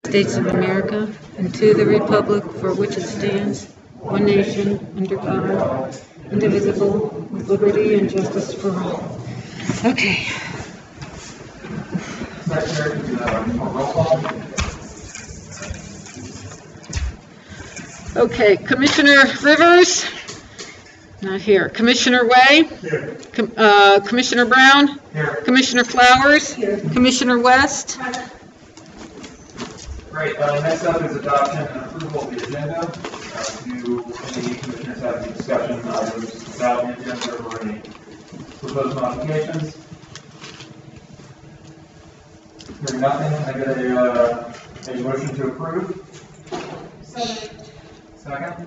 States of America, and to the republic for which it stands, one nation, under God, indivisible, with liberty and justice for all. Okay. Okay, Commissioner Rivers, not here. Commissioner Way, here. Commissioner Brown, Here. Commissioner Flowers, Here. Commissioner West. Great. Next up is adoption and approval of the agenda. Do any commissioners have any discussion items about the agenda or any proposed modifications? Hearing nothing, I get a motion to approve. Second.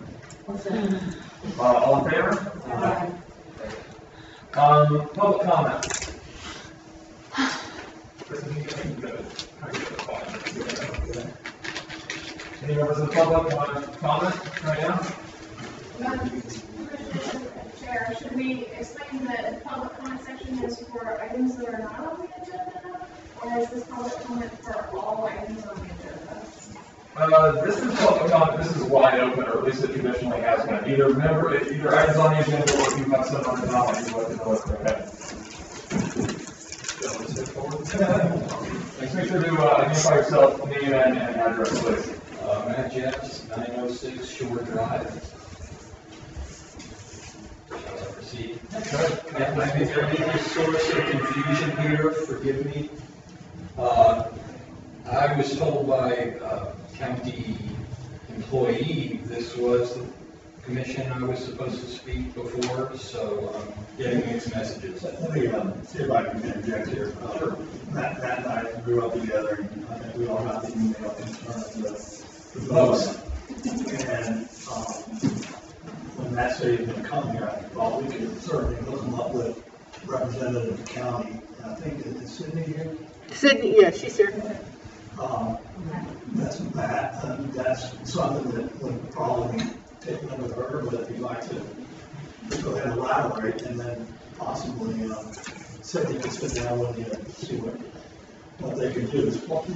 All in favor? Aye. Public comment. Any members of the public want to comment right now? Chair, should we explain that the public comment section is for items that are not on the agenda, or is this public comment for all items on the agenda? This is public comment. This is wide open, or at least it traditionally has been. Either items on the agenda, or if you have some on the ballot, you let them know it's okay. Make sure to identify yourself, name and address, please. Matt Jeffs, 906 Shore Drive. Shall I proceed? Yeah, I think there may be a source of confusion here, forgive me. I was told by a county employee this was the commission I was supposed to speak before, so I'm getting mixed messages. Let me see if I can interject here. Matt and I grew up together, and I think we all got the email in terms of the votes. And when Matt said he was going to come here, I thought we could certainly hook him up with representative of the county. And I think is Sydney here? Sydney, yeah, she's here. That's Matt. That's something that would probably be taken up with her, but if you'd like to go ahead and elaborate, and then possibly Sydney can sit down with you and see what they can do to help the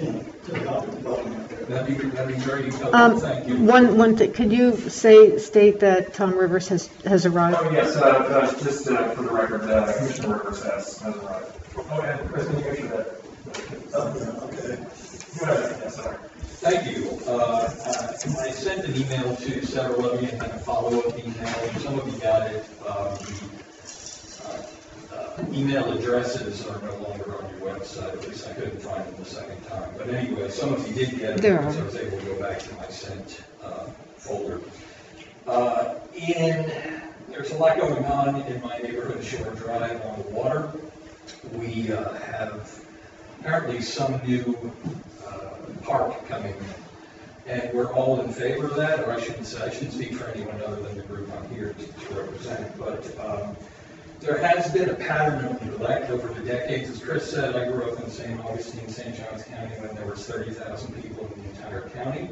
development there. That'd be very helpful, thank you. One thing, could you state that Tom Rivers has arrived? Oh, yes, just for the record, Commissioner Rivers has arrived. Oh, and Chris, can you make sure that? Okay. Go ahead. Yes, sorry. Thank you. I sent an email to several of you and a follow-up email, and some of you got it. Email addresses are no longer on your website, at least I couldn't find them the second time. But anyway, some of you did get it because I was able to go back to my sent folder. There's a lot going on in my neighborhood, Shore Drive on the water. We have apparently some new park coming in, and we're all in favor of that, or I shouldn't speak for anyone other than the group I'm here to represent, but there has been a pattern of neglect over the decades. As Chris said, I grew up in St. Augustine, St. Johns County when there was 30,000 people in the entire county.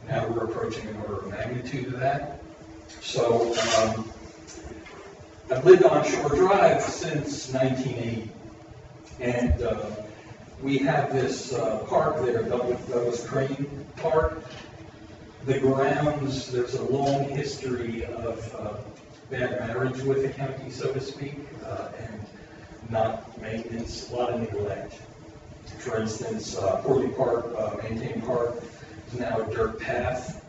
Now we're approaching an order of magnitude of that. So I've lived on Shore Drive since 1980, and we have this park there, Douglas Crane Park. The grounds, there's a long history of bad marriage with the county, so to speak, and not maintenance, a lot of neglect. For instance, poorly maintained park is now a dirt path.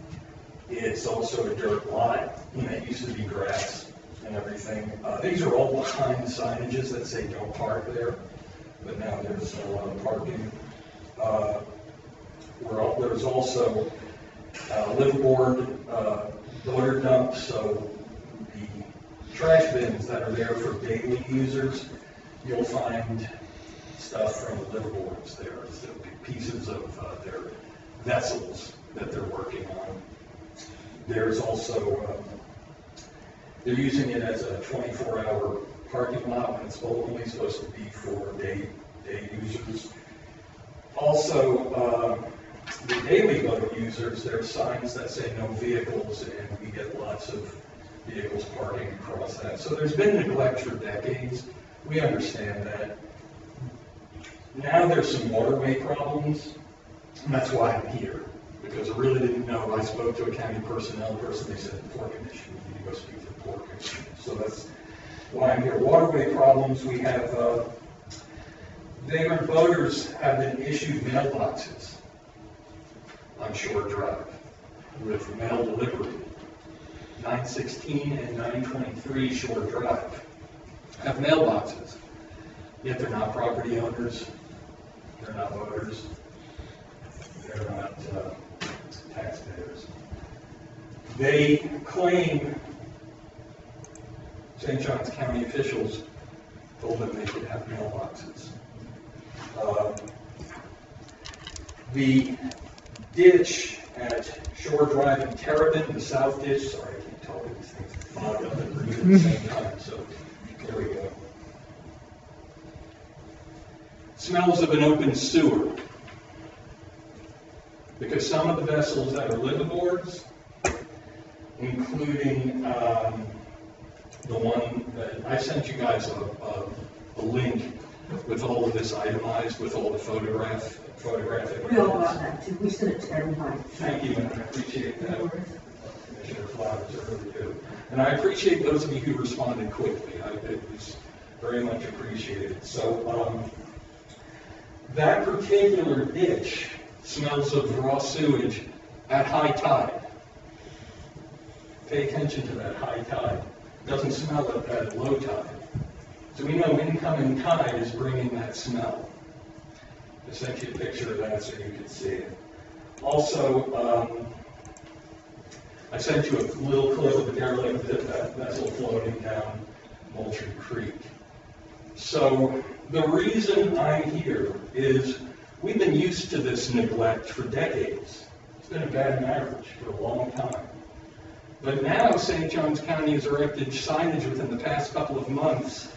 It's also a dirt lot. It used to be grass and everything. These are all behind signages that say don't park there, but now there's a lot of parking. There's also liveaboard, loader dump, so the trash bins that are there for daily users, you'll find stuff from the liveaboards there, so pieces of their vessels that they're working on. There's also, they're using it as a 24-hour parking lot when it's only supposed to be for day users. Also, the daily boat users, there are signs that say no vehicles, and we get lots of vehicles parking across that. So there's been neglect for decades. We understand that. Now there's some waterway problems And that's why I'm here, because I really didn't know. I spoke to a county personnel person, they said the Port Commission, you need to go speak to the Port Commission. So that's why I'm here. Waterway problems, we have, vagrant voters have been issued mailboxes on Shore Drive with mail delivery. 916 and 923 Shore Drive have mailboxes, yet they're not property owners, they're not voters, they're not taxpayers. They claim St. Johns County officials told them they could have mailboxes. The ditch at Shore Drive in Terrapin, the south ditch, sorry, I can't tell you these things fogged up and green at the same time, so there we go. Smells of an open sewer. Because some of the vessels that are liveaboards, including the one that I sent you guys a link with all of this itemized, with all the photographic. We all got that too. We sent it to everybody. Thank you, and I appreciate that. Commissioner Flowers, I really do. And I appreciate those of you who responded quickly. It was very much appreciated. So that particular ditch smells of raw sewage at high tide. Pay attention to that high tide. It doesn't smell it at low tide. So we know incoming tide is bringing that smell. I sent you a picture of that so you could see it. Also, I sent you a little clip of a derelict vessel floating down Moultrie Creek. So the reason I'm here is we've been used to this neglect for decades. It's been a bad marriage for a long time. But now St. Johns County has erected signage within the past couple of months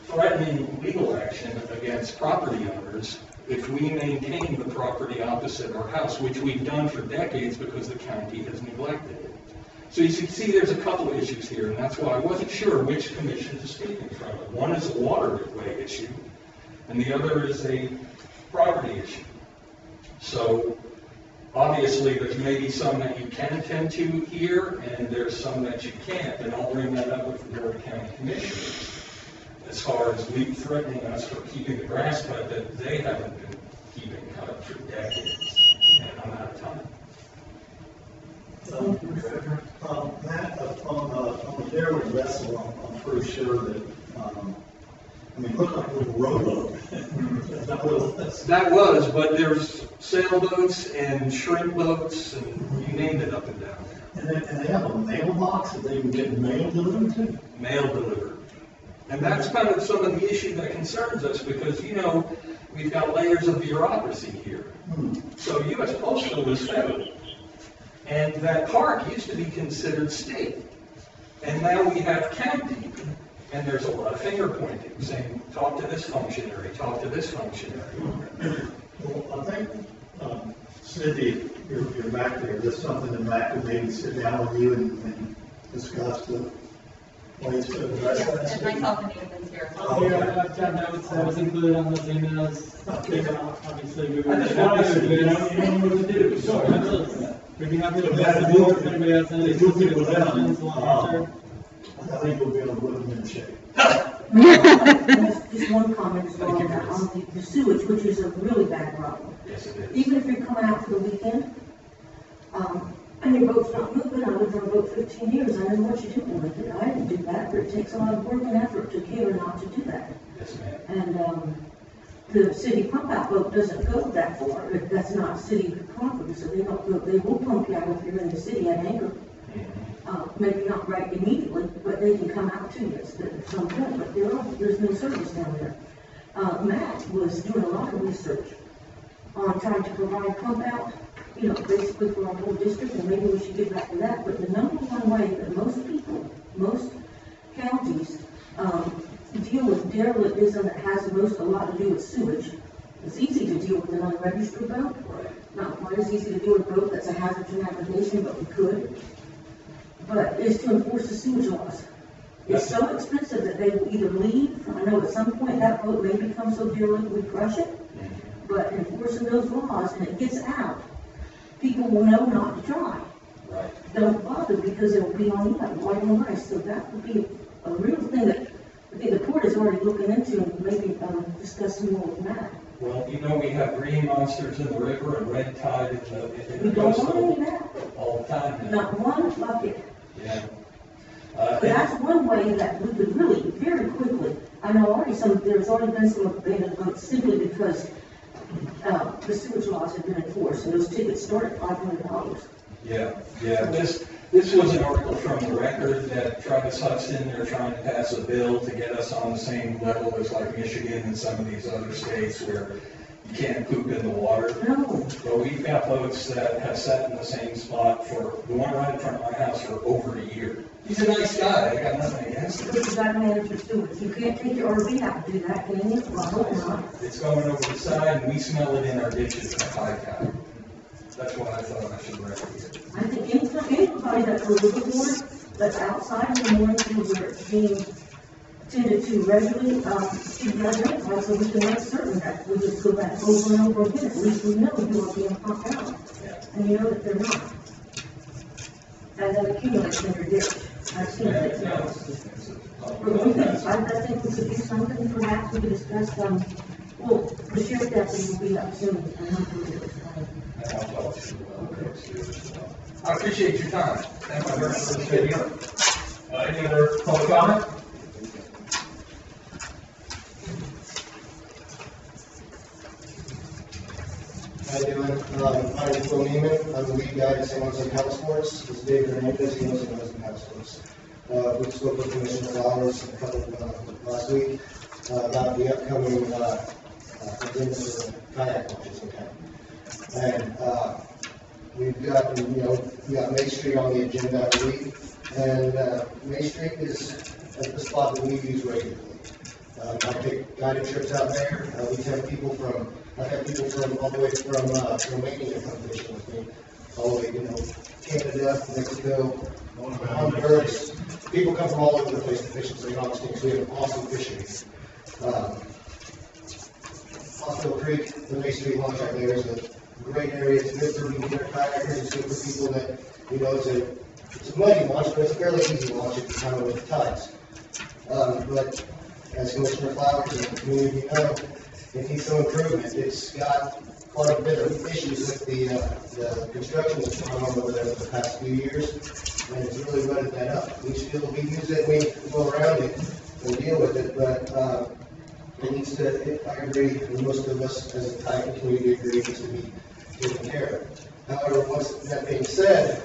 threatening legal action against property owners if we maintain the property opposite our house, which we've done for decades because the county has neglected it. So you see there's a couple of issues here, and that's why I wasn't sure which commission to speak in front of. One is a waterway issue, and the other is a property issue. So obviously there's maybe some that you can attend to here, and there's some that you can't, and I'll bring that up with the Board of County Commissioners. As far as threatening us for keeping the grass cut that they haven't been keeping cut for decades. And I'm out of time. Matt, on the derelict vessel, I'm pretty sure that, look like a little rowboat. That was, but there's sailboats and shrimp boats, and you named it up and down there. And they have a mailbox that they can get mail delivered to? Mail delivered. And that's kind of some of the issue that concerns us because, we've got layers of bureaucracy here. So U.S. Postal was federal. And that park used to be considered state. And now we have county. And there's a lot of finger pointing, saying, talk to this functionary, talk to this functionary. Well, I think, Cindy, you're back there. There's something that Matt could maybe sit down with you and discuss the ways to address that. And myself and Nathan's here. Yeah, I've got notes that was included on those emails. Obviously, we were I just wanted to do know what to do. Sure, absolutely. We'd be happy to pass the board if anybody has any specific questions, we'll answer. I think we'll be able to put them in shape. Just one comment as well on the sewage, which is a really bad problem. Yes, it is. Even if you're coming out for the weekend, and your boat's not moving, I lived on a boat 15 years, I know what you do with it. I didn't do that, but it takes a lot of work and effort to care not to do that. Yes, ma'am. And the city pump out boat doesn't go that far. That's not city property, so they don't go. They will pump you out if you're in the city at anchor. Maybe not right immediately, but they can come out to you at some point. But there's no service down there. Matt was doing a lot of research on trying to provide pump out, basically for our whole district, and maybe we should get back to that. But the number one way that most counties deal with derelict that has a lot to do with sewage. It's easy to deal with an unregistered boat. Not quite as easy to deal with a boat that's a hazard to navigation, but we could. But is to enforce the sewage laws. It's so expensive that they will either leave. I know at some point that boat may become so derelict we crush it. but enforcing those laws and it gets out, people will know not to try. Right. Don't bother because it'll be on white on rice. So that would be a real thing that I think the court is already looking into and maybe discussing more with Matt. Well, you know, we have green monsters in the river and red tide in We the don't coastal want any of that. all the time now. Not one bucket. Yeah. But that's one way that we could really, very quickly, I know already there's already been some abandoned boats simply because the sewage laws have been enforced and those tickets start at $500. Yeah, this was an article from the Record that Travis Hudson, they're trying to pass a bill to get us on the same level as like Michigan and some of these other states where you can't poop in the water. No. But we've got boats that have sat in the same spot for, the one right in front of my house for over a year. He's a nice guy, I got nothing against him. But you gotta manage your sewage. You can't take your RV out and do that, can you? Well, I hope not. It's going over the side and we smell it in our ditches at high tide. That's why I thought I should recommend it. I think anybody that's a little board, that's outside of the mooring fields where it's being tended to regularly, should be identified so we can make certain that we just go back over and over again. At least we know people are being pumped out. Yeah. And you know that they're not. And then accumulates in your ditch. I've seen it. Yeah, But we could, I think we could do something, perhaps we could discuss, well, the sheriff deputy will be up soon. And hopefully it was fine. I appreciate your time. Thank you very much. Appreciate you. Any other public comment? How you doing? My name is Will Neiman. I'm the lead guide at St. Louis House Sports. This is David Hernandez. He knows St. Louis House Sports. We spoke with Commissioner Flowers a couple last week about the upcoming agenda for kayak launches in town. And we've got, we got Main Street on the agenda, I believe. And Main Street is at the spot that we use regularly. I take guided trips out there. I've had people from all the way from Romania come fishing with me, all the way, Canada, Mexico, Honduras. People come from all over the place to fish in St. Augustine, so we have an awesome fishery. Hospital Creek, the Main Street launch out there is a great area. It's good for beginner kayakers. It's good for people that, it's a muddy launch, but it's a fairly easy launch if you kind of with the tides. But as Commissioner Flowers and the community know, it needs some improvement. It's got quite a bit of issues with the construction that's gone on over there for the past few years, and it's really rutted that up. We use it, we go around it and deal with it, but it needs to, I agree, and most of us as a kayaking community agree, it needs to be taken care of. However, once that being said,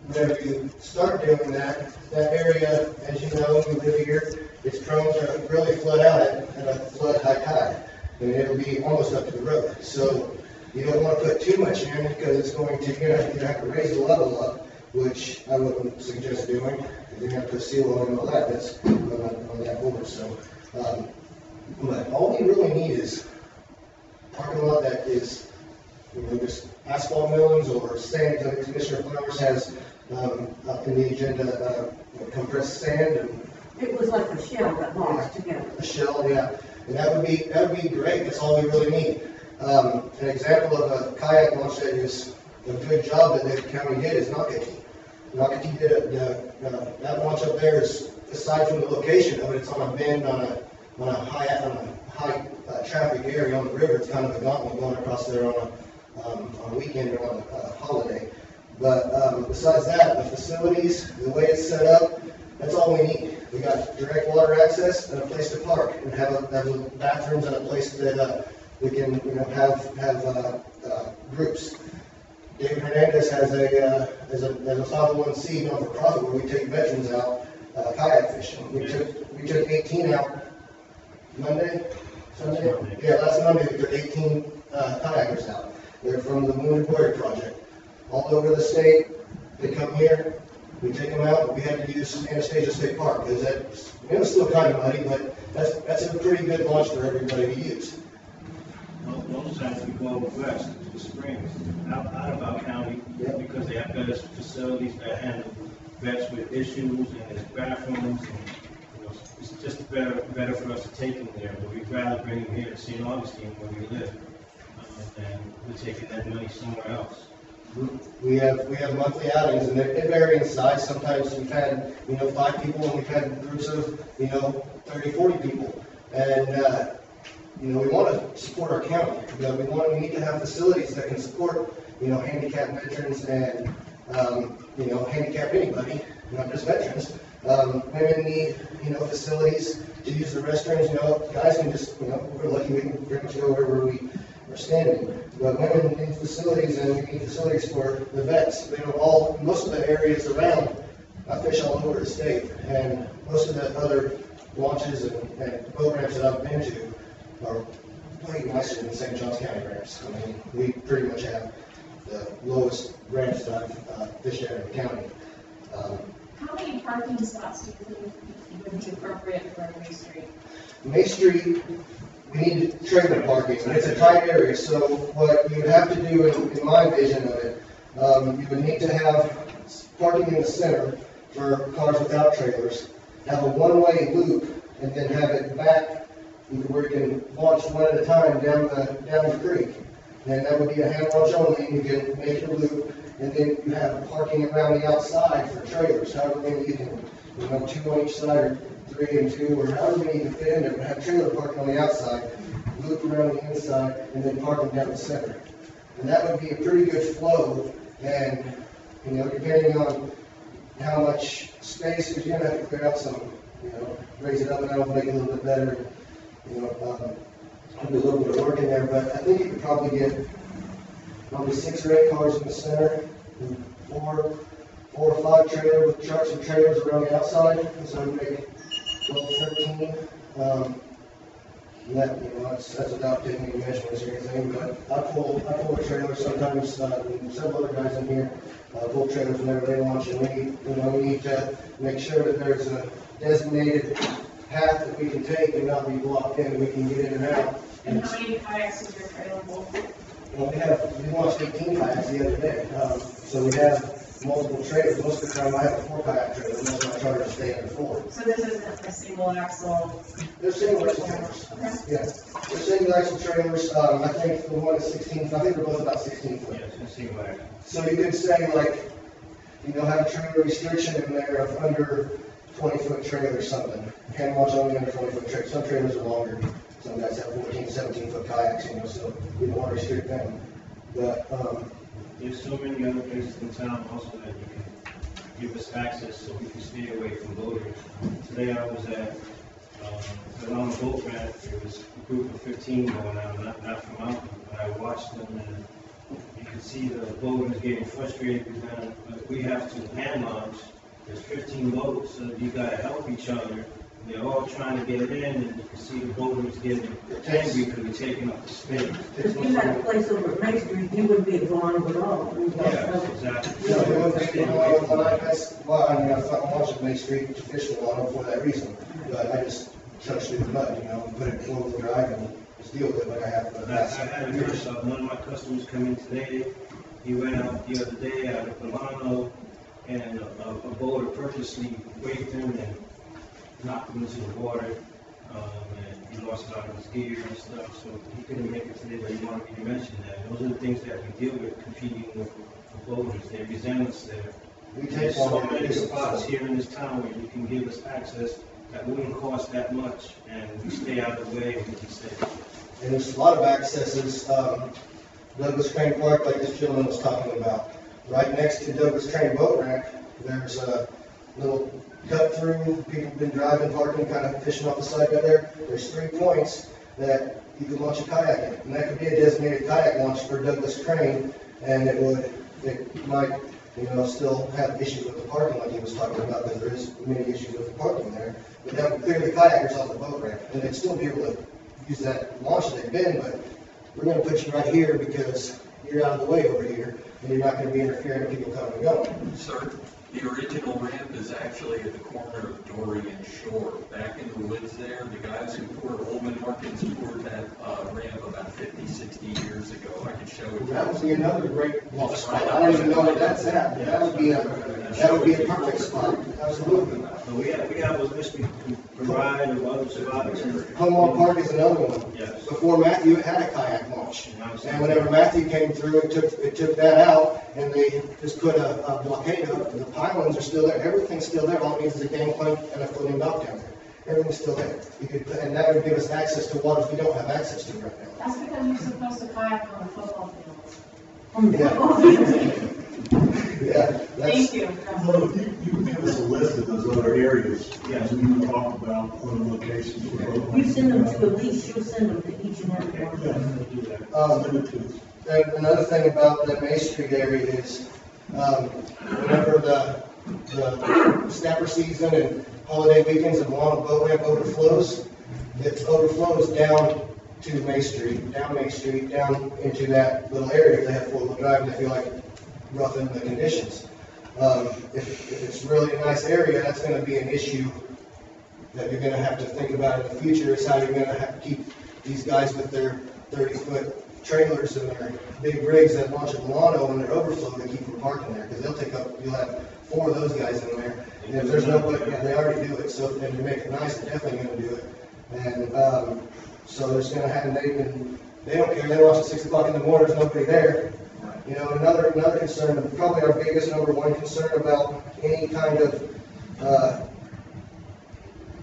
whenever you start doing that area, as you know, we live here, its drones are really flood out at a flood high tide, and it'll be almost up to the road. So you don't want to put too much in because it's going to, you're going to have to raise the level up, which I wouldn't suggest doing. You're going to have to put seal on and all that. That's on that board. So, but all we really need is a parking lot that is, just asphalt millings or sand. Commissioner Flowers has up in the agenda compressed sand and. It was like a shell that bonds together. A shell, yeah. And that would be great. That's all we really need. An example of a kayak launch that is a good job that the county did is Nocatee. Nocatee did that launch up there is, aside from the location of it, it's on a bend on a high traffic area on the river. It's kind of a gauntlet going across there on a weekend or on a holiday. But besides that, the facilities, the way it's set up, that's all we need. We got direct water access and a place to park, and have bathrooms and a place that we can, have groups. David Hernandez has a 501c non-for-profit where we take veterans out kayak fishing. We took 18 out Sunday? Yeah, last Monday we took 18 kayakers out. They're from the Wounded Warrior Project. All over the state, they come here. We take them out. We had to use Sanitation State Park because it's still kind of muddy, but that's a pretty good launch for everybody to use. Most times we go west to the springs, out of our county, because they have better facilities that handle vets with issues and there's bathrooms and just better for us to take them there, but we'd rather bring them here to St. Augustine where we live, than we're taking that money somewhere else. We have monthly outings, and they vary in size. Sometimes we've had, 5 people, and we've had groups of, 30, 40 people. And, we want to support our county. We need to have facilities that can support, handicapped veterans and, handicap anybody, not just veterans. Women need, facilities to use the restrooms. Guys can just, we're lucky we can pretty much go wherever we are standing. But women need facilities, and we need facilities for the vets. Most of the areas around, I fish all over the state, and most of the other launches and boat ramps that I've been to are way nicer than St. Johns County ramps. I mean, we pretty much have the lowest ramps that I've fished in the county. How many parking spots do you think would be appropriate for May Street? May Street, we need trailer parking. It's a tight area, so what you would have to do, in my vision of it, you would need to have parking in the center for cars without trailers, have a one-way loop, and then have it back where you can launch one at a time down the creek. And that would be a hand launch only. You can make your loop, and then you have parking around the outside for trailers. However many you can, 2 on each side, or 3 and 2, or however many you can fit in there. Have trailer parking on the outside, loop around the inside, and then parking down the center. And that would be a pretty good flow. And depending on how much space, because you're gonna have to clear out some, raise it up and out, make it a little bit better. Do a little bit of work in there, but I think you could probably get probably 6 or 8 cars in the center, and 4 or 5 trailers with trucks and trailers around the outside, and so we make 12, 13. And that, that's without taking any measurements or anything, but I pull a trailer sometimes, and several other guys in here pull trailers whenever they launch, and we need to make sure that there's a designated path that we can take and not be blocked in, and we can get in and out. And how many kayaks is your trailer hold? Well, we launched 18 kayaks the other day, so we have multiple trailers. Most of the time I have a 4 kayak trailer, most of my charters stay under 4. So this isn't a single axle? They're single axle trailers. Okay. Yeah, they're single axle trailers. I think the one is 16, I think they're both about 16 foot. Yeah, it's a single axle. So you could say have a trailer restriction in there of under 20-foot trailer or something. Hand launch only under 20-foot trailer. Some trailers are longer. Some guys have 14, 17-foot kayaks, so we don't want to restrict them. But There's so many other places in town also that you can give us access so we can stay away from boaters. Today I was on the boat ramp. There was a group of 15 going out, not from out, but I watched them, and you could see the boaters getting frustrated because we have to hand launch. There's 15 boats, so you got to help each other. They're all trying to get in, and you can see the boaters getting angry because we're taking up the space. If you had a place over at Main Street, you wouldn't be able to go on at all. Yeah, exactly. That's why I thought launching Main Street to fish the water for that reason. But I just touched through the mud, and put it in four-wheel drive and just deal with it like I have. I had a nurse, one of my customers come in today. He went out the other day out of Milano, and a boater purposely waked him and knocked him into the water, and he lost a lot of his gear and stuff, so he couldn't make it today, but he wanted me to mention that. Those are the things that we deal with competing with the boaters. They resent us there. There's so many spots here in this town where you can give us access that wouldn't cost that much, and we stay out of the way and we can stay. And there's a lot of accesses. Douglas Crane Park, like this gentleman was talking about. Right next to Douglas Crane Boat Ramp, there's a little cut through. People have been driving, parking, kind of fishing off the side right there. There's 3 points that you can launch a kayak in. And that could be a designated kayak launch for Douglas Crane, and it might, still have issues with the parking like he was talking about, because there is many issues with the parking there. But that would clear the kayakers off the boat ramp, and they'd still be able to use that launch that they've been, but we're going to put you right here because you're out of the way over here, and you're not going to be interfering with people coming and going. Sir, the original ramp is actually at the corner of Dory and Shore. Back in the woods there, the guys who poured Holman Harkins poured that ramp about 50, 60 years ago. I can show it. That would be another great launch spot. I don't even know where that's at. That would be a perfect spot. Absolutely. So we have those Mississippi Pride or other survivors. Homewall Park is another one. Yes. Before Matthew, it had a kayak launch. Yeah. And whenever Matthew came through, it took that out, and they just put a blockade up, and the pylons are still there. Everything's still there. All it needs is a gangplank and a floating dock down there. Everything's still there. And that would give us access to waters we don't have access to right now. That's because you're supposed to kayak on football fields. Yeah, Thank that's, you. Well, you can give us a list of those other areas, as we talk about other locations for boat You send them to Elise, she'll send them to each and every one. Send it to us. and another thing about the Main Street area is, whenever the snapper season and holiday weekends and long boat ramp overflows, it overflows down to Main Street, down into that little area. If they have four-wheel drive and they feel like roughing the conditions. If it's really a nice area, that's going to be an issue that you're going to have to think about in the future, is how you're going to have to keep these guys with their 30-foot trailers and their big rigs that launch at Milano and their overflow to keep them parking there, because they'll take up, you'll have 4 of those guys in there. And if there's nobody, yeah, they already do it, so, and to make it nice, they're definitely going to do it. And so there's going to have, they don't care, they launch at 6 o'clock in the morning, there's nobody there. You know, another concern, probably our biggest number one concern about any kind of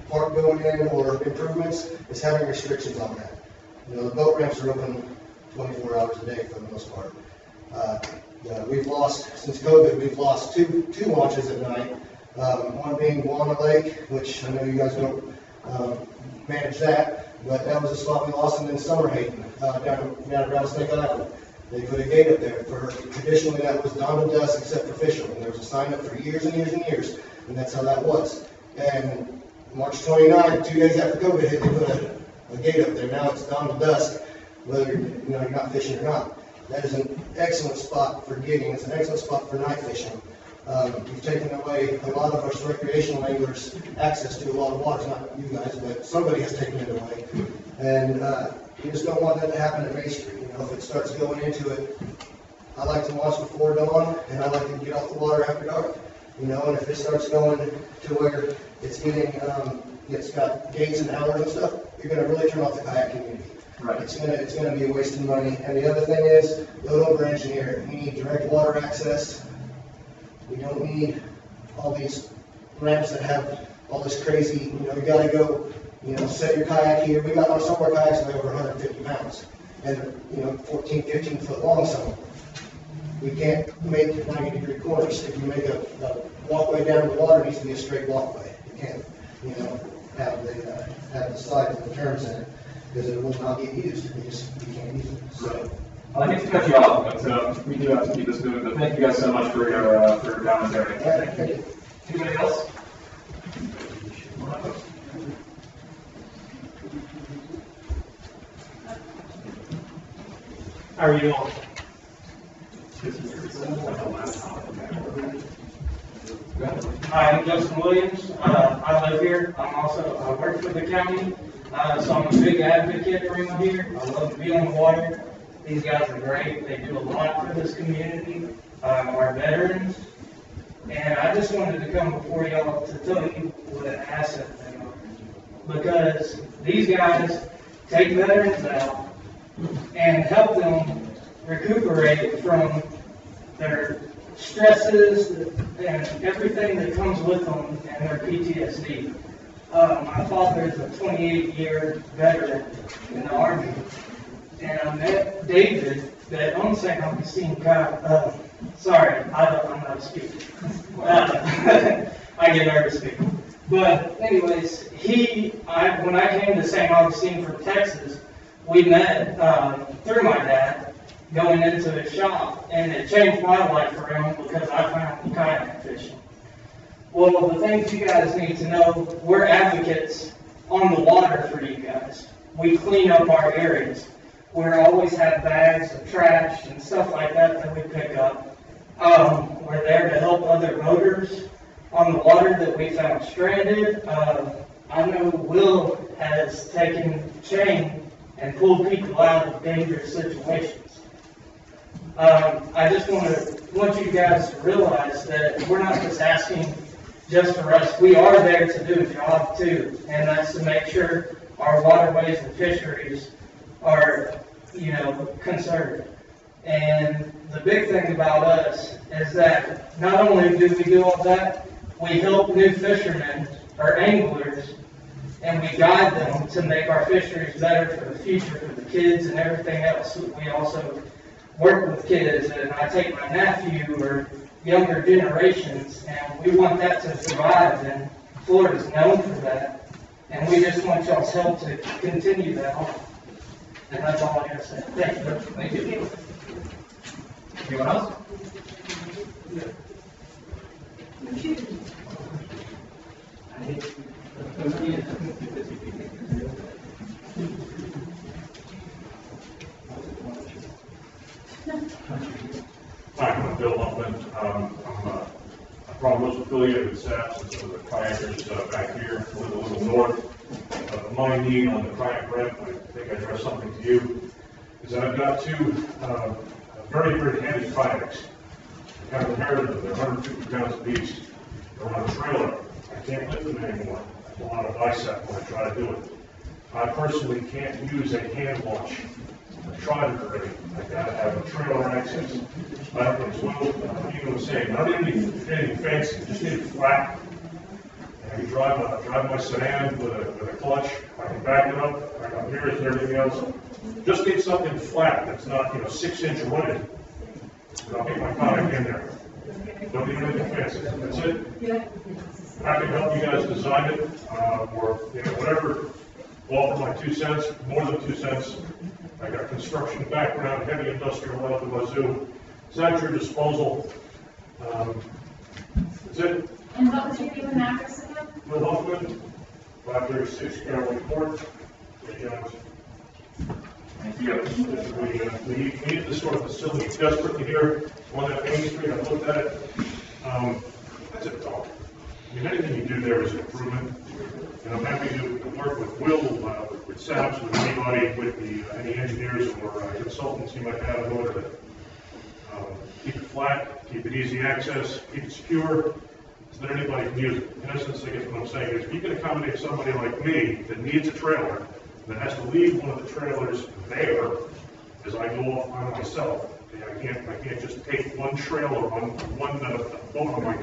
park going in or improvements is having restrictions on that. You know, the boat ramps are open 24 hours a day for the most part. We've lost, since COVID, we've lost two launches at night. One being Guana Lake, which I know you guys don't manage that, but that was a spot we lost, and then Summer Hayden down at Rattlesnake Island. They put a gate up there for, traditionally that was dawn to dusk except for fishermen. There was a sign up for years and years and years, and that's how that was. And March 29, 2 days after COVID hit, they put a gate up there. Now it's dawn to dusk, whether you're not fishing or not. That is an excellent spot for gigging. It's an excellent spot for night fishing. You've taken away a lot of us recreational anglers access to a lot of waters, not you guys, but somebody has taken it away. And you just don't want that to happen at Main Street. You know, if it starts going into it, I like to launch before dawn, and I like to get off the water after dark. You know, and if it starts going to where it's getting, it's got gates and hours and stuff, you're going to really turn off the kayak community. Right. It's going to be a waste of money. And the other thing is, don't over-engineer it. You need direct water access. We don't need all these ramps that have all this crazy, you got to go, set your kayak here. We got some of our kayaks weigh over 150 pounds. And, 14, 15 foot long, some of them. We can't make 90-degree corners. If you make a walkway down the water, it needs to be a straight walkway. You can't, have the sides and the turns in it, because it will not get used. You can't use it. So. I hate to cut you off, but we do have to keep this moving. But thank you guys so much for your commentary. Thank you. Anybody else? How are you doing? Hi, I'm Justin Williams. I live here. I work for the county, so I'm a big advocate for him here. I love to be on the water. These guys are great. They do a lot for this community, our veterans. And I just wanted to come before y'all to tell you what an asset they are. Because these guys take veterans out and help them recuperate from their stresses and everything that comes with them and their PTSD. My father is a 28-year veteran in the Army, and I met David that owns St. Augustine. Sorry, I'm not a speaker. I get nervous speaking. But anyways, when I came to St. Augustine from Texas, we met through my dad going into his shop, and it changed my life for him because I found kayak fishing. Well, the things you guys need to know, we're advocates on the water for you guys. We clean up our areas. We always have bags of trash and stuff like that we pick up. We're there to help other boaters on the water that we found stranded. I know Will has taken chain and pulled people out of dangerous situations. I just want you guys to realize that we're not just asking just for us. We are there to do a job too, and that's to make sure our waterways and fisheries are, conserved. And the big thing about us is that not only do we do all that, we help new fishermen or anglers, and we guide them to make our fisheries better for the future, for the kids and everything else. We also work with kids, and I take my nephew or younger generations, and we want that to survive, and Florida's known for that. And we just want y'all's help to continue that on. And that's all I got to say. Thank you. Thank you. Anyone else? Hi, I'm Bill Huffman. I'm probably most affiliated with SAPS and some of the kayakers back here, a little north. My need on the kayak ramp, I think I addressed something to you, is that I've got two very, very heavy kayaks. I kind of inherited them. They're 150 pounds apiece. They're on a trailer. I can't lift them anymore. I have a lot of bicep when I try to do it. I personally can't use a hand launch. I've tried it already. I've got to have a trailer access. I don't know, as well, you were saying, I don't need anything fancy, just need it flat. And I can drive my sedan with a clutch. I can back it up. I got mirrors and everything else. Just need something flat that's not, 6-inch wooded. And I'll get my kayak in there. Don't need anything fancy. That's it. I can help you guys design it, or whatever. Offer my 2 cents, more than 2 cents. I got construction background, heavy industrial out of the wazoo. It's at your disposal. That's it. And what was your name and address again? Bill Huffman, 536 Carroll Court, St. John's. Thank you. We need this sort of facility desperately here on that Main Street. I looked at it. That's a dog. I mean, anything you do there is an improvement. And I'm happy to work with Will, with SAPS, with anybody, with any engineers or consultants you might have in order to keep it flat, keep it easy access, keep it secure, so that anybody can use it. In essence, I guess what I'm saying is, if you can accommodate somebody like me that needs a trailer, that has to leave one of the trailers there as I go off on myself. Okay, I can't just take one trailer on one boat on my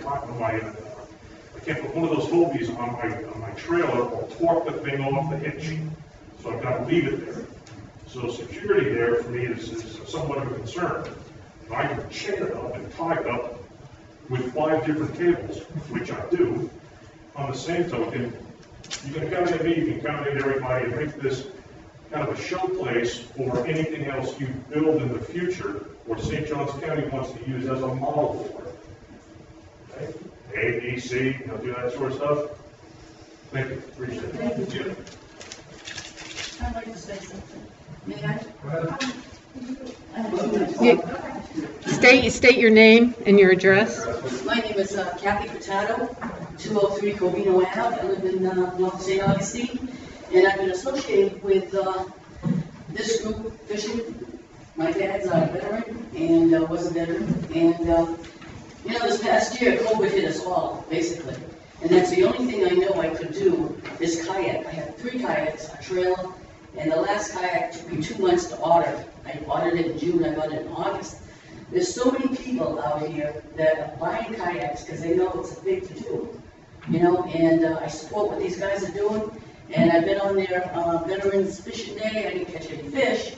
I can't put one of those Hobies on my trailer or torque the thing off the hitch. So I've got to leave it there. So security there for me is somewhat of a concern. If I can chain it up and tie it up with 5 different cables, which I do, on the same token, you can accommodate me, you can accommodate everybody, and make this kind of a showplace for anything else you build in the future, or St. Johns County wants to use as a model for it. Okay? A, B, C, do that sort of stuff. Thank you, appreciate it. Thank you. I'd like to say something. May I? State your name and your address. My name is Kathy Furtado, 203 Covino Ave. I live in North St. Augustine, and I've been associated with this group fishing. My dad's a veteran and was a veteran, and this past year, COVID hit us all, basically. And that's the only thing I know I could do is kayak. I have 3 kayaks, a trailer, and the last kayak took me 2 months to order. I ordered it in June, I got it in August. There's so many people out here that are buying kayaks because they know it's a big to-do, and I support what these guys are doing. And I've been on their Veterans Fishing Day. I didn't catch any fish,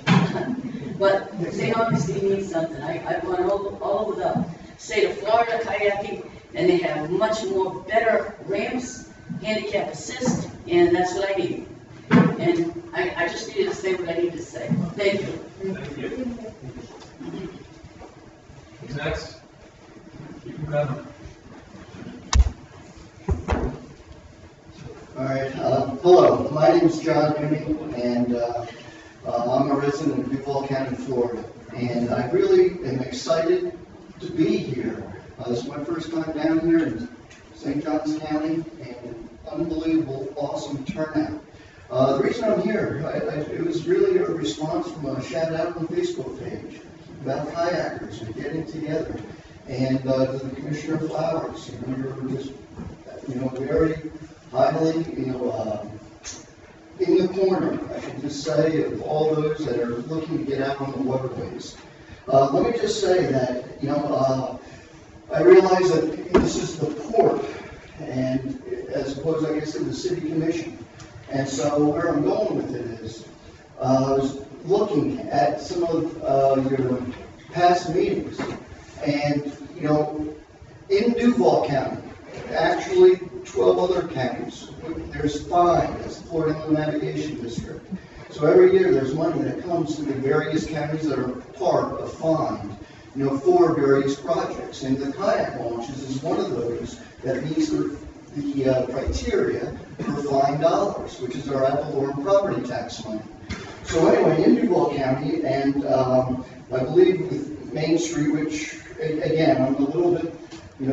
but St. Augustine needs something. I've gone all over the state of Florida kayaking, and they have much more better ramps, handicap assist, and that's what I need. And I just needed to say what I need to say. Thank you. Thank you. Who's next? You can come. All right, hello, my name is John Mooney, and I'm a resident of Duval County, Florida, and I really am excited to be here. This is my first time down here in St. Johns County, and unbelievable, awesome turnout. The reason I'm here, it was really a response from a shout out on the Facebook page about kayakers and getting together, and to the Commissioner Flowers, you're just very highly, in the corner, I should just say, of all those that are looking to get out on the waterways. Let me just say that, I realize that this is the port, and as opposed, I guess, to the city commission. And so where I'm going with it is, I was looking at some of your past meetings, and, in Duval County, actually 12 other counties, there's 5, that's the Florida Inland Navigation District. So every year there's money that comes to the various counties that are part of FIND, for various projects. And the kayak launches is one of those that meets the criteria for FIND dollars, which is our ad valorem property tax money. So anyway, in Duval County, and I believe with Main Street, which again, I'm a little bit,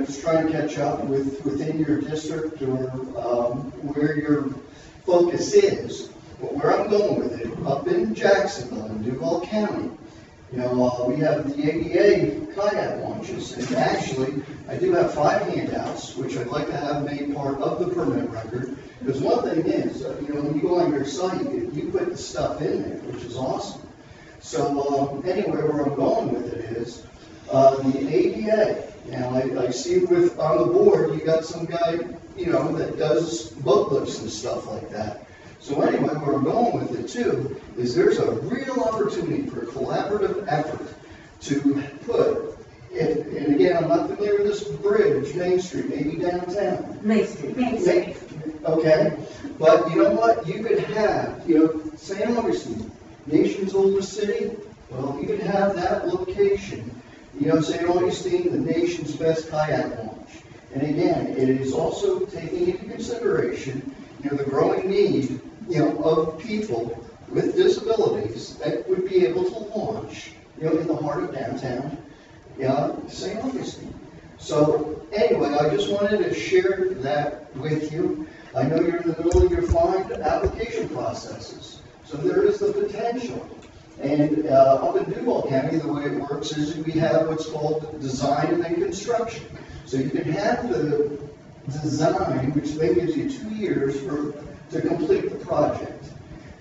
just trying to catch up within your district or where your focus is. But where I'm going with it, up in Jacksonville, in Duval County, we have the ADA kayak launches, and actually, I do have 5 handouts, which I'd like to have made part of the permit record, because one thing is, when you go on your site, you put the stuff in there, which is awesome. So, anyway, where I'm going with it is, the ADA, now I see on the board, you got some guy, that does boat lifts and stuff like that. So anyway, where I'm going with it too, is there's a real opportunity for a collaborative effort to put, and again, I'm not familiar with this bridge, Main Street, maybe downtown. Main Street. Okay, but you know what, you could have, St. Augustine, nation's oldest city, well, you could have that location, St. Augustine, the nation's best kayak launch. And again, it is also taking into consideration, the growing need, of people with disabilities that would be able to launch, in the heart of downtown, St. Augustine. So anyway, I just wanted to share that with you. I know you're in the middle of your FIND application processes, so there is the potential. And up in Duval County, the way it works is we have what's called design and then construction. So you can have the design, which then gives you 2 years to complete the project.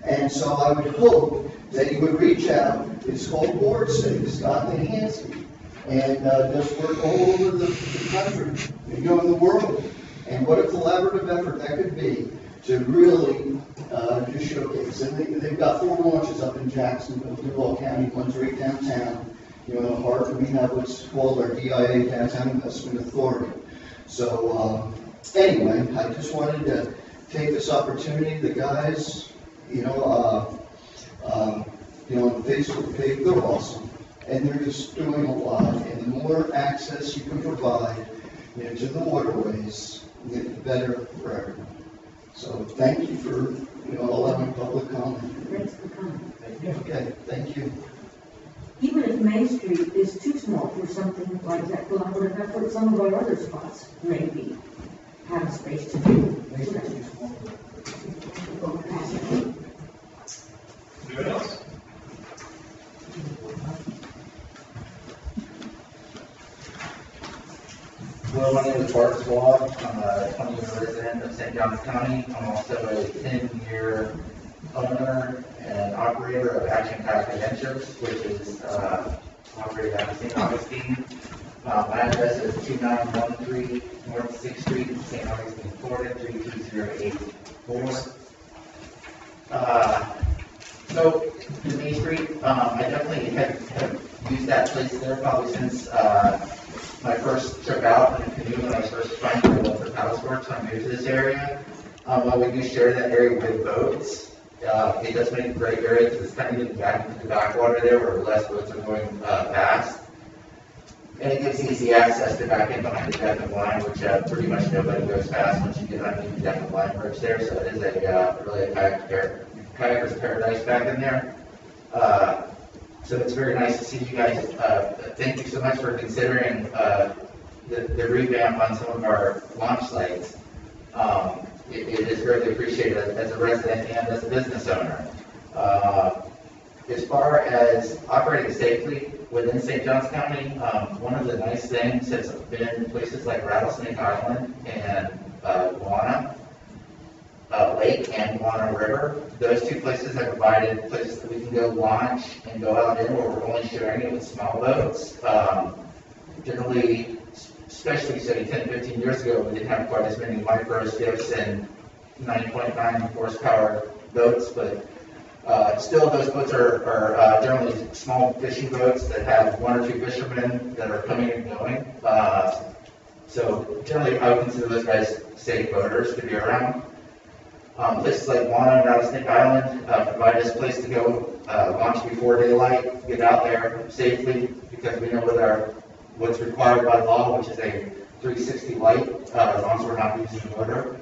And so I would hope that you would reach out. It's called Board City, Scott Hansen, and just work all over the country, in the world. And what a collaborative effort that could be to really just showcase. And they've got 4 launches up in Jacksonville, Duval County, one's right downtown. In the heart, we have what's called our DIA, Downtown Investment Authority. So anyway, I just wanted to take this opportunity. The guys, on the Facebook page, they're awesome, and they're just doing a lot. And the more access you can provide, to the waterways, the better for everyone. So thank you for, allowing public comment. Thanks for coming. Okay, thank you. Even if Main Street is too small for something like that collaborative effort, some of our other spots maybe have space to do. Anyone else? Hello, my name is Bart Swab. I'm a 20-year resident of St. Johns County. I'm also a 10-year owner and operator of Action Kayak Adventures, which is operated out of St. Augustine. My address is 2913 North 6th Street, St. Augustine, Florida, 32084. So, the Main Street, I definitely have used that place there probably since my first trip out in a canoe when I was first trying to go for paddle sports when I moved to this area. While we do share that area with boats, it does make a great area because it's kind of getting back into the backwater there where less boats are going past. And it gives easy access to back in behind the deck and line, which pretty much nobody goes past once you get underneath the deck and line bridge there. So it is really a kayaker's paradise back in there. So it's very nice to see you guys. Thank you so much for considering the revamp on some of our launch sites. It is greatly appreciated as a resident and as a business owner. As far as operating safely within St. Johns County, one of the nice things has been places like Rattlesnake Island and Guana Lake and Guana River. Those two places have provided places that we can go launch and go out in where we're only sharing it with small boats. Generally, especially say 10, 15 years ago, we didn't have quite as many micro skiffs and 9.9 horsepower boats, but still those boats are generally small fishing boats that have one or two fishermen that are coming and going. So generally, I would consider those guys safe boaters to be around. Places like Guana and Rattlesnake Island provide us a place to go launch before daylight, get out there safely, because we know what's required by law, which is a 360 light, as long as we're not using a motor.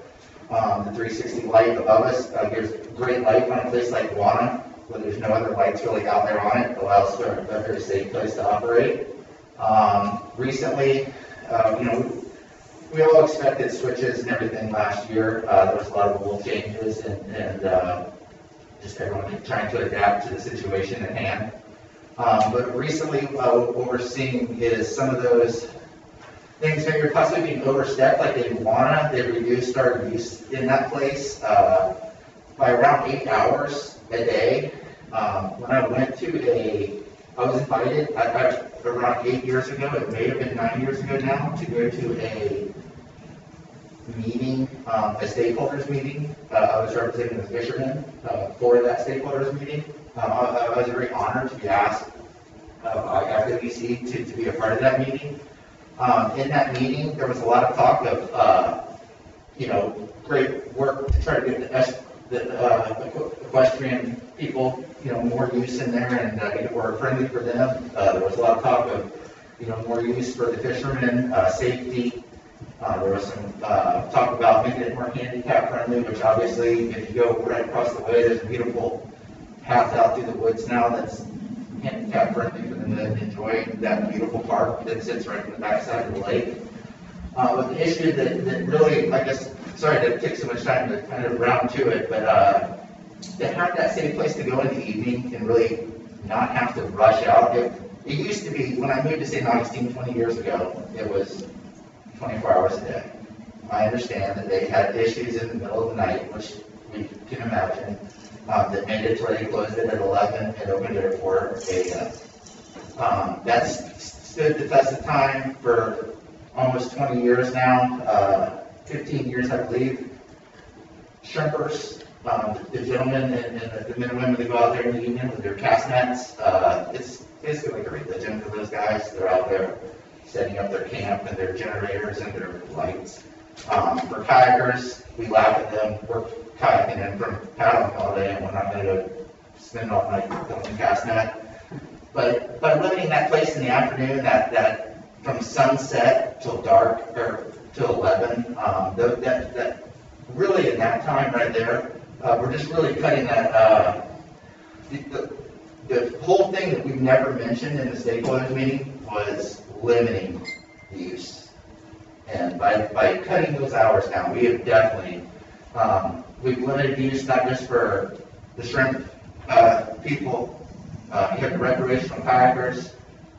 The 360 light above us gives great light on a place like Guana, where there's no other lights really out there on it. Allows for a very safe place to operate. Recently, we all expected switches and everything last year. There was a lot of rule changes and just everyone trying to adapt to the situation at hand. But recently, what we're seeing is some of those things maybe are possibly being overstepped, like in Guana. They reduced our use in that place by around 8 hours a day. When I went to I was invited around 8 years ago, it may have been 9 years ago now, to go to a meeting, a stakeholders meeting. I was representing the fishermen for that stakeholders meeting. I was very honored to be asked by FWC to be a part of that meeting. In that meeting, there was a lot of talk of, great work to try to get the equestrian people, more use in there and make it more friendly for them. There was a lot of talk of, more use for the fishermen, safety. There was some talk about making it more handicap friendly, which obviously, if you go right across the way, there's a beautiful path out through the woods now that's handicap friendly for them to enjoy that beautiful park that sits right in the backside of the lake. But the issue that really, I guess, sorry to take so much time to kind of round to it, but to have that safe place to go in the evening and really not have to rush out. It used to be, when I moved to St. Augustine 20 years ago, it was 24 hours a day. I understand that they had issues in the middle of the night, which we can imagine, that made it to where they closed it at 11 and opened it at 4 a.m. That's stood the test of time for almost 20 years now, 15 years, I believe. Shrimpers, the gentlemen and the men and women that go out there in the evening with their cast nets, it's basically like a religion for those guys. They're out there setting up their camp and their generators and their lights. For kayakers, we laugh at them. We're kayaking in from paddling all day, and we're not going to spend all night filming cast net. But by limiting that place in the afternoon, that from sunset till dark or till 11, that really in that time right there, we're just really cutting that. The whole thing that we've never mentioned in the stakeholders meeting was limiting the use. And by cutting those hours down, we have definitely, we've limited use not just for the shrimp people, you have the recreational kayakers.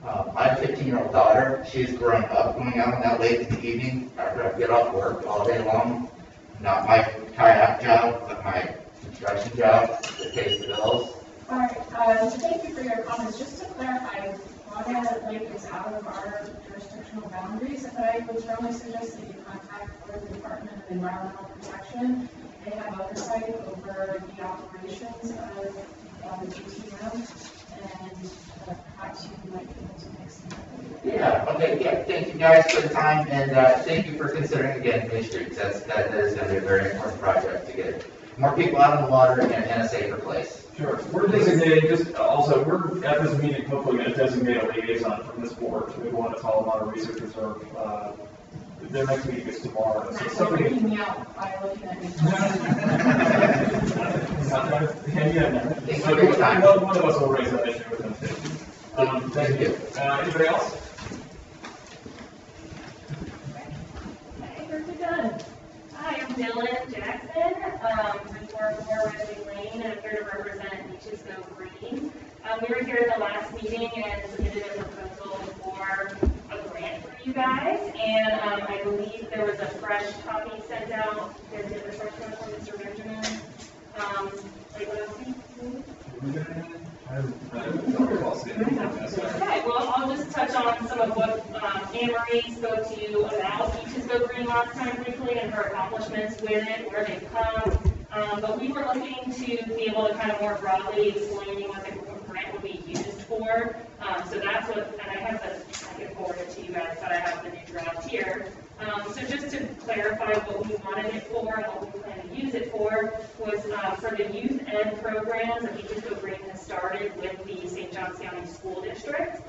I have a 15-year-old daughter. She's grown up going out on that lake in the evening after I get off work all day long. Not my kayak job, but my construction job that pays the bills. All right, thank you for your comments. Just to clarify, Guana Lake is out of our jurisdictional boundaries, but I would strongly suggest that you contact the Department of Environmental Protection. They have oversight over the operations of the GTM, and perhaps you might be able to make some. Yeah, okay, yeah, thank you guys for the time, and thank you for considering again Main Street. That is going to be a very important project to get more people out on the water and a safer place. Sure. We're designating, we're at this meeting hopefully going to designate a liaison from this board. We want to call them on a research reserve. Their next meeting is tomorrow. So You're freaking me out by looking at me. One of us will raise that issue with them too. Thank you. Anybody else? Okay, we're done. Hi, I'm Dylan Jackson, I'm 404 Redwood Lane, and I'm here to represent Beaches Go Green. We were here at the last meeting and submitted a proposal for a grant for you guys, and I believe there was a fresh copy sent out. There's a fresh one from Mr. Benjamin. Like what else? Okay, well, I'll just touch on some of what Anne Marie spoke to you about Beaches Go Green last time briefly and her accomplishments with it, where they've come. But we were looking to be able to kind of more broadly explain what the grant would be used for. So that's what, and I can forward it to you guys, but I have the new draft here. So just to clarify what we wanted it for and what we plan to use it for was for the youth ed programs that Beaches Go Green has started with the St. Johns County School District.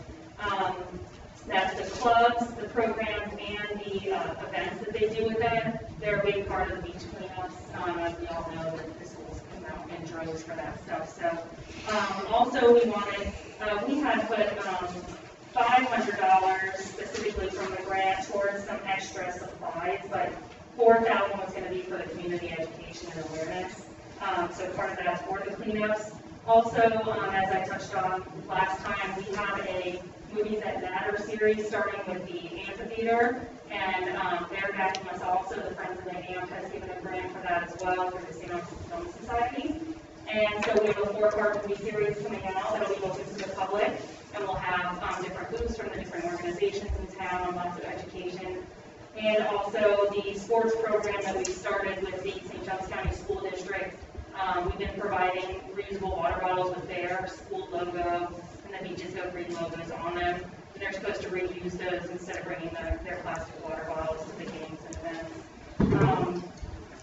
That's the clubs, the programs, and the events that they do with that. They're a big part of the beach cleanups. As we all know, the schools come out in droves for that stuff. So also we had put $500 specifically from the grant towards some extra supplies, but $4,000 was going to be for the community education and awareness. So part of that's for the cleanups. Also, as I touched on last time, we have a Movies That Matter series starting with the amphitheater, and they're backing us also. The Friends of the Amp has given a grant for that as well for the St. John's Film Society. And so we have a 4-part movie series coming out that will be open to the public, and we'll have different booths from the different organizations in town, lots of education. And also the sports program that we started with the St. Johns County School District. We've been providing reusable water bottles with their school logo and the Beaches Go Green logos on them. And they're supposed to reuse those instead of bringing their plastic water bottles to the games and events.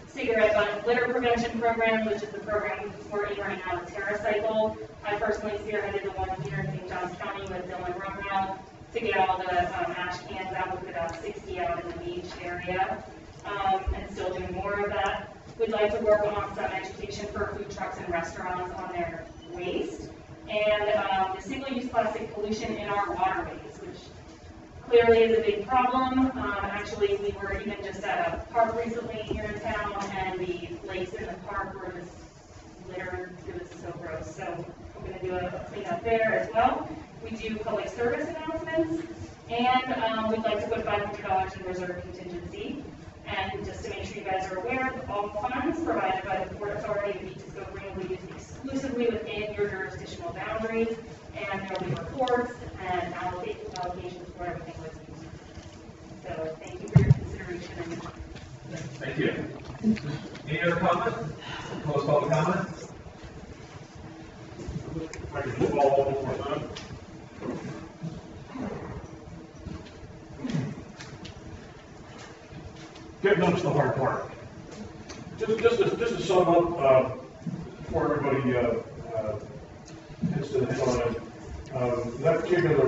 Cigarette butt litter prevention program, which is the program we're in right now with TerraCycle. I personally spearheaded the one here in St. Johns County with Dylan Romero to get all the ash cans out. We put about 60 out in the beach area, and still doing more of that. We'd like to work on some education for food trucks and restaurants on their waste, and the single-use plastic pollution in our waterways, which clearly is a big problem. Actually, we were even just at a park recently here in town, and the lakes in the park were just littered. It was so gross. So we're going to do a cleanup there as well. We do public service announcements, and we'd like to put $500 in reserve contingency. And just to make sure you guys are aware, all funds provided by the Port Authority of Beaches Go Green will be used exclusively within your jurisdictional boundaries, and there will be reports and allocations for everything was used. So thank you for your consideration. Thank you. Any other comment? Close public comment? I can just follow up one more time. Getting up is the hard part. Just to sum up, before everybody hits the head on it, that particular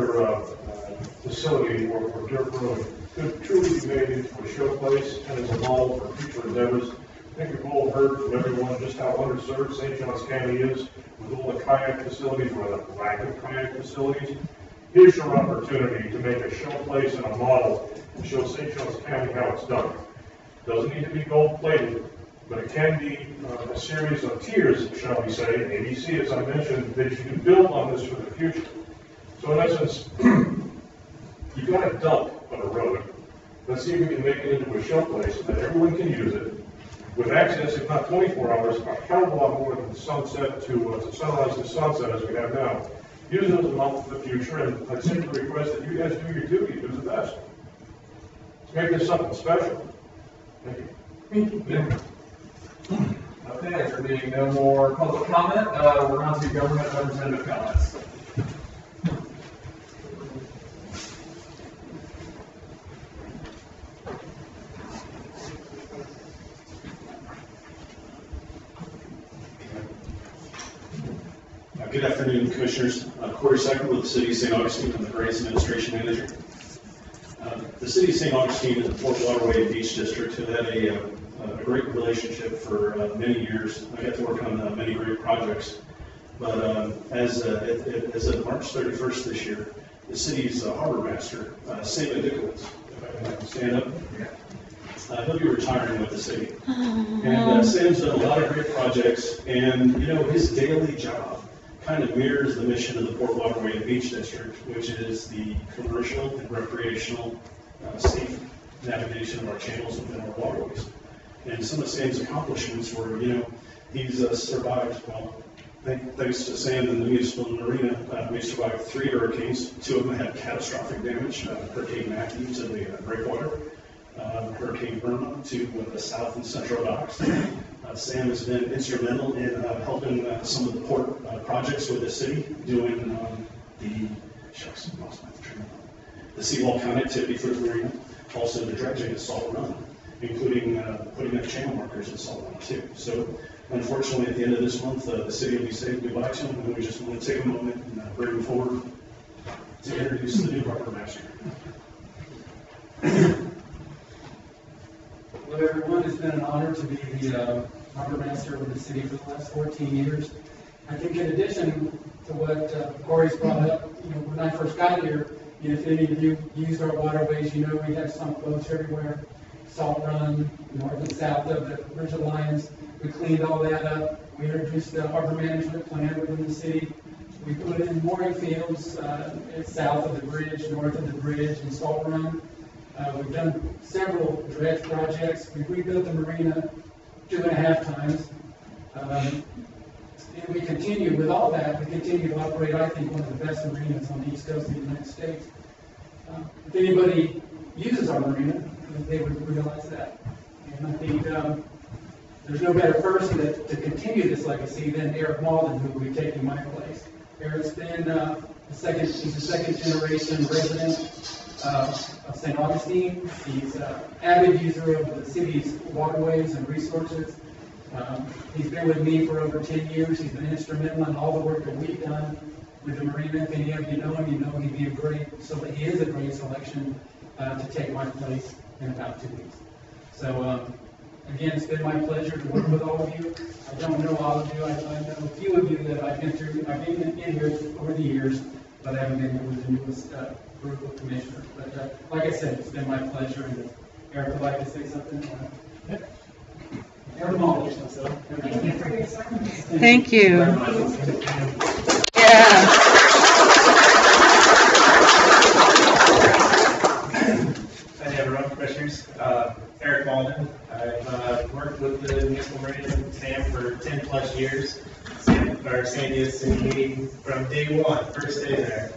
facility or dirt road could truly be made into a showplace and as a model for future endeavors. I think we've all heard from everyone just how underserved St. Johns County is with all the kayak facilities or the lack of kayak facilities. Here's your opportunity to make a showplace and a model and show St. Johns County how it's done. Doesn't need to be gold-plated, but it can be a series of tiers, shall we say, ABC, as I mentioned, that you can build on this for the future. So in essence, you've got a dump on a road. Let's see if we can make it into a showplace that everyone can use it, with access, if not 24 hours, a hell of a lot more than sunset to sunrise to sunset as we have now. Use it as a model for the future, and I'd simply request that you guys do your duty, do the best. Let's make this something special. Thank you. Thank you. Yeah. Okay, there being no more public comment, we're on to government representative comments. Good afternoon, Commissioners. Corey Secker with the City of St. Augustine. I'm the Grants Administration Manager. The City of St. Augustine and the Port Waterway Beach District have had a great relationship for many years. I got to work on many great projects. But as of March 31st this year, the city's harbor master, Sam Dickovitz, if I can have him stand up, he'll be retiring with the city. And Sam's done a lot of great projects, and you know, his daily job kind of mirrors the mission of the Port Waterway and Beach District, which is the commercial and recreational safe navigation of our channels within our waterways. And some of Sam's accomplishments were, he's survived, thanks to Sam and the municipal marina, we survived 3 hurricanes. 2 of them had catastrophic damage. Hurricane Matthew to the breakwater, Hurricane Irma to the south and central docks. Sam has been instrumental in helping some of the port projects with the city, doing the seawall connectivity for the marina, also the dredging at Salt Run, including putting up channel markers at Salt Run too. So unfortunately, at the end of this month, the city will be saying goodbye to him, and we just want to take a moment and bring him forward to introduce the new harbor master. Hello, everyone. It's been an honor to be the harbor master of the city for the last 14 years. I think in addition to what Corey's brought up, when I first got here, if any of you used our waterways, we have sunk boats everywhere. Salt Run, north and south of the Bridge of Lions. We cleaned all that up. We introduced the harbor management plan within the city. We put in mooring fields south of the bridge, north of the bridge, and Salt Run. We've done several dredge projects. We've rebuilt the marina 2.5 times. And we continue with all that. We continue to operate, I think, one of the best marinas on the east coast of the United States. If anybody uses our marina, they would realize that. And I think there's no better person to continue this legacy than Eric Malden, who will be taking my place. Eric's been he's a second generation resident of St. Augustine. He's an avid user of the city's waterways and resources. He's been with me for over 10 years. He's been instrumental in all the work that we've done with the marina. If any of you know him, you know he is a great selection to take my place in about 2 weeks. So again, it's been my pleasure to work with all of you. I don't know all of you. I know a few of you that I've been in here over the years, but I haven't been here with the newest group of commissioners. But like I said, it's been my pleasure. And Eric would like to say something. Eric Malden. Thank you for your service. Thank you. Yeah. Hi everyone, commissioners. Eric Malden. I've worked with the municipal marina Sam for 10 plus years. Sandiest and me from day one, first day there.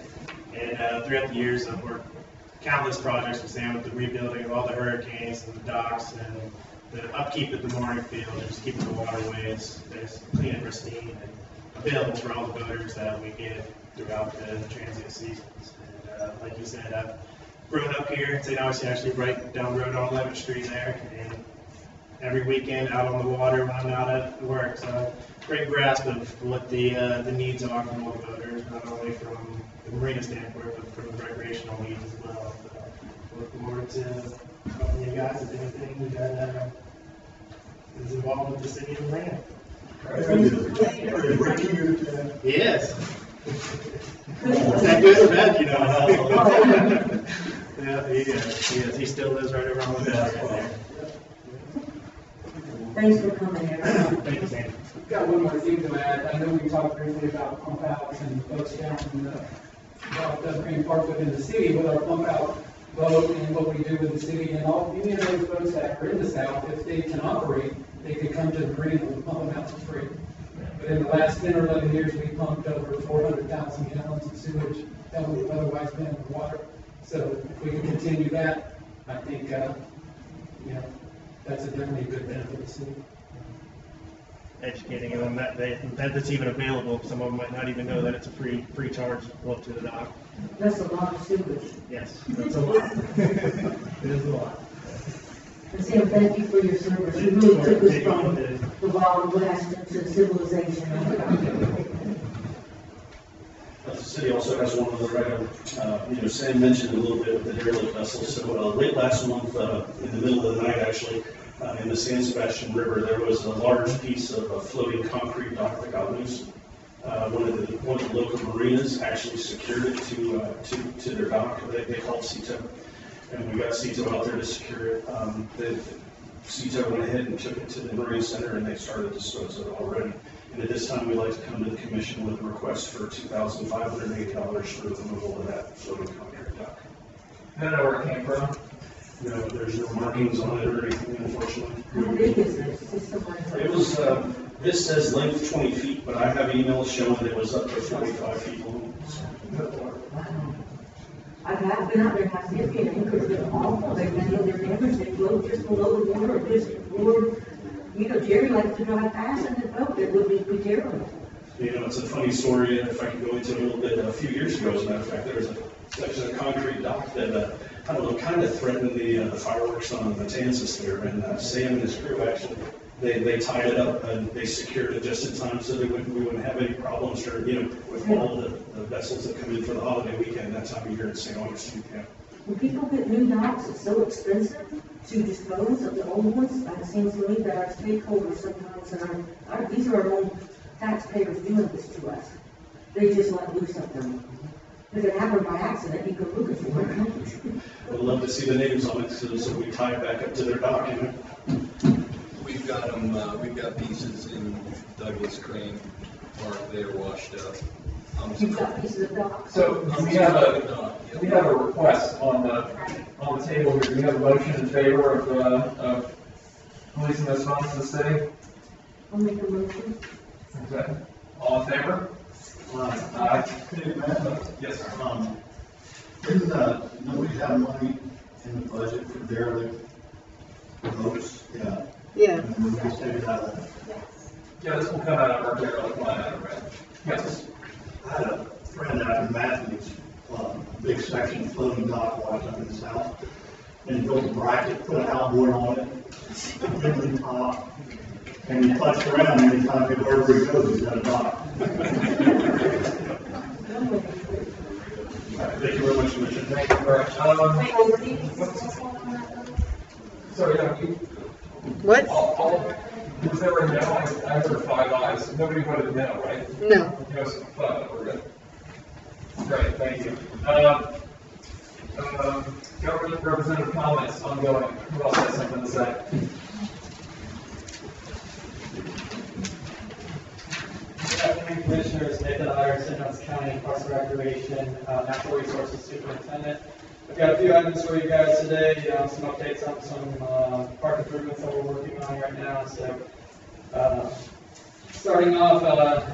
And throughout the years, I've worked countless projects with Sam with the rebuilding of all the hurricanes and the docks and the upkeep of the mooring field and just keeping the waterways clean and pristine and available for all the boaters that we get throughout the transient seasons. And like you said, I've grown up here in St. Augustine, actually right down the road on 11th Street there, and every weekend out on the water when I'm not at work. So great grasp of what the needs are from all the boaters, not only from the marina standpoint, but from the recreational needs as well. So look forward to helping you guys with anything that is involved with the city of Atlanta. Yes. Is that good or bad, Yeah, he is. He still lives right over on the desk right there. Thanks for coming, everyone. Thank you, Sam. I've got one more thing to add. I know we talked briefly about pump outs and boats down in the Green Park within the city with our pump out boat and what we do with the city and all. Any of those boats that are in the south, if they can operate, they could come to the marina and pump them out for free. But in the last 10 or 11 years, we pumped over 400,000 gallons of sewage that would have otherwise been in the water. So if we can continue that, I think that's definitely a good benefit to the city. Educating them that's even available. Some of them might not even know that it's a free charge up to the dock. That's a lot of sewage. Yes, that's a lot. It is a lot. And Sam, thank you for your service. You really took us from the Wild West to civilization. The city also has one other item. Sam mentioned a little bit of the derelict vessels. So late last month, in the middle of the night actually, in the San Sebastian River, there was a large piece of a floating concrete dock that got loose. One of the local marinas actually secured it to their dock. They call it CETO. And we got CETO out there to secure it. The CETO went ahead and took it to the Marine Center, and they started to dispose of it already. And at this time, we'd like to come to the commission with a request for $2,580 for the removal of that floating concrete dock. I don't know where it came from. there's no markings on it or anything, unfortunately. How big is this? Is this somebody's? It was, this says length 20 feet, but I have emails showing that it was up to 45 feet long. I've been out there last year, and anchors are awful, they've been in their neighbors, they float just below the water, or just, or, Jerry likes to drive past in the boat, it would be terrible. It's a funny story, and if I could go into it a little bit, a few years ago, as a matter of fact, there was a section of concrete dock that, kind of threatened the fireworks on Matanzas there, and Sam and his crew actually, they tied it up and they secured it just in time so that we wouldn't have any problems for, with all the vessels that come in for the holiday weekend that time of year in St. Augustine. Yeah. When people get new docks, it's so expensive to dispose of the old ones, and it seems to me that our stakeholders sometimes, and these are our own taxpayers doing this to us. They just let loose of them. If it happened by accident, you could look at it. I'd love to see the names on it so we tie it back up to their dock, We've got them, we've got pieces in Douglas Crane Park there washed up. You've got pieces of dock. So we have a request on the table here. Do we have a motion in favor of releasing those funds to the city? I'll make a motion. Okay. All in favor? Aye. Yes, sir. Didn't nobody have money in the budget for derelict boats? Yeah. Yeah. And we just take it out of that. Yeah, this will come out of our derelict line item, right? Yes. I had a friend out in Matthews, big section floating dock washed up in his house. And he built a bracket, put an outboard on it, really top. And he punched around anytime wherever he goes, he's got a dock. Thank you very much, Commissioner. Thank you very much. Sorry, What? was there a no? I heard 5 ayes. Nobody voted no, right? No. We're good. Great, thank you. Government representative comments ongoing. Who else has something to say? Good afternoon, Commissioners. Nathan Iverson, Johnson County Parks and Recreation, Natural Resources Superintendent. I've got a few items for you guys today, some updates on some park improvements that we're working on right now. So, starting off,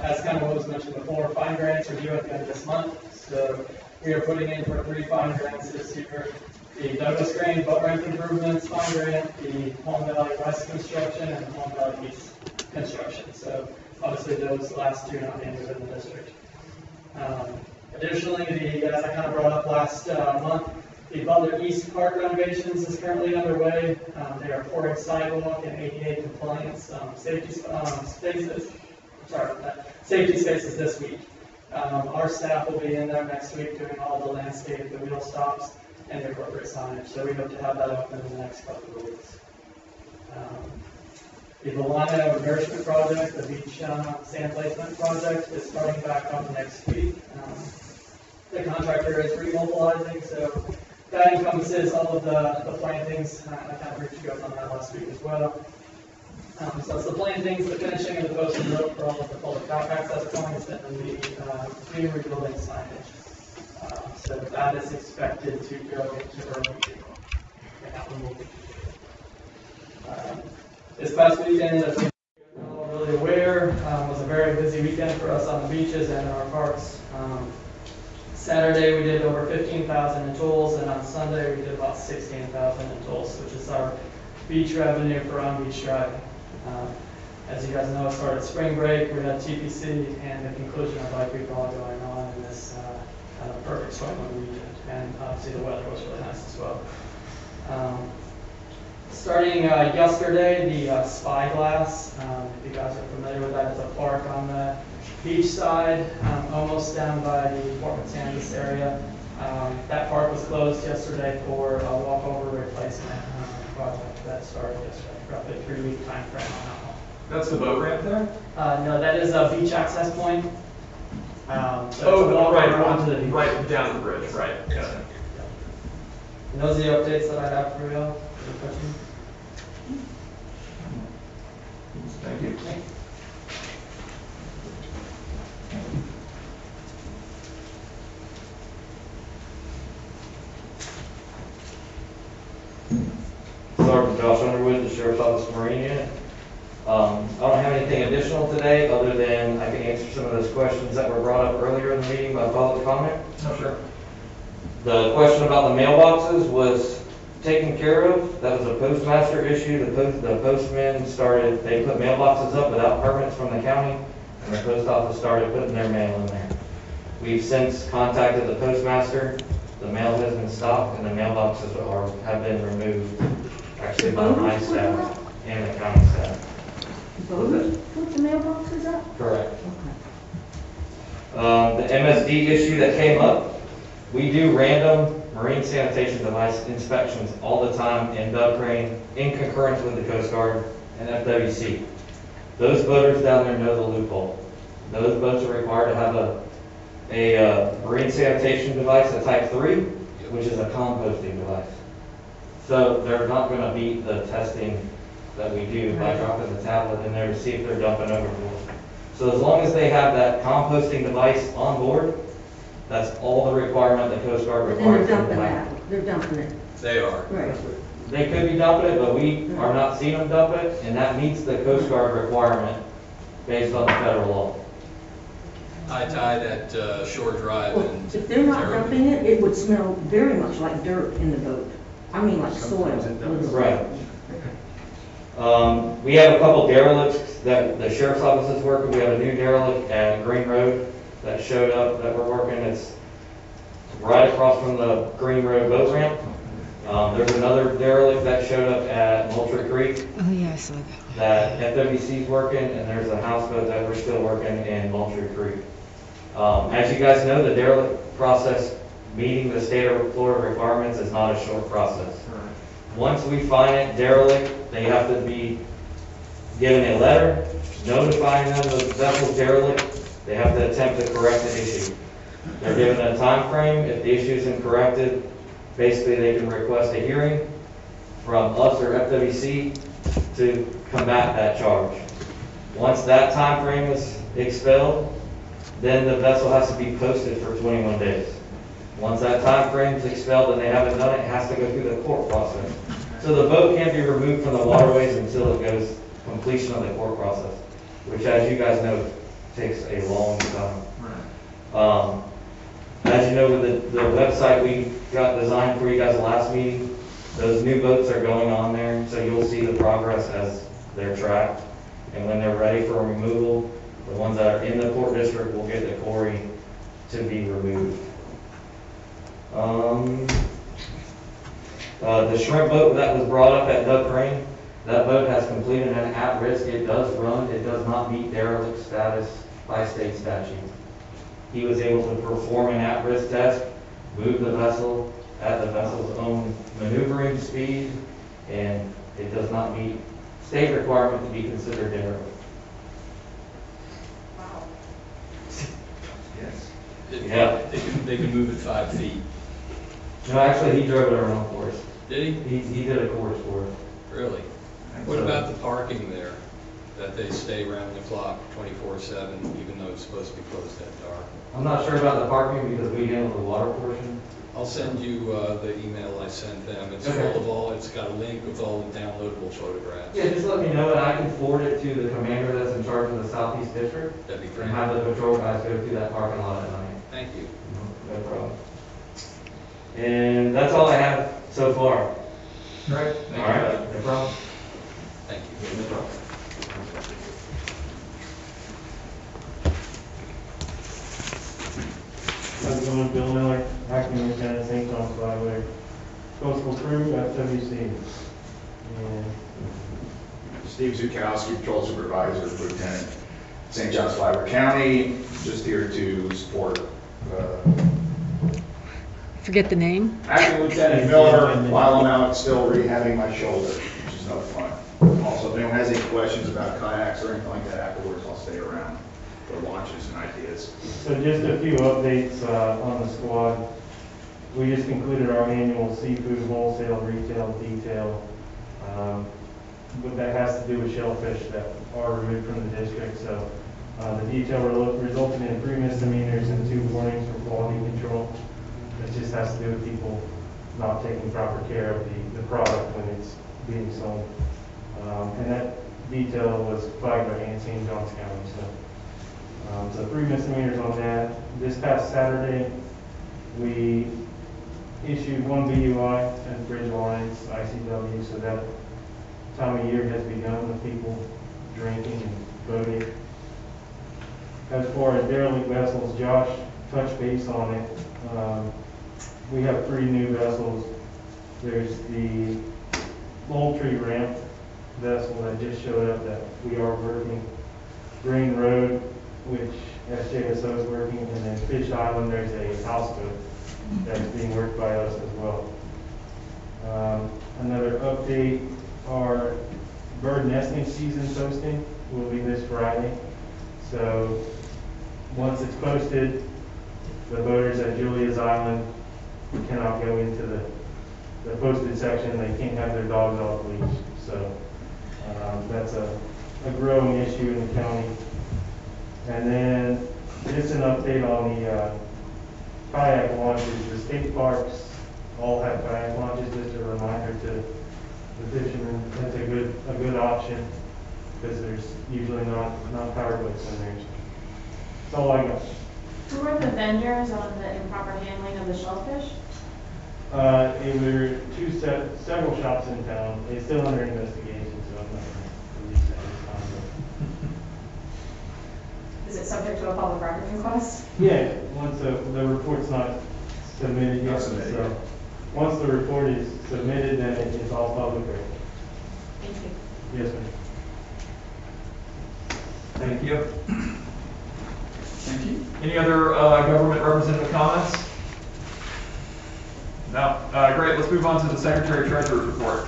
as kind of what was mentioned before, fine grants are due at the end of this month. So, we are putting in for 3 fine grants this year. The Douglas Crane boat ramp improvements fine grant, the Palm Valley West construction, and the Palm Valley East construction. So, obviously, those last 2 not being within the district. Additionally, as I kind of brought up last month, the Butler East Park renovations is currently underway. They are pouring sidewalk and ADA compliance safety spaces this week. Our staff will be in there next week doing all the landscape, the wheel stops, and the appropriate signage. So we hope to have that open in the next couple of weeks. The Volano Nourishment Project, the beach sand placement project, is starting back up next week. The contractor is remobilizing, so that encompasses all of the plantings. I kind of briefed you guys on that last week as well. So it's the plantings, the finishing of the posted rope for all of the public dock access points, and then the new rebuilding signage. So that is expected to go into early April. This past weekend, as you're all really aware, was a very busy weekend for us on the beaches and in our parks. Saturday we did over 15,000 in tolls, and on Sunday we did about 16,000 in tolls, which is our beach revenue for on-beach driving. As you guys know, it started spring break, we had TPC, and the conclusion of Bike Week all going on in this kind of perfect storm on the weekend, and obviously the weather was really nice as well. Starting yesterday, the Spyglass, if you guys are familiar with that, it's a park on the beach side, almost down by the Fort Matanzas area. That park was closed yesterday for a walkover replacement project that started yesterday, roughly a 3-week time frame on that one. That's the boat ramp there? No, that is a beach access point. Right down the bridge, right. Got it. And those are the updates that I have for you. Any questions? Thank you. Sergeant Josh Underwood, the Sheriff's Office Marine Unit. I don't have anything additional today, other than I can answer some of those questions that were brought up earlier in the meeting by public comment. No, sure. The question about the mailboxes was taken care of. That was a postmaster issue. The postmen started, they put mailboxes up without permits from the county, and the post office started putting their mail in there. We've since contacted the postmaster. The mail has been stopped, and the mailboxes have been removed, actually by my staff and the county staff. Voters put the mailboxes up? Correct. The MSD issue that came up, we do random marine sanitation device inspections all the time in Dub Crane in concurrence with the Coast Guard and FWC. Those boaters down there know the loophole. Those boats are required to have a marine sanitation device, a Type 3, which is a composting device. So they're not going to beat the testing that we do by dropping the tablet in there to see if they're dumping overboard. So as long as they have that composting device on board, that's all the requirement the Coast Guard requires. And they're dumping it. They are. Right. They could be dumping it, but we are not seeing them dump it, and that meets the Coast Guard requirement based on the federal law. I tied at Shore Drive Well, and if they're not dumping it, it would smell very much like dirt in the boat. I mean, like soil. Right. We have a couple derelicts that the sheriff's office is working. We have a new derelict at Green Road that showed up that we're working. It's right across from the Green Road boat ramp. There's another derelict that showed up at Moultrie Creek Oh, yeah, I saw that. that FWC's working, and there's a houseboat that we're still working in Moultrie Creek. As you guys know, the derelict process, meeting the state of Florida requirements, is not a short process. Once we find it derelict, they have to be given a letter notifying them the vessel's derelict. They have to attempt to correct the issue. They're given a time frame. If the issue isn't corrected, basically they can request a hearing from us or FWC to combat that charge. Once that time frame is expelled, then the vessel has to be posted for 21 days. Once that time frame is expelled and they haven't done it, it has to go through the court process. So the boat can't be removed from the waterways until it goes completion of the court process, which, as you guys know, takes a long time. As you know, with the website we got designed for you guys the last meeting, those new boats are going on there, so you'll see the progress as they're tracked. And when they're ready for removal, the ones that are in the port district will get the quarry to be removed. The shrimp boat that was brought up at Dub Crane, that boat has completed an at-risk. It does run. It does not meet derelict status by state statute. He was able to perform an at-risk test, move the vessel at the vessel's own maneuvering speed, and it does not meet state requirement to be considered derelict. Wow. Yes. yeah, they can move at 5 feet. No, actually, he drove it around for us. Did he? He did a course for us. Really? What about the parking there? That they stay around the clock 24/7, even though it's supposed to be closed at dark? I'm not sure about the parking because we handle the water portion. I'll send you the email I sent them. It's Okay. full of all, it's got a link with all the downloadable photographs. Yeah, just let me know and I can forward it to the commander that's in charge of the Southeast District. That'd be And great. have the patrol guys go through that parking lot at night. Thank you. No problem. And that's all I have so far. All right. All right, no problem. Thank you. No problem. How's it going, Bill Miller, acting lieutenant, St. John's Flyway, coastal crew, FWC. And Steve Zukowski, Patrol Supervisor, Lieutenant, St. John's Flyway County, just here to support Forget the name? Acting Lieutenant Miller while I'm out still rehabbing my shoulder, which is no fun. Also, if anyone has any questions about kayaks or anything like that afterwards, I'll stay around for launches and ideas. so just a few updates on the squad. We just concluded our annual seafood wholesale, retail, detail. But that has to do with shellfish that are removed from the district. So the detail resulted in 3 misdemeanors and 2 warnings for quality control. It just has to do with people not taking proper care of the product when it's being sold. And that detail was flagged by St. Johns County. So 3 misdemeanors on that. This past Saturday, we issued 1 DUI at Bridge Alliance, ICW, so that time of year has begun with people drinking and boating. As far as derelict vessels, Josh touched base on it. We have 3 new vessels. There's the Moultrie Ramp vessel that just showed up that we are working. Green Road, which SJSO is working, and then Fish Island, there's a houseboat that's being worked by us as well. Another update, our bird nesting season posting will be this Friday. So once it's posted, the boaters at Julia's Island cannot go into the posted section. They can't have their dogs off leash. So that's a growing issue in the county. And then just an update on the kayak launches. The state parks all have kayak launches. Just a reminder to the fishermen, that's a good option because there's usually not power boats in there. That's all I got. Who are the vendors on the improper handling of the shellfish? It were several shops in town. It's still under investigation, so I'm not going to release that at this time. Is it subject to a public records request? Yeah, once the report's not submitted yet. So once the report is submitted, then it's all public record. Thank you. Yes, ma'am. Thank you. Thank you. Any other government representative comments? No. Great. Let's move on to the Secretary Treasurer's report.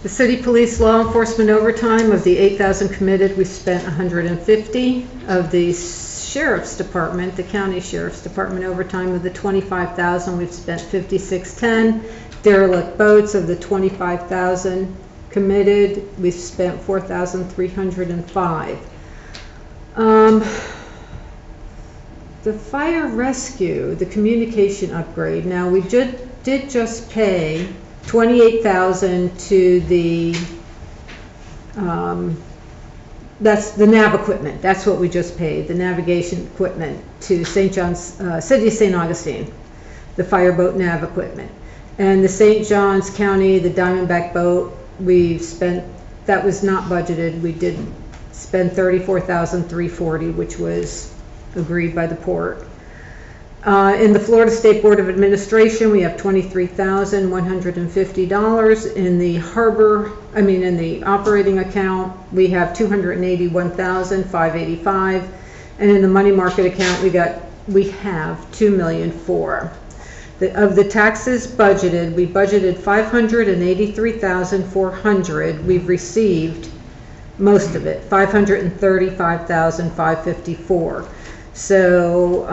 The city police law enforcement overtime, of the 8,000 committed, we spent 150. Of the sheriff's department, the county sheriff's department overtime, of the 25,000, we've spent 5610. Derelict boats, of the 25,000 committed, we've spent 4,305. The fire rescue, the communication upgrade. Now we did just pay 28,000 to the, that's the nav equipment. That's what we just paid, the navigation equipment to St. John's, City of St. Augustine, the fireboat nav equipment. And the St. John's County, the Diamondback boat, we've spent, that was not budgeted. We did spend 34,340, which was agreed by the port. In the Florida State Board of Administration, we have $23,150. In the in the operating account, we have $281,585, and in the money market account, we have $2,000,004. Of the taxes budgeted, we budgeted $583,400. We've received most of it, $535,554. So,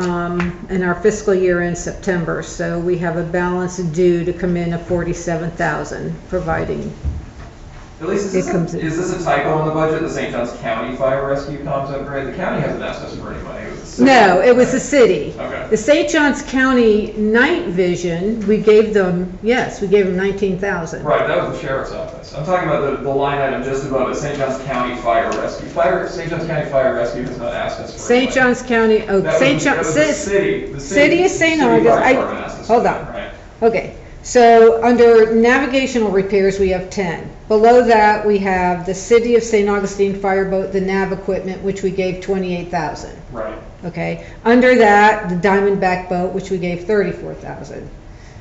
and our fiscal year ends September, so we have a balance due to come in of $47,000, providing At least is this a typo in the budget? The St. John's County Fire Rescue comms upgrade. The county hasn't asked us for any money. It was the city. No, it was the city. Okay. The St. John's County Night Vision, we gave them 19,000. Right, that was the sheriff's office. I'm talking about the line item just above it, St. John's County Fire Rescue. St. John's County Fire Rescue has not asked us for St. John's County, St. John's, the city. City of St. Augustine. Hold on. Right. Okay, so under navigational repairs, we have 10. Below that, we have the City of St. Augustine fireboat, the nav equipment, which we gave 28,000. Right. Okay, under that, the Diamondback boat, which we gave 34,000.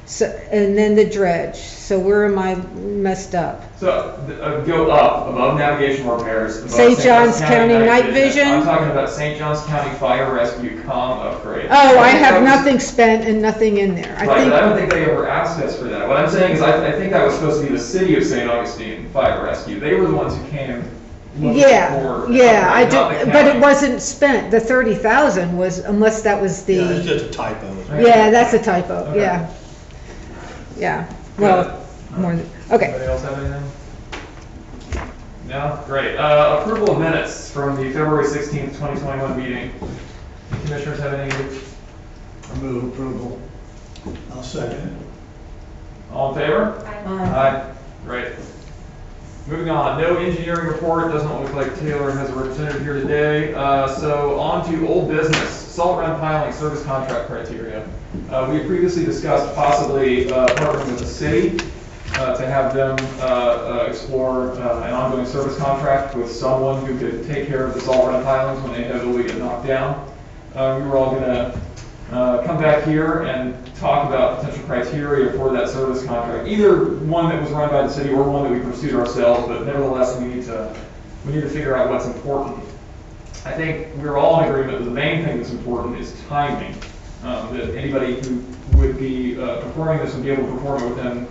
So, and then the dredge. So where am I messed up? So go up above navigation repairs. Above St. John's County Night Vision. I'm talking about St. John's County Fire Rescue comm upgrade. Oh, I have nothing spent and nothing in there. But I don't think they ever asked us for that. What I'm saying is I think that was supposed to be the City of St. Augustine Fire Rescue. They were the ones who came. I do, but it wasn't spent. The 30,000 was, unless that was the. Yeah, it's just a typo. Yeah, that's a typo. Okay. Yeah. Yeah. Well, more than, okay. Anybody else have anything? No? Great. Approval of minutes from the February 16th, 2021 meeting. Commissioners have any? I move approval. I'll second it. All in favor? Aye. Great. Moving on, no engineering report. Doesn't look like Taylor has a representative here today. So on to old business, salt run piling service contract criteria. We had previously discussed possibly partnering with the city to have them explore an ongoing service contract with someone who could take care of the salt run pilings when they inevitably get knocked down. We were all going to come back here and talk about potential criteria for that service contract, either one that was run by the city or one that we pursued ourselves, but nevertheless we need to figure out what's important. I think we're all in agreement that the main thing that's important is timing. That anybody who would be performing this would be able to perform it within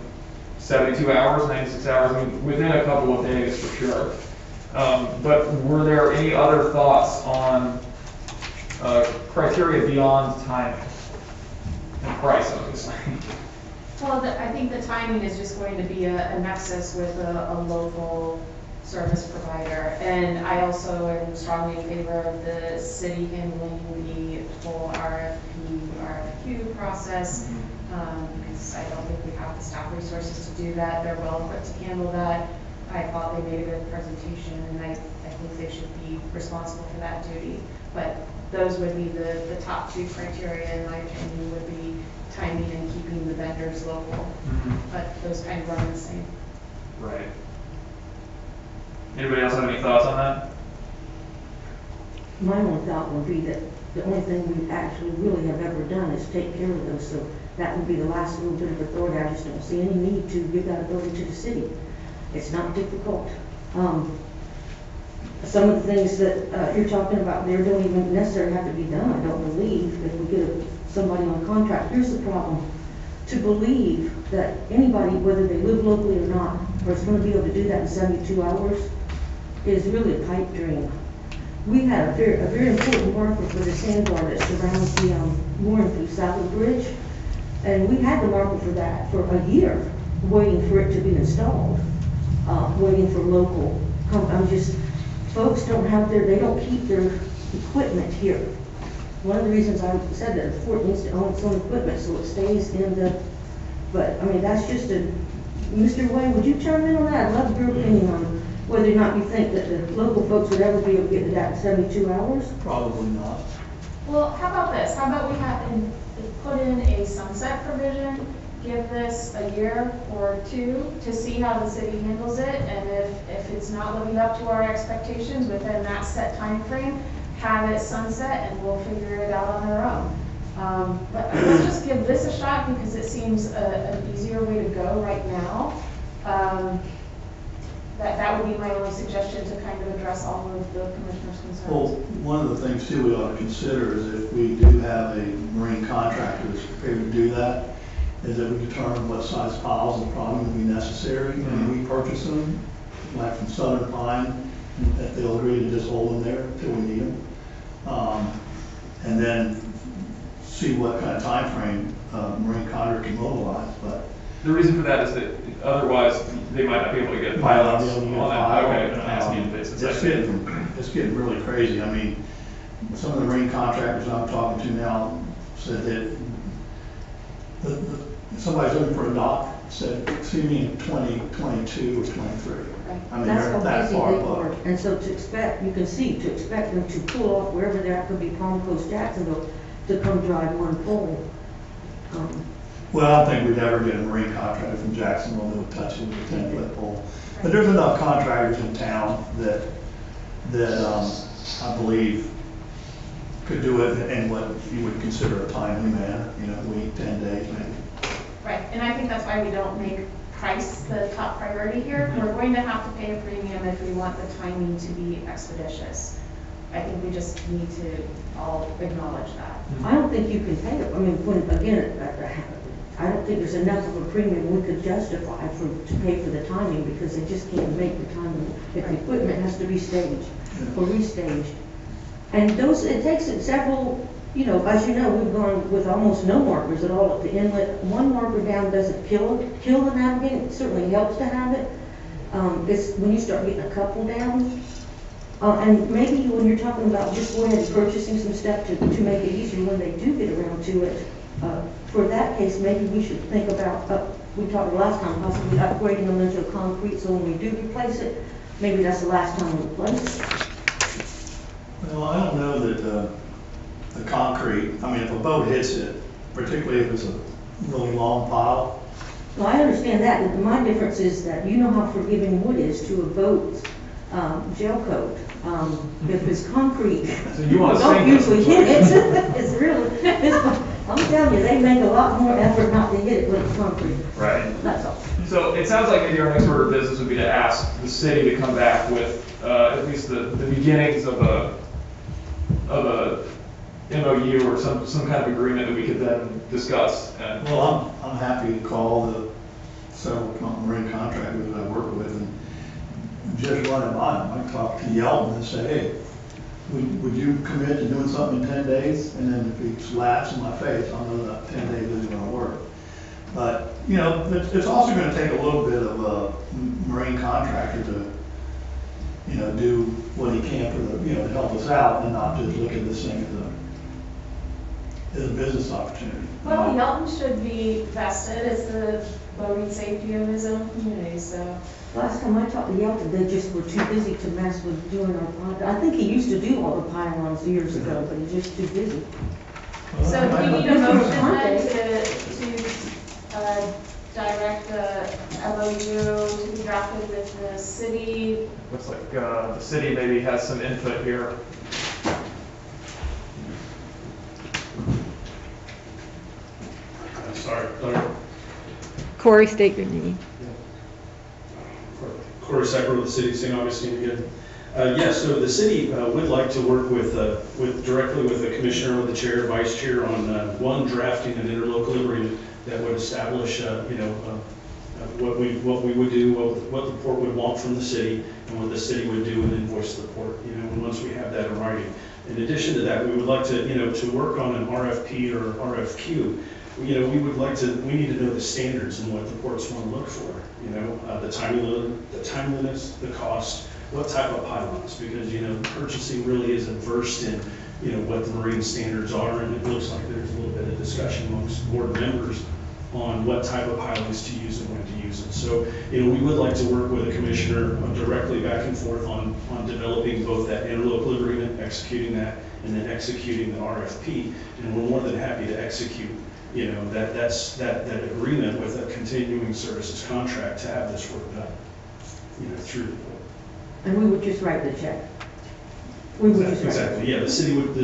72 hours, 96 hours, I mean, within a couple of days for sure. But were there any other thoughts on criteria beyond timing and price, obviously? Well, I think the timing is just going to be a nexus with a local service provider. And I also am strongly in favor of the city handling the whole RFQ process, because I don't think we have the staff resources to do that. They're well equipped to handle that. I thought they made a good presentation, and I think they should be responsible for that duty. But those would be the top two criteria, in my opinion, would be timing and keeping the vendors local. But those kind of run the same. Right. Anybody else have any thoughts on that? My only thought would be that the only thing we actually really have ever done is take care of those, so that would be the last little bit of authority. I just don't see any need to give that authority to the city. It's not difficult. Some of the things that you're talking about there don't even necessarily have to be done, I don't believe, if we get somebody on contract. Here's the problem. To believe that anybody, whether they live locally or not, or is going to be able to do that in 72 hours is really a pipe dream. We had a very important marker for the sandbar that surrounds the mooring through Saddle Bridge, and we had the marker for that for a year, waiting for it to be installed, waiting for local. Folks don't have they don't keep their equipment here. One of the reasons I said that the Fort needs to own its own equipment so it stays in but I mean, that's just Mr. Wayne, would you chime in on that? I'd love your opinion on whether or not you think that the local folks would ever be able to get to that in 72 hours? Probably not. Well, how about this? How about we put in a sunset provision, give this a year or two to see how the city handles it, and if it's not living up to our expectations within that set time frame, have it sunset and we'll figure it out on our own. But let's just give this a shot because it seems an easier way to go right now. That would be my only suggestion to kind of address all of the commissioner's concerns. Well, one of the things too we ought to consider is if we do have a marine contractor that's prepared to do that, is that we determine what size piles are probably going to be necessary, and we purchase them, like from Southern Pine, that they'll agree to just hold them there until we need them. And then see what kind of time frame marine contractor can mobilize. But the reason for that is that otherwise they might not be able to get pilots on that. Okay, it's getting really crazy. I mean, some of the marine contractors I'm talking to now said that somebody's looking for a dock, said, see me in 2022 or 23. I mean, that's they're how that busy far they above. are. And so to expect them to pull off wherever they're at, could be Palm Coast, Jacksonville, to come drive one pole. Well, I don't think we'd ever get a marine contractor from Jacksonville that would touch it with a 10-foot pole. But there's enough contractors in town that I believe could do it in what you would consider a timely manner, a week, 10 days maybe. Right, and I think that's why we don't make price the top priority here. We're going to have to pay a premium if we want the timing to be expeditious. I think we just need to all acknowledge that. I don't think you can pay it. I mean, I don't think there's enough of a premium we could justify to pay for the timing because they just can't make the timing. If the equipment has to be staged or restaged. And it takes several, as you know, we've gone with almost no markers at all at the inlet. One marker down doesn't kill the navigating. It certainly helps to have it. It's when you start getting a couple down. And maybe when you're talking about just going ahead and purchasing some stuff to make it easier when they do get around to it, for that case, maybe we should think about, we talked last time, possibly upgrading them into concrete, so when we do replace it, maybe that's the last time we replace it. Well, I don't know that the concrete, I mean, if a boat hits it, particularly if it's a really long pile. Well, I understand that, but my difference is that you know how forgiving wood is to a boat's gel coat. If it's concrete, So you want to don't sink usually it. hit it. It's really, I'm telling you, they make a lot more effort not to hit it when it's concrete. Right. That's all. So it sounds like maybe our next order of business would be to ask the city to come back with at least the beginnings of a MOU or some kind of agreement that we could then discuss. And Well, I'm happy to call the several marine contractors that I work with and just run it by them. I talk to Yeldon and say, hey, would you commit to doing something in 10 days? And then if he slaps in my face, I'll know that 10 days isn't going to work. But, you know, it's also going to take a little bit of a marine contractor to, you know, do what he can for the, you know, to help us out and not just look at this thing as a business opportunity. Well, Yelton should be vested as the boating safety of his own community, so. Last time I talked to Yelton, they just were too busy to mess with doing our project. I think he used to do all the pylons years ago, but he's just too busy. So do we need a motion then to direct the MOU to be drafted with the city? looks like the city maybe has some input here. Sorry. Corey, state your name. Corey Secker with the City of St. Augustine again. Yes, so the city would like to work with directly with the commissioner, with the chair, vice chair on one, drafting an interlocal agreement that would establish, what we would do, what the port would want from the city, and what the city would do and invoice the port. And once we have that in writing. In addition to that, we would like to, to work on an RFP or RFQ. We would like to, we need to know the standards and what the ports want to look for, the timeliness, the cost, what type of pylons, because, purchasing really isn't versed in, what the marine standards are, and it looks like there's a little bit of discussion amongst board members on what type of pylons to use and when to use them. So, we would like to work with the commissioner directly back and forth on developing both that interlocal agreement, executing that, and then executing the RFP, and we're more than happy to execute that agreement with a continuing services contract to have this work done, through the board. And we would just write the check. We would just write Exactly, yeah, the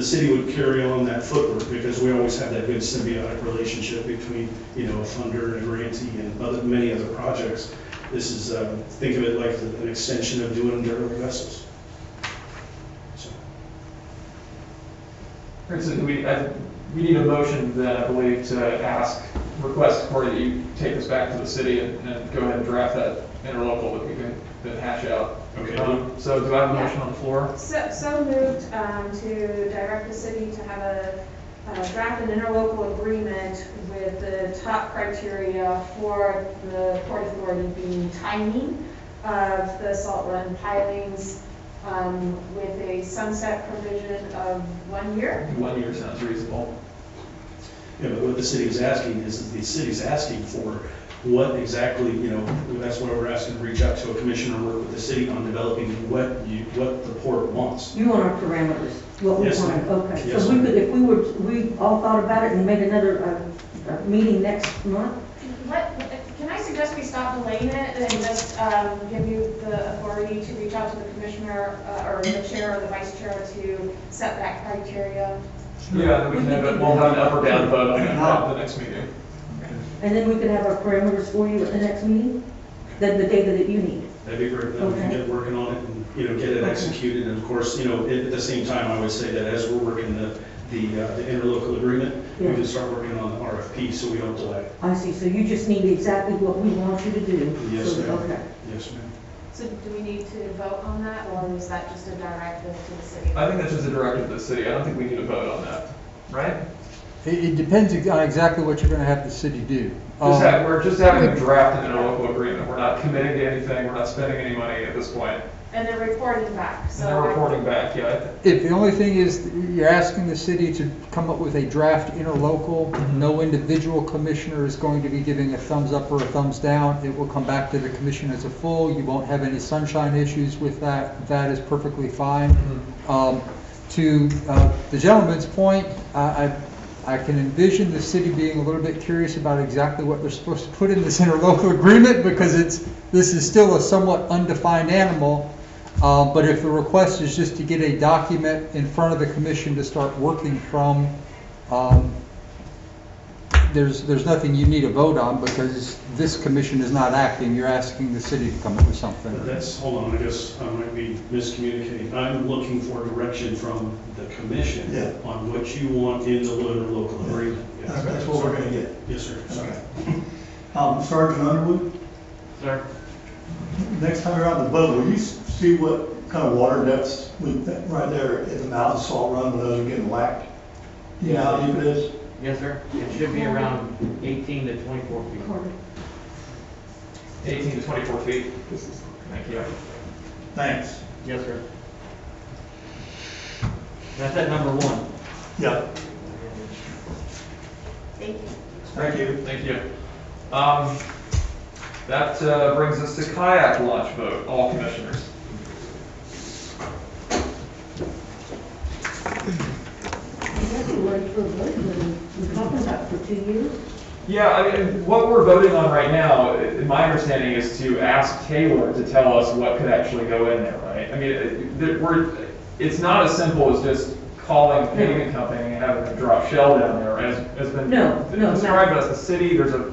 city would carry on that footwork because we always have that good symbiotic relationship between, a funder and a grantee and many other projects. This is, think of it like an extension of doing derelict vessels. So. All right, so we need a motion then, I believe, to request, Corey, that you take this back to the city and go ahead and draft that interlocal that we can then hash out. Okay. So do I have a motion on the floor? So moved to direct the city to have a draft an interlocal agreement with the top criteria for the Port Authority being timing of the salt run pilings with a sunset provision of 1 year. 1 year sounds reasonable. Yeah, but what the city is asking is the city's asking for what exactly, that's why we're asking to reach out to a commissioner, work with the city on developing what the port wants. You want our parameters, what we Yes, want, ma'am. okay. Yes, So we ma'am. could, if we all thought about it and made another meeting next month? Can I suggest we stop delaying it and just give you the authority to reach out to the commissioner or the chair or the vice chair to set that criteria? Yeah, then we'll have an up or down vote on that at the next meeting. And then we could have our parameters for you at the next meeting, the data that you need. That'd be great, then we can get working on it and, get it executed, and of course, at the same time, I would say that as we're working the interlocal agreement, we can start working on the RFP, so we don't delay. I see, so you just need exactly what we want you to do. Yes, So- ma'am. Okay. Yes, ma'am. So do we need to vote on that, or is that just a directive to the city? I think that's just a directive to the city. I don't think we need to vote on that, right? It depends on exactly what you're gonna have the city do. We're just having a draft in a local agreement. We're not committing to anything. We're not spending any money at this point. And they're reporting back, so. And they're reporting back, yeah. If the only thing is, you're asking the city to come up with a draft interlocal, no individual commissioner is going to be giving a thumbs up or a thumbs down. It will come back to the commission as a full. You won't have any sunshine issues with that. That is perfectly fine. To the gentleman's point, I can envision the city being a little bit curious about exactly what they're supposed to put in this interlocal agreement, because this is still a somewhat undefined animal. But if the request is just to get a document in front of the commission to start working from, there's nothing you need to vote on, because this commission is not acting. You're asking the city to come up with something. Hold on, I guess I might be miscommunicating. I'm looking for direction from the commission on what you want in the local agreement. Yes. That's what we're gonna get. Yes, sir. Okay. Sergeant Underwood, Sir? next time you're out on the boat, will you see what kind of water depths right there at the mouth of Salt Run when those are getting whacked? You know how deep it is? Yes, sir. It should be around 18 to 24 feet. 18 to 24 feet. Thank you. Thanks. Yes, sir. That's at number 1. Yeah. Thank you. Thank you. Thank you. That brings us to kayak launch vote, all commissioners. We're talking about for 2 years. Yeah, I mean, what we're voting on right now, my understanding is to ask Taylor to tell us what could actually go in there, right? I mean, it's not as simple as just calling a paving company and having them drop shell down there, as has been described as the city. There's a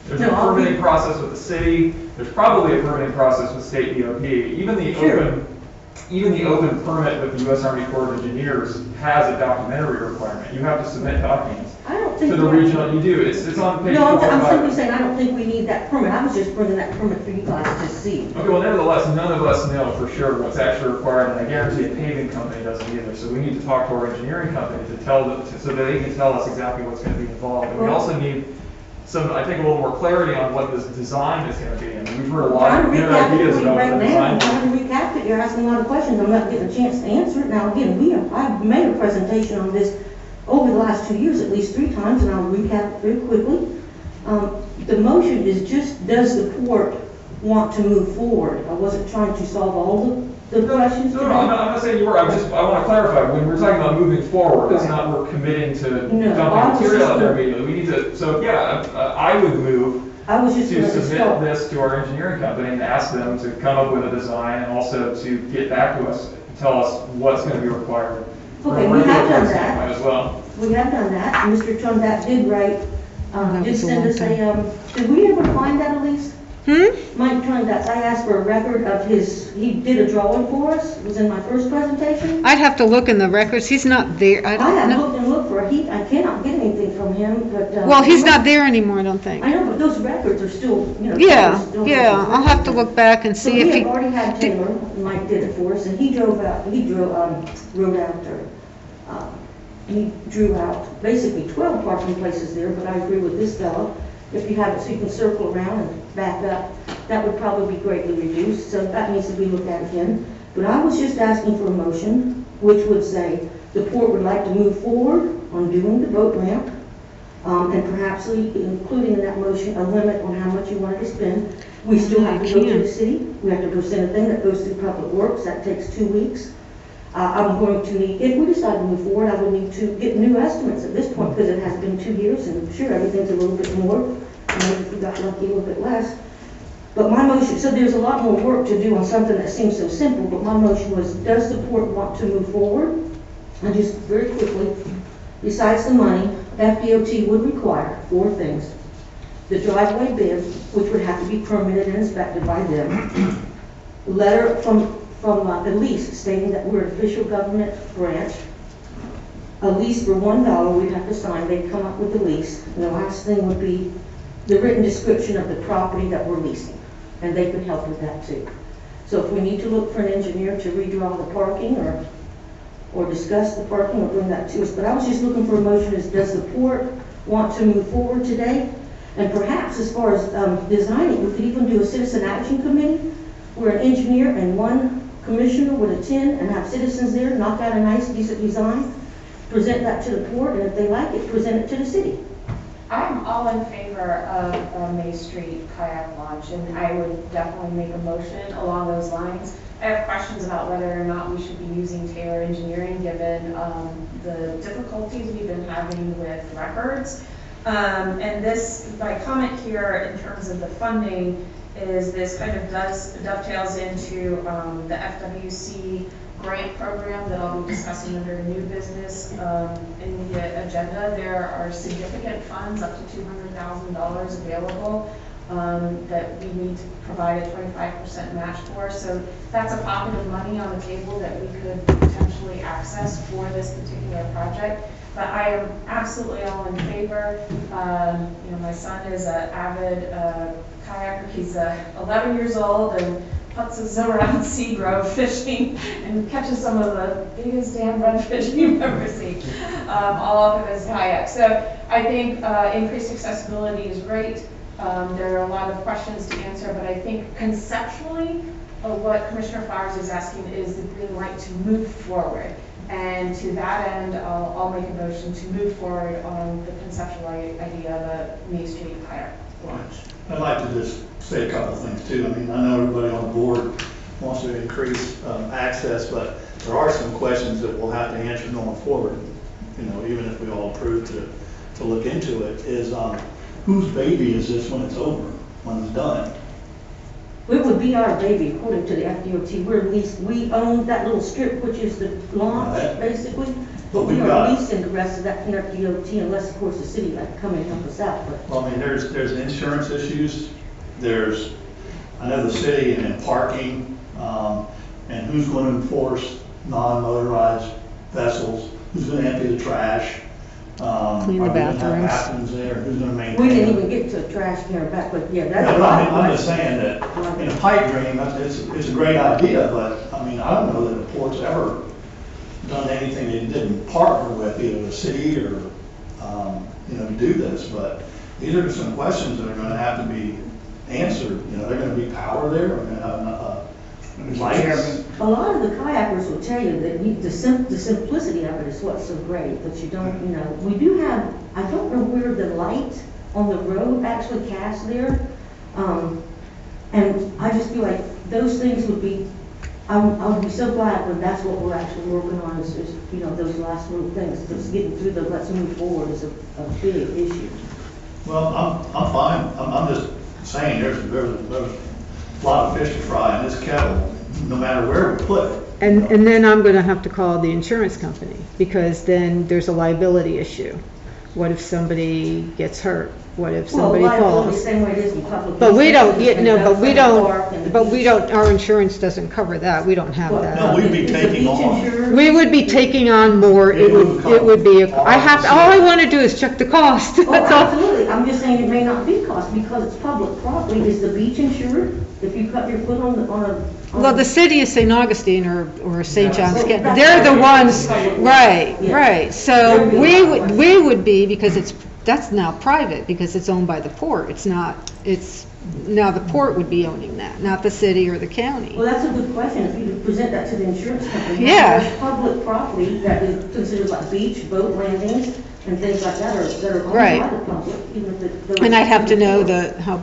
permitting process with the city. There's probably a permitting process with state DOT. Even the open permit with the U.S. Army Corps of Engineers has a documentary requirement. You have to submit documents to the regional. You do. It's on page 4 or 5. I'm simply saying I don't think we need that permit. I was just bringing that permit for you guys to see. Okay, well, nevertheless, none of us know for sure what's actually required, and I guarantee a paving company doesn't either. So we need to talk to our engineering company to tell them, so that they can tell us exactly what's going to be involved. And we also need some, I think, a little more clarity on what this design is going to be. I mean, we've heard a lot of good ideas about what the design is. I'm trying to recap it. You're asking a lot of questions. I'm not getting a chance to answer it. Now, again, I've made a presentation on this over the last 2 years, at least 3 times, and I'll recap it very quickly. The motion is just, does the port want to move forward? I wasn't trying to solve all the questions. No, I'm not saying you were. I want to clarify. When we're talking about moving forward, it's not we're committing to dumping material out there immediately. We need to. So yeah, I would move to submit this to our engineering company and ask them to come up with a design, and also to get back to us and tell us what's going to be required. Okay, we have done that. As well. We have done that. Mr. Chundat did write, did send us a, did we ever find that, Elise? Mike Chundat, I asked for a record of his, he did a drawing for us. It was in my first presentation. I'd have to look in the records. He's not there. I have looked and looked for it. I cannot get anything from him, but. Well, he's not there anymore, I don't think. I know, but those records are still, Yeah, I'll have to look back and see if he. We have already had Taylor, Mike did it for us, and he wrote out, he drew out basically 12 parking places there, but I agree with this fellow. If you have it so you can circle around and back up, that would probably be greatly reduced, so that needs to be looked at again. But I was just asking for a motion, which would say the port would like to move forward on doing the boat ramp, and perhaps including in that motion a limit on how much you wanted to spend. We still have to go to the city. We have to go send a thing that goes through Public Works. That takes 2 weeks. I'm going to need, if we decide to move forward, I would need to get new estimates at this point, because it has been 2 years, and sure, everything's a little bit more. Maybe if we got lucky, a little bit less. But my motion, so there's a lot more work to do on something that seems so simple, but my motion was, does the port want to move forward? And just very quickly, besides the money, FDOT would require 4 things. The driveway bid, which would have to be permitted and inspected by them. Letter from the lease stating that we're an official government branch. A lease for $1 we'd have to sign. They'd come up with the lease. And the last thing would be the written description of the property that we're leasing. And they could help with that too. So if we need to look for an engineer to redraw the parking or or discuss the parking or bring that to us. But I was just looking for a motion is, does the port want to move forward today? And perhaps as far as designing, we could even do a citizen action committee where an engineer and one commissioner would attend and have citizens there, knock out a nice, decent design, present that to the port, and if they like it, present it to the city. I'm all in favor of a May Street kayak launch, and I would definitely make a motion along those lines. I have questions about whether or not we should be using Taylor Engineering, given the difficulties we've been having with records. And this, my comment here in terms of the funding is this kind of dovetails into the FWC grant program that I'll be discussing under new business in the agenda. There are significant funds, up to $200,000 available that we need to provide a 25% match for. So that's a pocket of money on the table that we could potentially access for this particular project. But I am absolutely all in favor. You know, my son is an avid kayaker. He's 11 years old and putzes around Seagrove fishing and catches some of the biggest damn redfish you've ever seen, all off of his kayak. So I think increased accessibility is great. There are a lot of questions to answer, but I think conceptually what Commissioner Flowers is asking is the green light to move forward. And to that end, I'll make a motion to move forward on the conceptual idea of a Main Street kayak launch. I'd like to just say a couple of things too. I mean, I know everybody on the board wants to increase access, but there are some questions that we'll have to answer going forward. You know, even if we all approve to look into it, is whose baby is this when it's over, when it's done? It would be our baby, according to the FDOT. We own that little strip, which is the launch, basically. But we are leasing the rest of that from FDOT, unless, of course, the city had to come and help us out. But well, I mean, there's insurance issues. There's, I know the city and parking, and who's going to enforce non-motorized vessels? Who's going to empty the trash? Clean the bathrooms. Bathrooms there. Who's going to maintain? we didn't even get to a trash can back, but yeah, that's. No, I'm just saying that in a pipe dream, it's a great idea, but I mean, I don't know that the port's ever done anything they didn't partner with either the city or, you know, to do this. But these are some questions that are going to have to be answered. You know, they're going to be power there. They're going to have lights. A lot of the kayakers will tell you that the simplicity of it is what's so great, that you don't, you know, we do have, I don't know where the light on the road actually casts there. And I just feel like those things would be, I would be so glad when that's what we're actually working on is you know, those last little things. Just getting through the let's move forward is a big issue. Well, I'm fine. I'm just saying there's a lot of fish to fry in this kettle, no matter where we put it. And then I'm going to have to call the insurance company, because then there's a liability issue. What if somebody gets hurt? What if somebody falls? Same way it is in public. But we don't, our insurance doesn't cover that. We don't have that. No, we'd be taking on. We would be taking on more. It would be, all I want to do is check the cost. Oh, absolutely. I'm just saying it may not be cost because it's public property. Is the beach insured? If you cut your foot on a well, the city of St. Augustine or St. John's, they're the ones, right. So we would be, because that's now private, because it's owned by the port. Now the port would be owning that, not the city or the county. Well, that's a good question. If you present that to the insurance company. Yeah. There's public property that is considered like beach, boat landings, and things like that are owned by the public. Even if and I'd have to know how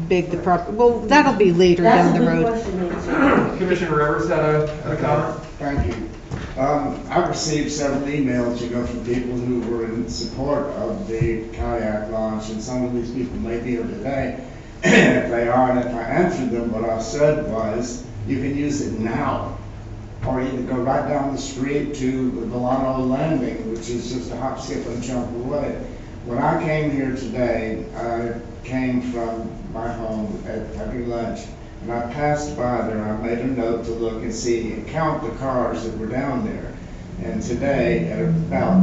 big the property, well, that'll be later down the road. Commissioner Rivers had a comment. Thank you. I've received several emails, from people who were in support of the kayak launch, and some of these people may be here today. If they are, and if I answered them, what I said was, you can use it now, or you can go right down the street to the Milano Landing, which is just a hop, skip, and jump away. When I came here today, I came from my home at having lunch, and I passed by there. I made a note to look and see and count the cars that were down there. And today, at about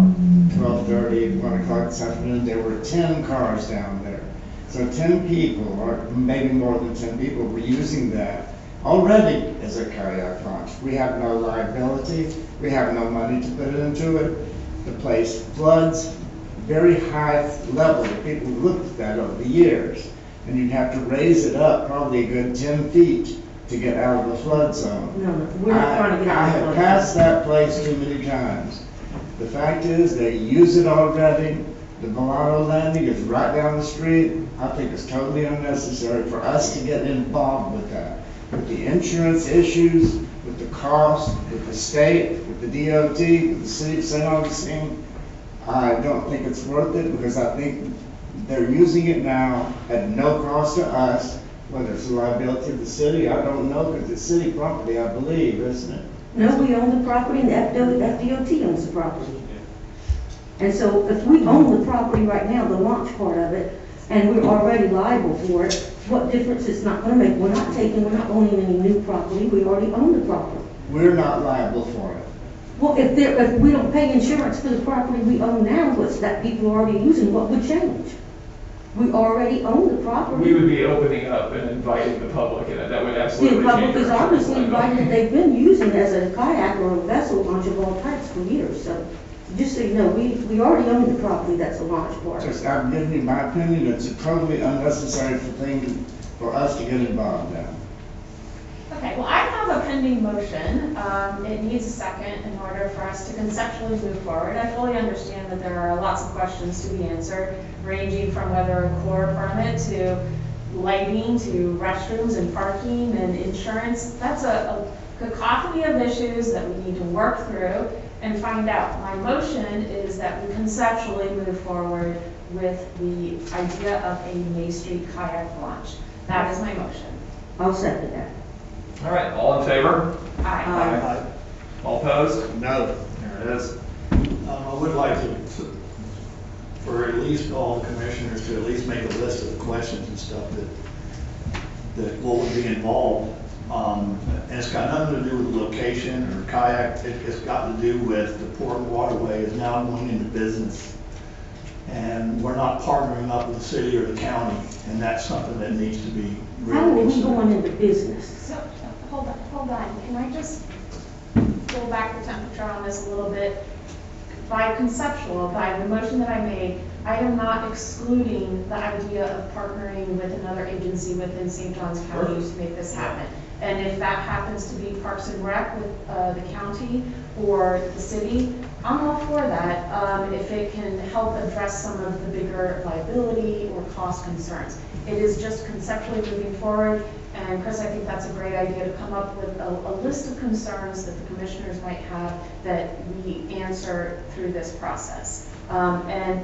12:30, 1 o'clock this afternoon, there were 10 cars down there. So 10 people, or maybe more than 10 people, were using that. already is a kayak launch. We have no liability, we have no money to put it into it. The place floods, very high level. People looked at that over the years. And you'd have to raise it up probably a good 10 feet to get out of the flood zone. No, we're not trying to get I out of the have flood passed zone. that place too many times. The fact is, they use it already. The Milano landing is right down the street. I think it's totally unnecessary for us to get involved with that. With the insurance issues, with the cost, with the state, with the DOT, with the city of St. Augustine, I don't think it's worth it because I think they're using it now at no cost to us. Whether it's a liability of the city, I don't know, because it's city property, I believe, isn't it? No, we own the property and the FDOT owns the property. And so if we own the property right now, the launch part of it, and we're already liable for it, what difference it's not gonna make? We're not owning any new property, we already own the property. We're not liable for it. Well, if we don't pay insurance for the property we own now, what's that people are already using, what would change? We already own the property. We would be opening up and inviting the public, and that would absolutely The change. public is our obviously insurance invited, they've been using it as a kayak or a vessel launch of all types for years, so just so you know, we already own the property that's a launch part. Just, I'm giving you my opinion, it's a totally unnecessary thing for us to get involved in. Okay, well, I have a pending motion. It needs a second in order for us to conceptually move forward. I fully understand that there are lots of questions to be answered, ranging from whether a core permit to lighting to restrooms and parking and insurance. That's a cacophony of issues that we need to work through and find out. My motion is that we conceptually move forward with the idea of a May Street kayak launch. That is my motion. I'll second that. All right, all in favor? Aye. All opposed? No. There it is. I would like for at least all the commissioners to at least make a list of questions and stuff that what would be involved. And it's got nothing to do with location or kayak. It's got to do with the port waterway is now going into business. And we're not partnering up with the city or the county, and that's something that needs to be really How are we considered. going into business? So, hold on. Can I just pull back the temperature on this a little bit? By the motion that I made, I am not excluding the idea of partnering with another agency within St. Johns County to make this happen. And if that happens to be Parks and Rec with the county or the city, I'm all for that, if it can help address some of the bigger liability or cost concerns. It is just conceptually moving forward, and Chris, I think that's a great idea to come up with a list of concerns that the commissioners might have that we answer through this process. And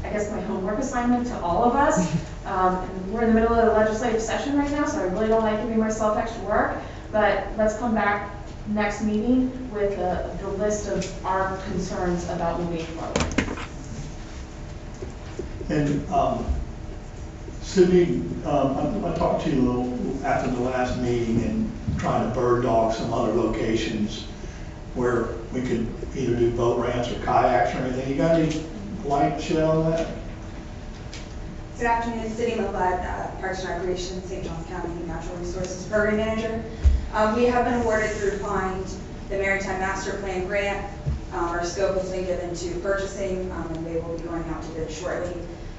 I guess my homework assignment to all of us, and we're in the middle of the legislative session right now, so I really don't like giving myself extra work, but let's come back next meeting with the list of our concerns about moving forward. And Sydney, I talked to you a little after the last meeting and trying to bird dog some other locations where we could either do boat ramps or kayaks or anything. You got any light shed on that? Good afternoon, City Lillard, Parks and Recreation, St. Johns County Natural Resources Program Manager. We have been awarded through FIND the Maritime Master Plan grant. Our scope has been given to purchasing, and they will be going out to bid shortly.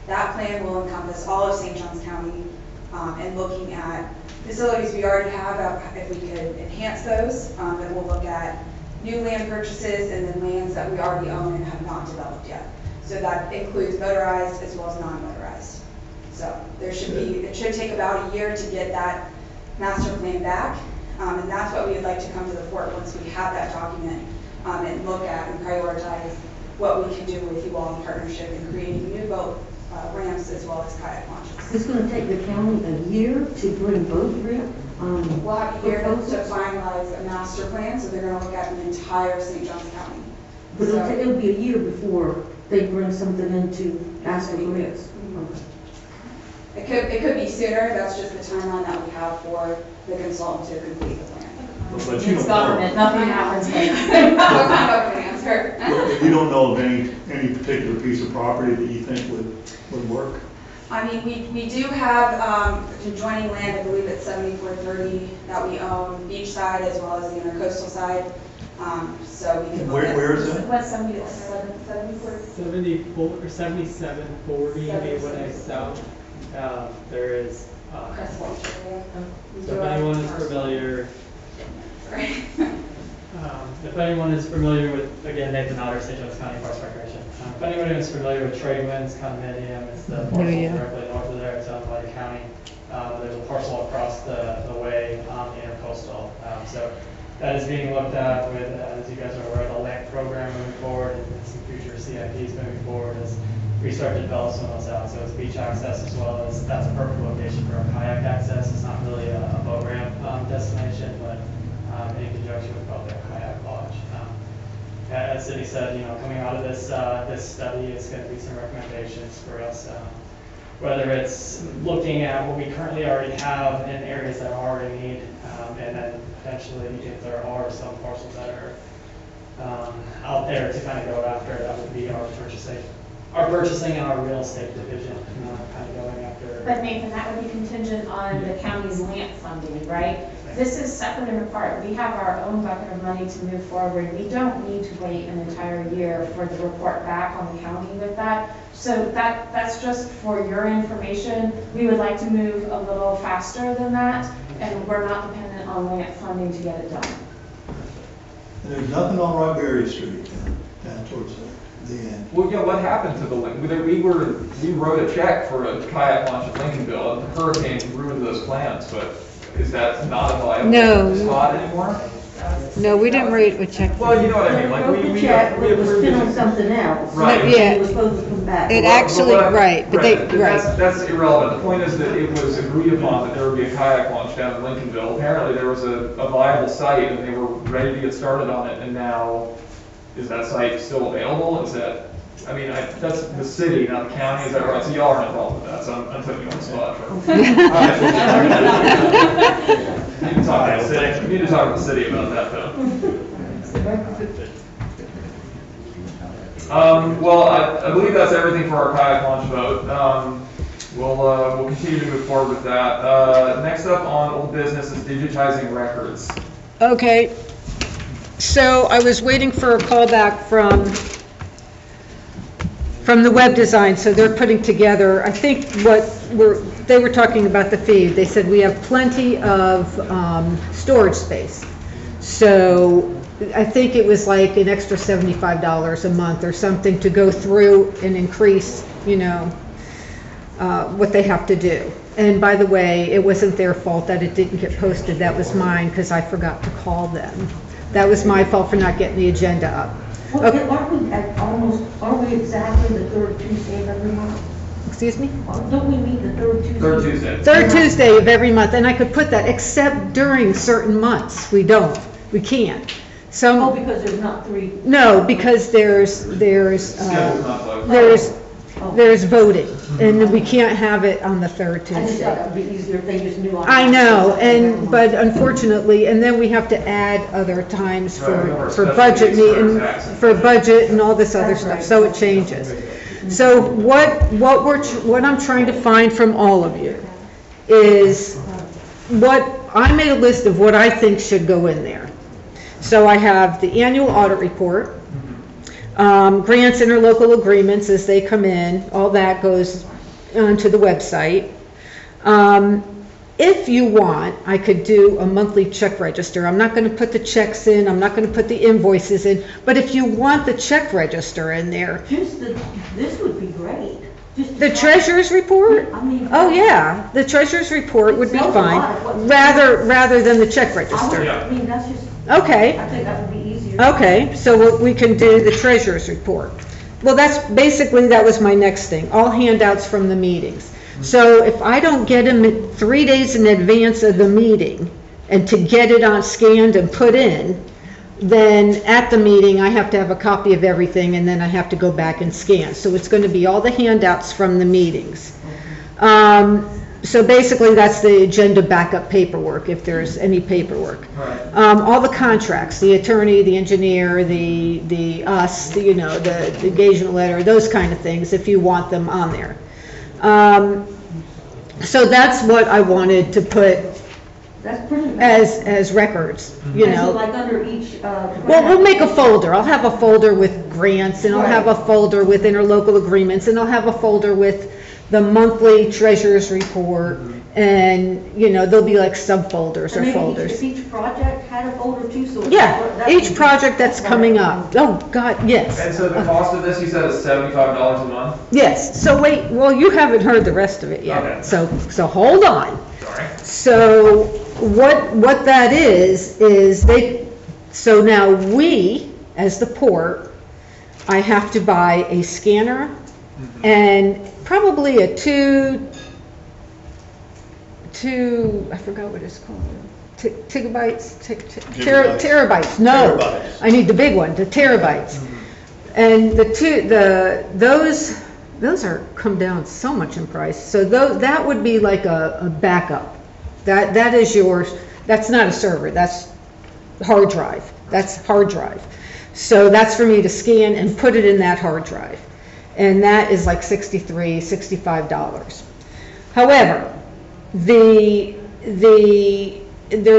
That plan will encompass all of St. Johns County and looking at facilities we already have, if we could enhance those. Then we'll look at new land purchases and then lands that we already own and have not developed yet. So that includes motorized as well as non-motorized. So it should take about a year to get that master plan back. And that's what we would like to come to the fort once we have that document and look at and prioritize what we can do with you all in partnership in creating new boat ramps as well as kayak launches. It's going to take the county a year to bring boat ramp. We'll have a year to finalize a master plan, so they're going to look at the entire St. Johns County. But it'll be a year before they bring something into ask for grants. It could be sooner. That's just the timeline that we have for the consultant to complete the plan. But you It's don't government, know. nothing happens. That's not government answer. You don't know of any particular piece of property that you think would work? I mean, we do have adjoining land, I believe it's 7430 that we own, beachside as well as the intercoastal side. So we can look at. Where is it? What's 74? 74 or 7740 Gateway South. There is. So if anyone is familiar. Sorry. If anyone is familiar with, again, Nathan Otter, St. John's County Parks and Recreation. If anyone is familiar with Tradewinds condominium, it's the parcel directly north of there. It's owned by the county. There's a parcel across the way on the intercoastal. So that is being looked at with, as you guys are aware, the LAMP program moving forward and some future CIPs moving forward as we start to develop some of those out. So it's beach access as well as that's a perfect location for our kayak access. It's not really a boat ramp destination, but in conjunction with probably a kayak lodge. As City said, coming out of this study, it's going to be some recommendations for us, whether it's looking at what we currently already have in areas that are in need, and then potentially if there are some parcels that are out there to kind of go after, that would be our purchasing and our real estate division, kind of going after. But Nathan, that would be contingent on the county's LAMP funding, right? This is separate and apart. We have our own bucket of money to move forward. We don't need to wait an entire year for the report back on the county with that. So that's just for your information. We would like to move a little faster than that, and we're not dependent on LAMP funding to get it done. And there's nothing on Rockberry Street down towards the end. Well, yeah, what happened to the link? We wrote a check for a kayak launch at Lincolnville, and the hurricane ruined those plans, but is that not a viable spot anymore? No, we didn't write a check. Well, you know what I mean, like we was spent on something else. Right. Yeah. It was supposed to come back. It actually, right, but That's irrelevant. The point is that it was agreed upon that there would be a kayak launch down in Lincolnville. Apparently there was a viable site and they were ready to get started on it, and now, is that site still available? Is that, that's the city, not the county, is that right? So y'all aren't involved with that, so I'm putting you on the spot. You need to talk to the city. You need to talk to the city about that, though. Well, I believe that's everything for our kayak launch vote. We'll continue to move forward with that. Next up on old business is digitizing records. Okay, so I was waiting for a call back from the web design, so they're putting together, I think they were talking about the feed. They said we have plenty of storage space. So I think it was like an extra $75 a month or something to go through and increase, what they have to do. And by the way, it wasn't their fault that it didn't get posted. That was mine because I forgot to call them. That was my fault for not getting the agenda up. Well, aren't we exactly the third Tuesday of every month? Excuse me? Don't we meet the third Tuesday? Third Tuesday. Third Tuesday of every month, and I could put that, except during certain months. We can't. Oh, because there's not three? No, because there's voting, and we can't have it on the third Tuesday. I just thought it would be easier if they just knew. I know, but unfortunately, and then we have to add other times for budget meeting, for budget and all this other stuff, so it changes. So what I'm trying to find from all of you is I made a list of what I think should go in there. So I have the annual audit report, grants, interlocal agreements as they come in, all that goes onto the website. If you want, I could do a monthly check register. I'm not going to put the checks in, I'm not going to put the invoices in, but if you want the check register in there. This would be great. The treasurer's report? Oh yeah, the treasurer's report would be fine, rather than the check register. That's just. Okay. I think that would be easier. Okay, so we can do the treasurer's report. Well, that was my next thing, all handouts from the meetings. So if I don't get them 3 days in advance of the meeting, and to get it on scanned and put in, then at the meeting I have to have a copy of everything, and then I have to go back and scan. So it's going to be all the handouts from the meetings. So basically that's the agenda backup paperwork, if there's any paperwork. Right. All the contracts, the attorney, the engineer, the engagement letter, those kind of things, if you want them on there. So that's what I wanted to put That's pretty nice. as records, you And so know. like under each, Well, we'll make a folder. I'll have a folder with grants, and I'll have a folder with interlocal agreements, and I'll have a folder with the monthly treasurer's report, and, you know, there'll be like subfolders or and maybe folders. if each project had a folder too, so. Yeah, that each would- project that's coming up. Oh, God, yes. And so the cost of this, you said, is $75 a month? Yes, so wait, well, you haven't heard the rest of it yet. Okay. So hold on. Sorry. So what that is so now we, as the port, I have to buy a scanner and probably a I forgot what it's called. Terabytes. No, Terabytes. I need the big one, the terabytes. And those are come down so much in price. So that would be like a backup. That is yours. That's not a server. That's hard drive. That's hard drive. So that's for me to scan and put it in that hard drive. And that is like $63, $65. However, there's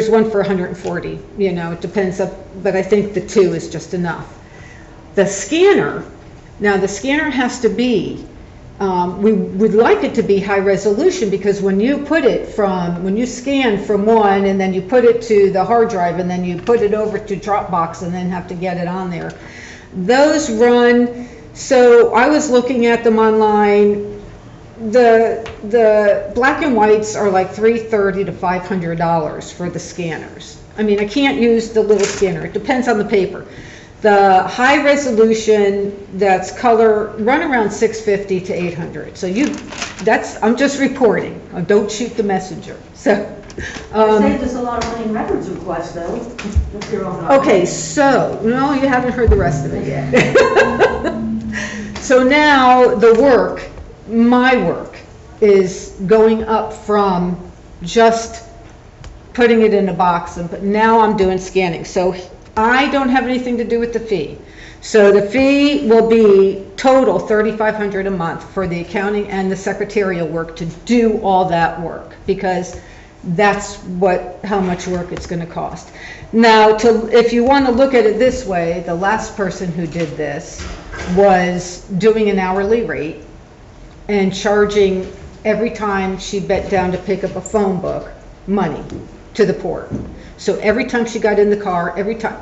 one for 140, you know, it depends, but I think the 2 is just enough. The scanner has to be, we would like it to be high resolution, because when you scan from one and then you put it to the hard drive and then you put it over to Dropbox and then have to get it on there, those run, so I was looking at them online. The black and whites are like $330 to $500 for the scanners. I mean, I can't use the little scanner. It depends on the paper. The high resolution that's color run around $650 to $800. So I'm just reporting. Don't shoot the messenger. So. It saved us a lot of money in records requests though. If you're on that. Okay, so, no, you haven't heard the rest of it yet. So now my work is going up from just putting it in a box, but now I'm doing scanning. So I don't have anything to do with the fee. So the fee will be total $3,500 a month for the accounting and the secretarial work to do all that work, because that's how much work it's going to cost. Now, if you want to look at it this way, the last person who did this was doing an hourly rate and charging every time she bent down to pick up a phone book money to the port. So every time she got in the car,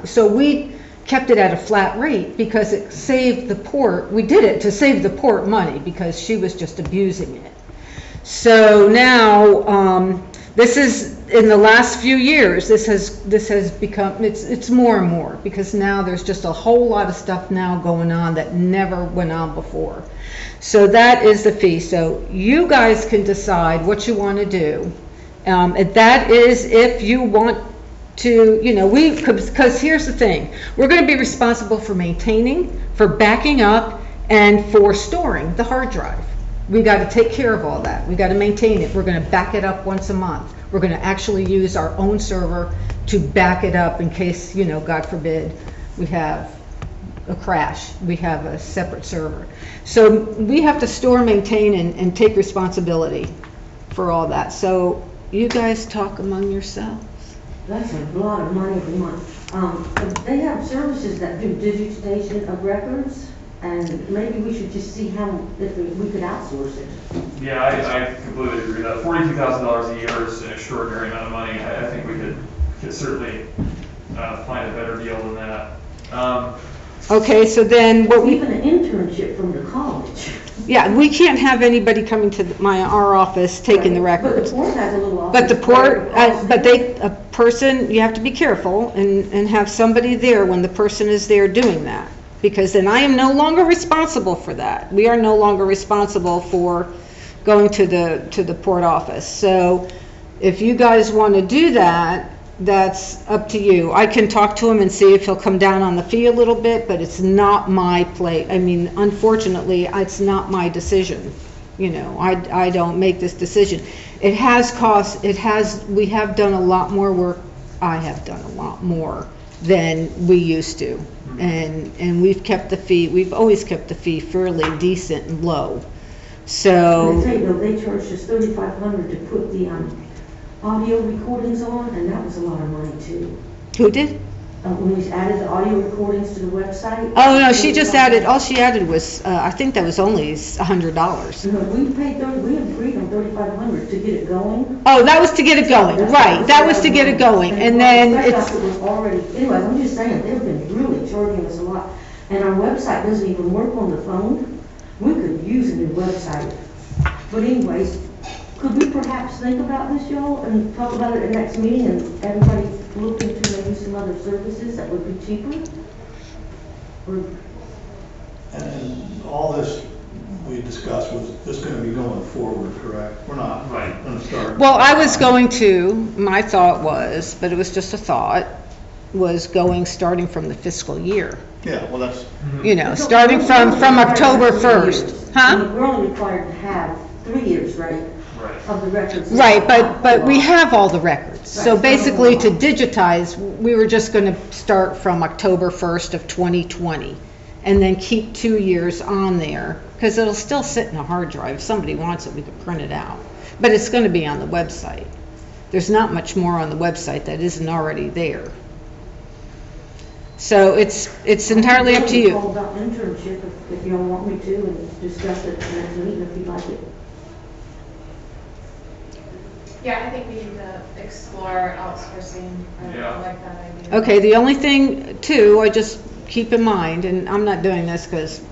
so we kept it at a flat rate because it saved the port. We did it to save the port money because she was just abusing it. So now, this is, in the last few years, this has become, it's more and more, because now there's just a whole lot of stuff now going on that never went on before. So that is the fee. So you guys can decide what you want to do. And that is if you want to, you know, because here's the thing, we're going to be responsible for maintaining, for backing up, and for storing the hard drive. We got to take care of all that. We got to maintain it. We're going to back it up once a month. We're going to actually use our own server to back it up in case, you know, God forbid, we have a crash. We have a separate server. So we have to store, maintain, and take responsibility for all that. So you guys talk among yourselves. That's a lot of money every month. They have services that do digitization of records, and maybe we should just see if we could outsource it. Yeah, I completely agree with that. $42,000 a year is an extraordinary amount of money. I think we could certainly find a better deal than that. Okay, so then Even an internship from the college. Yeah, we can't have anybody coming to our office taking the records. But the port has a little office. But the port, a person, you have to be careful and have somebody there when the person is there doing that. Because then I am no longer responsible for that. We are no longer responsible for going to the port office. So if you guys want to do that, that's up to you. I can talk to him and see if he'll come down on the fee a little bit, but it's not my plate. I mean, unfortunately, it's not my decision. You know, I don't make this decision. It has cost, we have done a lot more work. I have done a lot more than we used to. And we've kept the fee, we've always kept the fee fairly decent and low So, They charged us $3,500 to put the audio recordings on, and that was a lot of money too. who did? When we added the audio recordings to the website. Oh, no, she just added, all she added was, I think that was only $100. No, we paid we agreed on $3,500 to get it going. Oh, that was to get it going, right, that was to get it going, and then I it's, thought it was already, anyway, I'm just saying, they've been really charging us a lot. And our website doesn't even work on the phone. We could use a new website. But anyways, could we perhaps think about this, y'all, and talk about it at the next meeting, and everybody look into maybe some other services that would be cheaper? Or, And all this we discussed, was this going to be going forward, correct? We're not going to start. well, I was going to, my thought was, but it was just a thought, was starting from the fiscal year. Yeah, well, that's. You know, starting from October 1st, huh? We're only required to have 3 years, right? Of the records. Right, but we have all the records. So basically, to digitize, we were just going to start from October 1st of 2020, and then keep 2 years on there, because it'll still sit in a hard drive. If somebody wants it, we could print it out. But it's going to be on the website. There's not much more on the website that isn't already there. So it's entirely up to you. Call about internship if y'all want me to, and discuss it next meeting if you'd like it. Yeah, I think we need to explore outsourcing. I like that idea. Okay, the only thing too, I just keep in mind, and I'm not doing this because,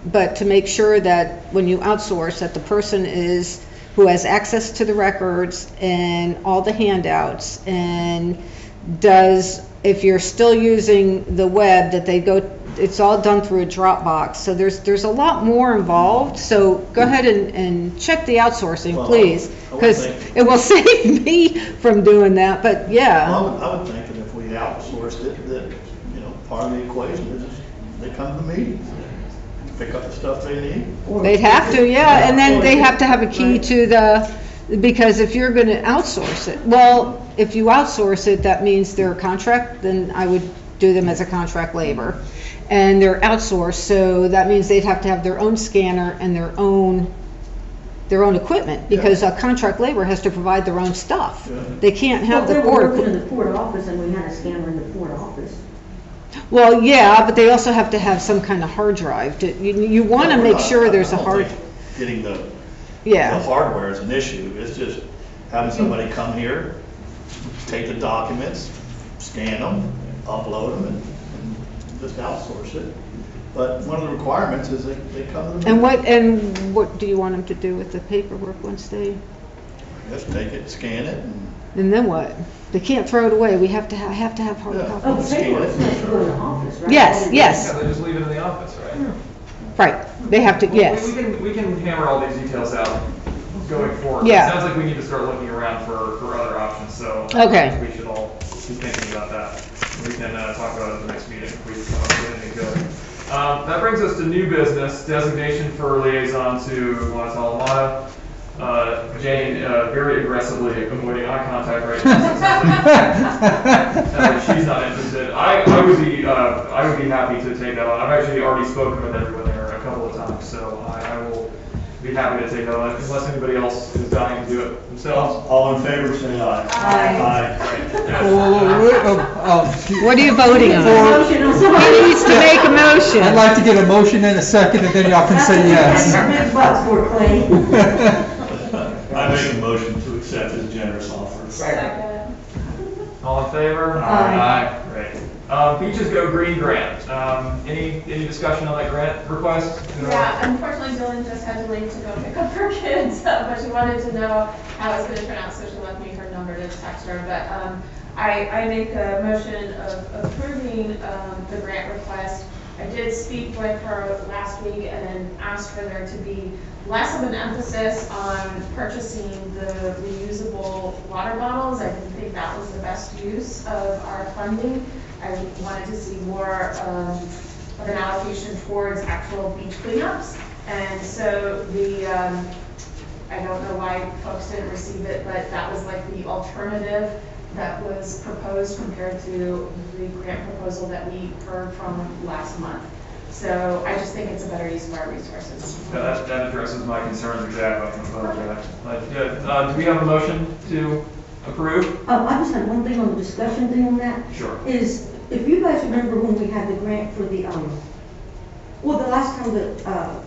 but to make sure that when you outsource, that the person who has access to the records and all the handouts, and if you're still using the web, that it's all done through a Dropbox. So there's a lot more involved. So go ahead and check the outsourcing, please, because it will save me from doing that. But yeah. Well, I would think that if we outsourced it, that, part of the equation is they come to the meetings, pick up the stuff they need. They'd have to, yeah, and then they have to have a key to because if you're going to outsource it, well, if you outsource it, that means they're a contract, then I would do them as a contract labor. And they're outsourced, so that means they'd have to have their own scanner and their own equipment, because a contract labor has to provide their own stuff. Yeah. They can't have the port. They were working in the port office, and we had a scanner in the port office. Well, yeah, but they also have to have some kind of hard drive. You want to make sure there's a hard. Getting the hardware is an issue. It's just having somebody come here, take the documents, scan them, upload them, and just outsource it. But one of the requirements is they come to the meeting. And what do you want them to do with the paperwork once they? Just take it, scan it, and then what? They can't throw it away. We have to have hard copies. Oh, paperwork's supposed to go in the office, right? Yes. Yeah, they just leave it in the office, right? Right. They have to. Yes. We can hammer all these details out going forward. Yeah. It sounds like we need to start looking around for other options. So okay. We should all be thinking about that. We can talk about it at the next meeting if we come up with anything good. That brings us to new business, designation for liaison to Guatemala. Jane very aggressively avoiding eye contact right now. So she's not interested. I would be happy to take that on. I've actually already spoken with everyone there a couple of times, so I will be happy to take that on, unless anybody else is dying to do it themselves. All in favor, say aye. Aye. Aye. What are you voting on? He needs to make a motion. I'd like to get a motion in a second, and then y'all can say yes. I make a motion to accept his generous offer. Second. All in favor? Aye. Great. Beaches Go Green grant. Any discussion on that grant request? Yeah, unfortunately, Dylan just had to leave to go pick up her kids, but she wanted to know how it's going to turn out, so she left me her number to text her. But I make a motion of approving the grant request. I did speak with her last week and then asked for there to be less of an emphasis on purchasing the reusable water bottles. I didn't think that was the best use of our funding. I wanted to see more of an allocation towards actual beach cleanups. And so I don't know why folks didn't receive it, but that was like the alternative that was proposed compared to the grant proposal that we heard from last month. So I just think it's a better use of our resources. Yeah, that addresses my concerns exactly about that. Good. Do we have a motion to approve? I just had one thing on the discussion thing on that. Sure. Is, if you guys remember when we had the grant for the, well, the last time the,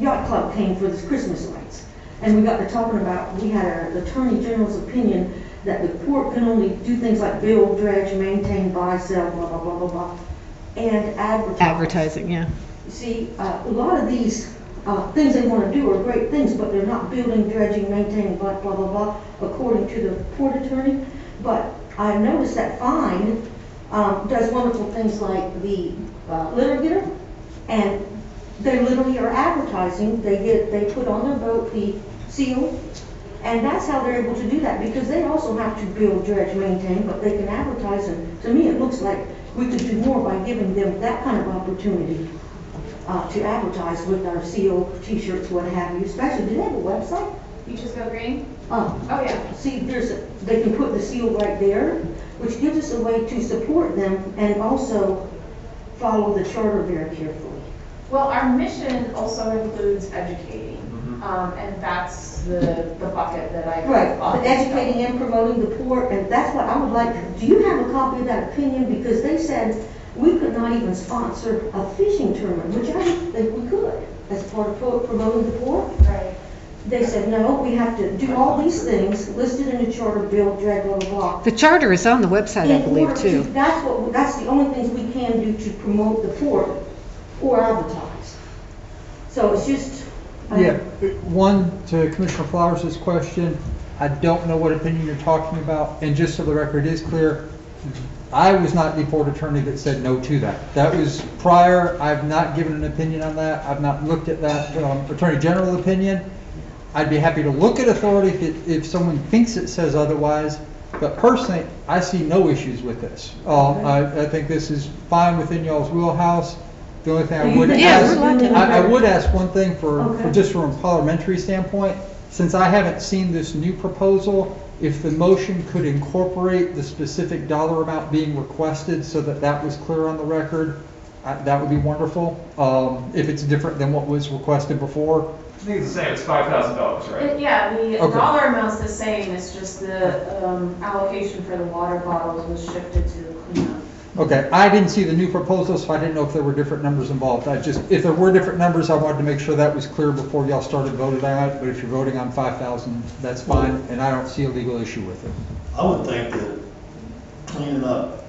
yacht club came for this Christmas lights, and we got to talking about, we had an attorney general's opinion that the port can only do things like build, dredge, maintain, buy, sell, blah, blah, blah, blah, blah, and advertise. Advertising, yeah. You see, a lot of these things they want to do are great things, but they're not building, dredging, maintaining, blah, blah, blah, blah, according to the port attorney. But I noticed that Fine does wonderful things like the litter getter, and they literally are advertising. They put on their boat the seal, and that's how they're able to do that, because they also have to build, dredge, maintain, but they can advertise. And to me, it looks like we could do more by giving them that kind of opportunity to advertise with our seal, t-shirts, what have you. Especially, do they have a website? Beaches Go Green? Oh yeah. See, they can put the seal right there, which gives us a way to support them and also follow the charter very carefully. Well, our mission also includes educating, and that's the bucket that I. Right, the educating and promoting the port, and that's what I would like. Do you have a copy of that opinion? Because they said we could not even sponsor a fishing tournament, which I think we could, as part of promoting the port. Right. They said, no, we have to do all these things listed in the charter, build, drag, blah, blah, blah. The charter is on the website, I believe, too. That's the only things we can do to promote the port or advertise. So it's just. Yeah, one, to Commissioner Flowers' question, I don't know what opinion you're talking about, and just so the record is clear, I was not the port attorney that said no to that. That was prior. I've not given an opinion on that. I've not looked at that Attorney General opinion. I'd be happy to look at authority if someone thinks it says otherwise, but personally, I see no issues with this. I think this is fine within y'all's wheelhouse. The only thing I would I would ask one thing for just from a parliamentary standpoint, since I haven't seen this new proposal, if the motion could incorporate the specific dollar amount being requested so that that was clear on the record, that would be wonderful. If it's different than what was requested before. I think it's the same, it's $5,000, right? Yeah, the dollar amount's the same, it's just the allocation for the water bottles was shifted to the cleanup. Okay, I didn't see the new proposal, so I didn't know if there were different numbers involved. If there were different numbers, I wanted to make sure that was clear before y'all started voting on it, but if you're voting on 5,000, that's fine, and I don't see a legal issue with it. I would think that cleaning up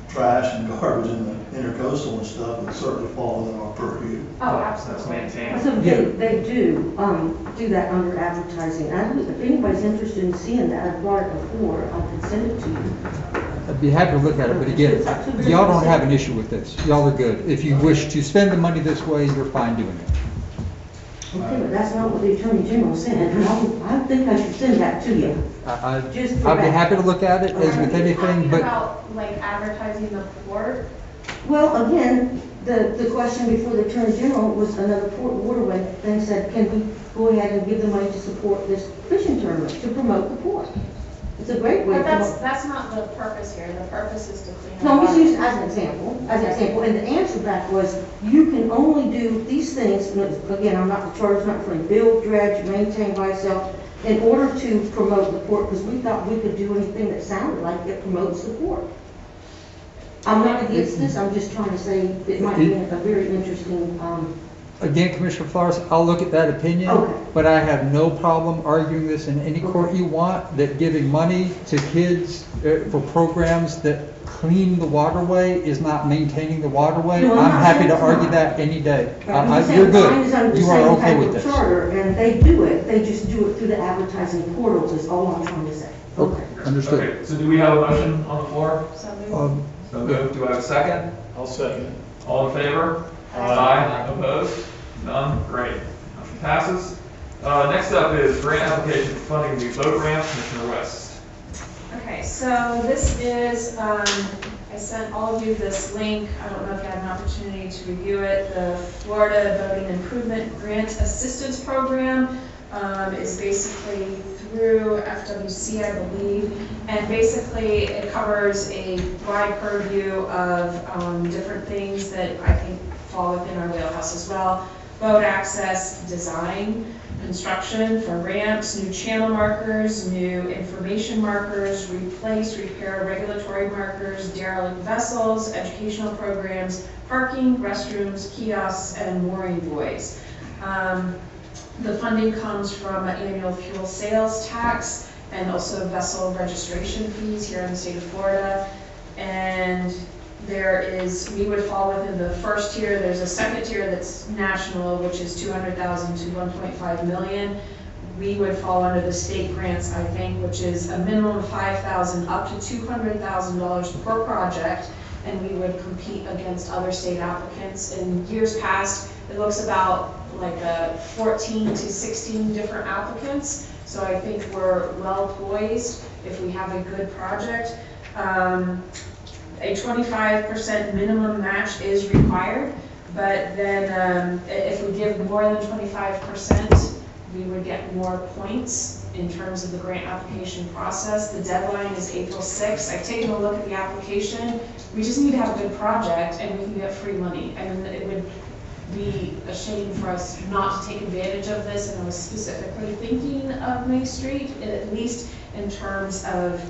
trash and garbage in the intercoastal and stuff would certainly fall within our purview. Oh, absolutely. So they do that under advertising. If anybody's interested in seeing that, I've brought it before, I could send it to you. I'd be happy to look at it, but again, y'all don't have an issue with this. Y'all are good. If you wish to spend the money this way, you're fine doing it. Okay, but that's not what the Attorney General said. I think I should send that to you. I'd be happy to look at it, as with anything, but... About, like, advertising the port? Well, again, the question before the Attorney General was another port waterway thing, said, can we go ahead and give the money to support this fishing tournament, to promote the port? It's a great way. But that's not the purpose here. The purpose is to clean up. No, I'm just using it as an example. And the answer back was, you can only do these things, and again, I'm not the charge, not for build, dredge, maintain, buy, sell, in order to promote the port, because we thought we could do anything that sounded like it promotes the port. I'm not against this, I'm just trying to say it might be a very interesting, Again, Commissioner Flowers, I'll look at that opinion, but I have no problem arguing this in any court you want, that giving money to kids for programs that clean the waterway is not maintaining the waterway. No, I'm happy to argue that any day. You're good. You are okay with this. Charter, and they do it, they just do it through the advertising portals, is all I'm trying to say. Okay, understood. Okay, so do we have a motion on the floor? So moved. Do I have a second? I'll second. All in favor? Aye. Opposed? None? Great. Motion passes. Next up is grant application for funding the boat ramp, Commissioner West. Okay, so this is, I sent all of you this link. I don't know if you had an opportunity to review it. The Florida Boating Improvement Grant Assistance Program is basically through FWC, I believe, and basically it covers a wide purview of different things that I think fall within our wheelhouse as well. Boat access, design, construction for ramps, new channel markers, new information markers, replace, repair regulatory markers, derelict vessels, educational programs, parking, restrooms, kiosks, and mooring buoys. The funding comes from an annual fuel sales tax and also vessel registration fees here in the state of Florida. And there is, we would fall within the first tier. There's a second tier that's national, which is 200,000 to 1.5 million. We would fall under the state grants, I think, which is a minimum of 5,000 up to $200,000 per project, and we would compete against other state applicants. In years past, it looks about like 14 to 16 different applicants. So I think we're well poised if we have a good project. A 25% minimum match is required, but then if we give more than 25%, we would get more points in terms of the grant application process. The deadline is April 6th. I've taken a look at the application. We just need to have a good project and we can get free money. I mean, it would be a shame for us not to take advantage of this, and I was specifically thinking of May Street, at least in terms of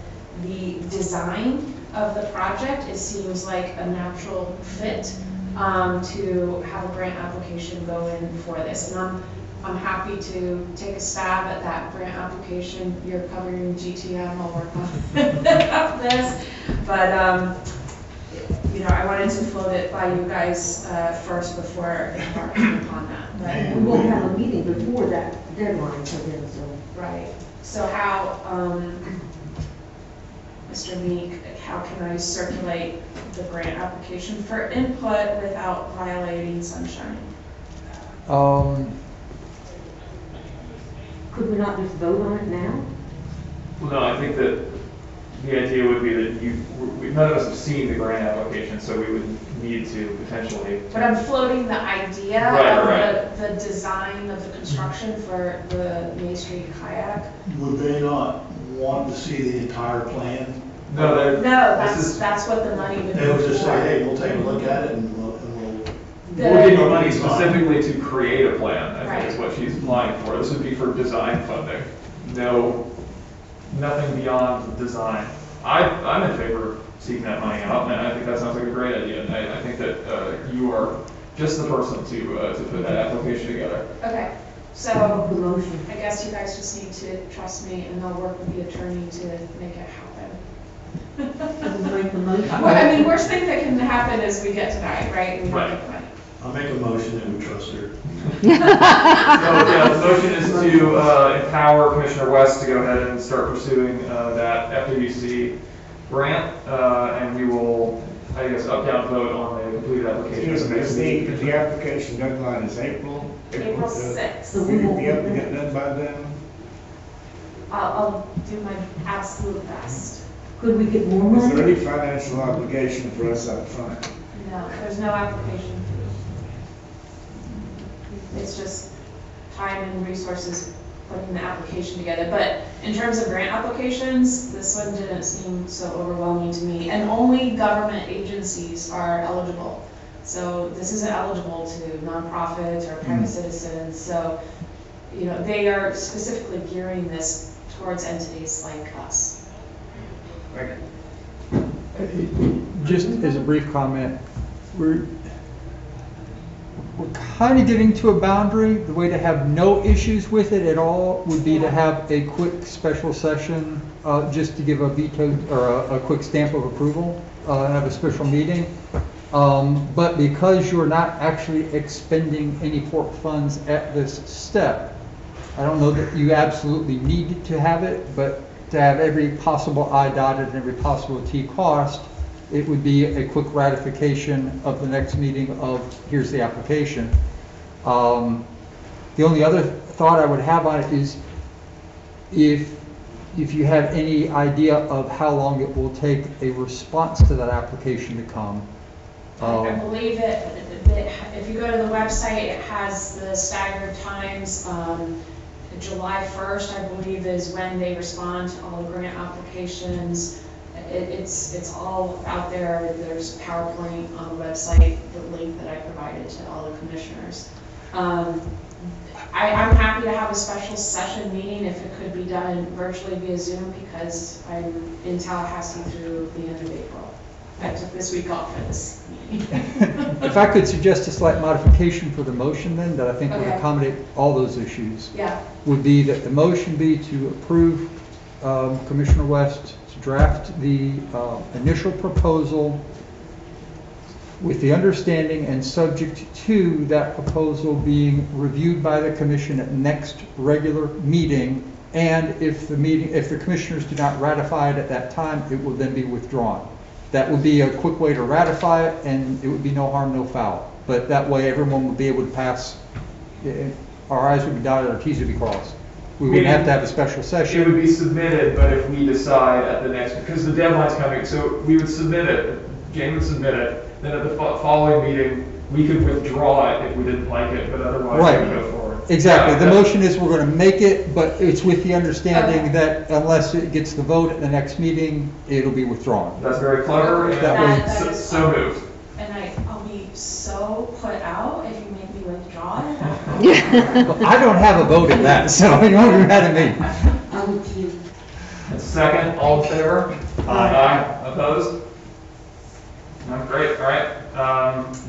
the design of the project. It seems like a natural fit to have a grant application go in for this. And I'm happy to take a stab at that grant application. You're covering GTM, I'll work on this. But you know, I wanted to float it by you guys first before embarking upon that. But we won't have a meeting before that deadline, so then, so. Right. So how, Mr. Meek, how can I circulate the grant application for input without violating sunshine? Could we not just vote on it now? Well, no, I think that the idea would be that none of us have seen the grant application, so we would need to potentially. But I'm floating the idea of the design of the construction for the May Street kayak. Would they not want to see the entire plan? No, that's what the money would be. They would just say, hey, we'll take a look at it and we'll give you money specifically to create a plan, I think is what she's applying for. This would be for design funding. No, nothing beyond design. I'm in favor of seeking that money out, and I think that sounds like a great idea. And I think that you are just the person to put that application together. Okay, so I guess you guys just need to trust me, and I'll work with the attorney to make it happen. Well, I mean, worst thing that can happen is we get denied, right? We don't get money. I'll make a motion that we trust her. So, yeah, the motion is to empower Commissioner West to go ahead and start pursuing that FWC grant, and we will, I guess, up, down vote on the completed application. The application deadline is April 6th. So we will be able to get done by then? I'll do my absolute best. Could we get more money? Is there any financial obligation for us up front? No, there's no application fee. It's just time and resources putting the application together. But in terms of grant applications, this one didn't seem so overwhelming to me. And only government agencies are eligible. So this isn't eligible to nonprofits or private citizens. So, you know, they are specifically gearing this towards entities like us. Just as a brief comment, we're kind of getting to a boundary. The way to have no issues with it at all would be to have a quick special session, just to give a veto or a quick stamp of approval, have a special meeting. But because you're not actually expending any port funds at this step, I don't know that you absolutely need to have it, but to have every possible I dotted and every possible T crossed, it would be a quick ratification of the next meeting of here's the application. The only other thought I would have on it is if you have any idea of how long it will take a response to that application to come. I believe if you go to the website, it has the staggered times. July 1st, I believe, is when they respond to all the grant applications. It's all out there. There's PowerPoint on the website, the link that I provided to all the commissioners. I'm happy to have a special session meeting if it could be done virtually via Zoom, because I'm in Tallahassee through the end of April. I took this week off for this meeting. If I could suggest a slight modification for the motion then, that I think would Okay. accommodate all those issues. Yeah. Would be that the motion be to approve Commissioner West to draft the initial proposal with the understanding and subject to that proposal being reviewed by the commission at next regular meeting, and if the commissioners do not ratify it at that time, it will then be withdrawn. That would be a quick way to ratify it, and it would be no harm, no foul. But that way, everyone would be able to pass, our I's would be dotted, our T's would be crossed. We wouldn't have to have a special session. It would be submitted, but if we decide at the next, because the deadline's coming, so we would submit it, Jane would submit it, then at the following meeting, we could withdraw it if we didn't like it, but otherwise we would go forward. Exactly. Yeah, The motion is we're going to make it, but it's with the understanding that unless it gets the vote at the next meeting, it'll be withdrawn. That's very clever, and That way- so moved. And I'll be so put out if you make me withdraw it. Well, I don't have a vote in that, so you won't be mad at me. Second, all in favor? Aye. Opposed? No, great, all right.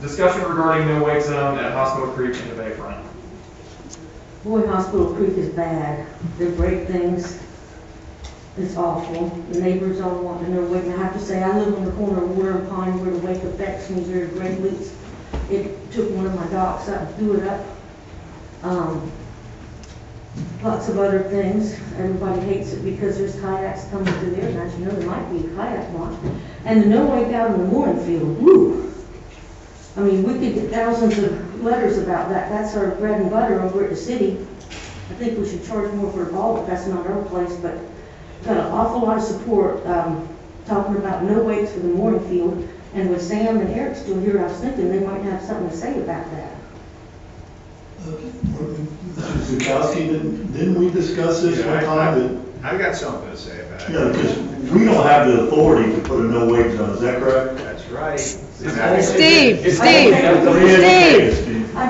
Discussion regarding no wake zone at Hospital Creek in the Bayfront. Boy, Hospital Creek is bad. They break things. It's awful. The neighbors all want to know wake. And I have to say, I live on the corner of Water and Pine where the wake affects me very greatly. It took one of my dogs out to do it up. Lots of other things. Everybody hates it because there's kayaks coming through there. And as you know, there might be a kayak launch. And the no wake out in the mooring field. Woo! I mean, we could get thousands of letters about that. That's our bread and butter over at the city. I think we should charge more for a ball, but that's not our place. But got an awful lot of support talking about no wakes for the mooring field. And with Sam and Eric still here, I was thinking they might have something to say about that. Mr. Zukowski, didn't we discuss this one time? I've got something to say about it. Yeah, because we don't have the authority to put a no wake zone, is that correct? That's right. I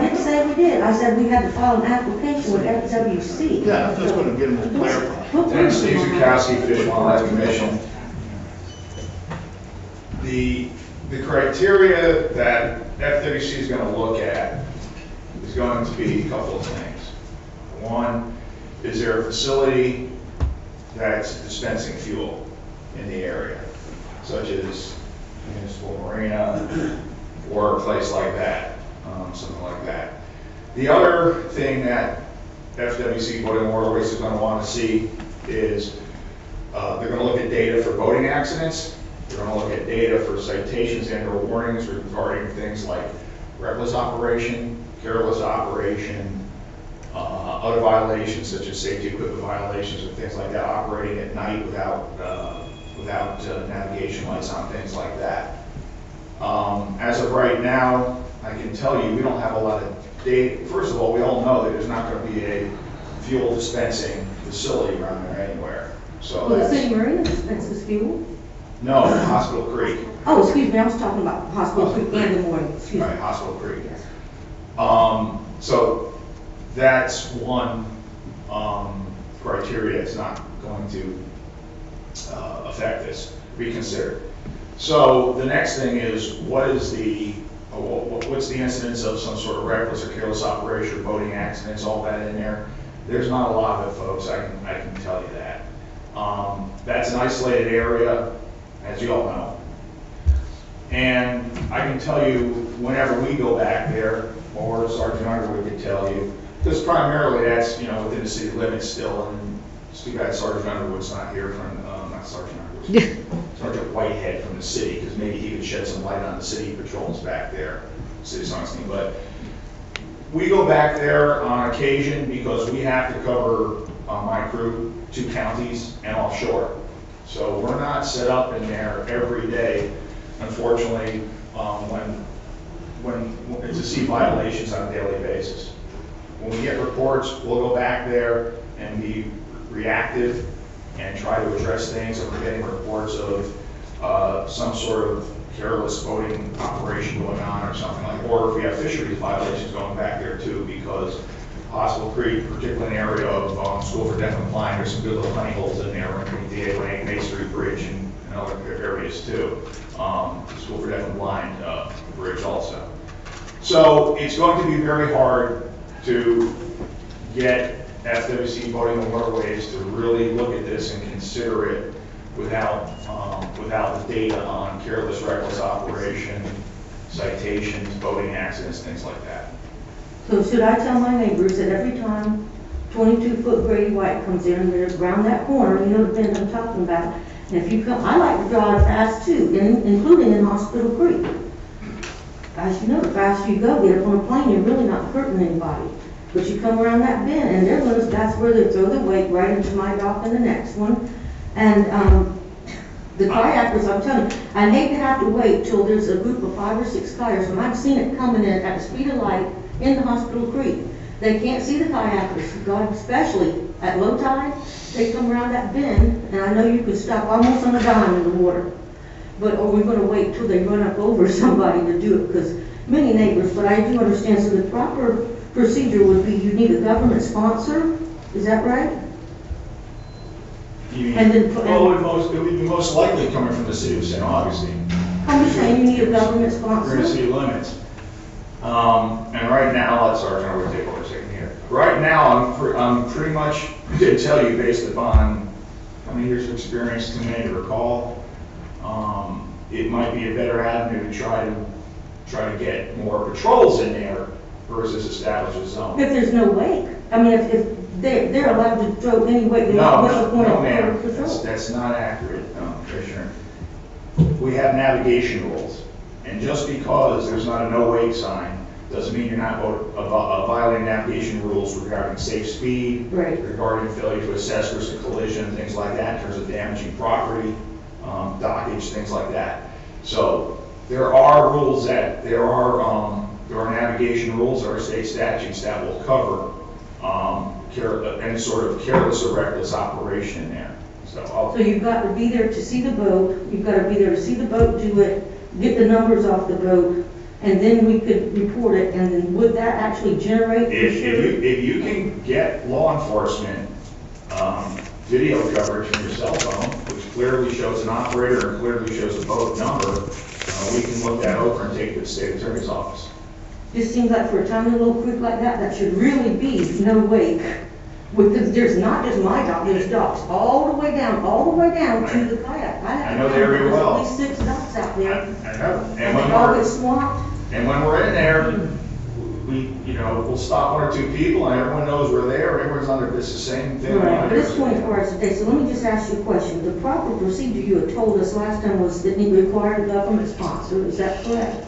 didn't say we did. I said we had to file an application with FWC. Yeah, I'm just going to get them to clarify. And Steve Zukowski, Fish and Wildlife Commission. The criteria that FWC is going to look at is going to be a couple of things. One, is there a facility that's dispensing fuel in the area, such as municipal marina or a place like that, something like that. The other thing that FWC, Boating and Waterways, is going to want to see is they're going to look at data for boating accidents. They're going to look at data for citations and or warnings regarding things like reckless operation, careless operation, other violations such as safety equipment violations and things like that, operating at night without navigation lights on, things like that. As of right now, I can tell you we don't have a lot of data. First of all, we all know that there's not going to be a fuel dispensing facility around there anywhere. So Well, the city marina dispenses fuel. No, Hospital Creek. Oh, excuse me, I was talking about Hospital Creek and the morning, excuse me. Right, Hospital Creek. So that's one criteria. It's not going to affect this. Be considered. So the next thing is what's the incidence of some sort of reckless or careless operation or boating accidents, all that in there. There's not a lot of it, folks. I can tell you that. That's an isolated area, as you all know. And I can tell you, whenever we go back there, or Sergeant Underwood could tell you, because primarily that's, within the city limits still, and it's too bad Sergeant Underwood's not here from, not Sergeant Underwood, Sergeant Whitehead from the city, because maybe he could shed some light on the city patrols back there, City of Augustine. But we go back there on occasion because we have to cover, my crew, 2 counties and offshore. So we're not set up in there every day, unfortunately, when to see violations on a daily basis. when we get reports, we'll go back there and be reactive and try to address things. If we're getting reports of some sort of careless boating operation going on or something like, or if we have fisheries violations going back there too, because Hospital Creek, particularly in the area of School for Deaf and Blind, there's some good little honey holes in there, and we did when May Street Bridge and other areas too. School for Deaf and Blind bridge also. So it's going to be very hard to get FWC boating and waterways to really look at this and consider it without the data on careless, reckless operation, citations, boating accidents, things like that. So should I tell my neighbors that every time 22-foot Grady White comes in, they're around that corner, you know the bend I'm talking about, and if you come, I like to drive fast too, including in Hospital Creek. As you know, the faster you go, get up on a plane, you're really not hurting anybody. But you come around that bend, and they're gonna, that's where they throw their weight right into my dock and the next one. And the kayakers, I'm telling you, I hate to have to wait till there's a group of 5 or 6 kayakers, and I've seen it coming in at the speed of light in the Hospital Creek. They can't see the kayakers, God, especially at low tide. They come around that bend, and I know you could stop almost on a dime in the water. But are we going to wait till they run up over somebody to do it? Because many neighbors, but I do understand, so the proper procedure would be you need a government sponsor, is that right? You mean, And then, well, it would be most likely coming from the city of St. Augustine. I'm just saying you need a government We're going to sponsor. see limits. And right now, Sergeant, I'm going to take over a second here. Right now, I'm pretty much going to tell you based upon how many years of experience to me to recall. It might be a better avenue to try to get more patrols in there versus establish a zone. If there's no wake, I mean, if they're allowed to throw any weight, then No, what's the point no, of ma'am, patrol? that's not accurate, Commissioner. We have navigation rules, and just because there's not a no wake sign doesn't mean you're not violating navigation rules regarding safe speed, right, regarding failure to assess risk of collision, things like that, in terms of damaging property, dockage, things like that. So there are rules there are navigation rules or state statutes that will cover any sort of careless or reckless operation in there. So you've got to be there to see the boat, you've got to be there to see the boat do it, get the numbers off the boat, and then we could report it, and then would that actually generate? If you can get law enforcement video coverage from your cell phone, which clearly shows an operator and clearly shows a boat number, we can look that over and take it to the state attorney's office. Just seems like for a tiny little creek like that, that should really be no wake. Because there's not just my dock, there's docks all the way down to the kayak. I know the area well. There's at least 6 docks out there. I know. And they all get swamped. And when we're in there, we'll stop 1 or 2 people and everyone knows we're there. Everyone's under the same thing. Right, but it's 24 hours a day, so let me just ask you a question. The proper procedure you had told us last time was that it required a government sponsor, is that correct?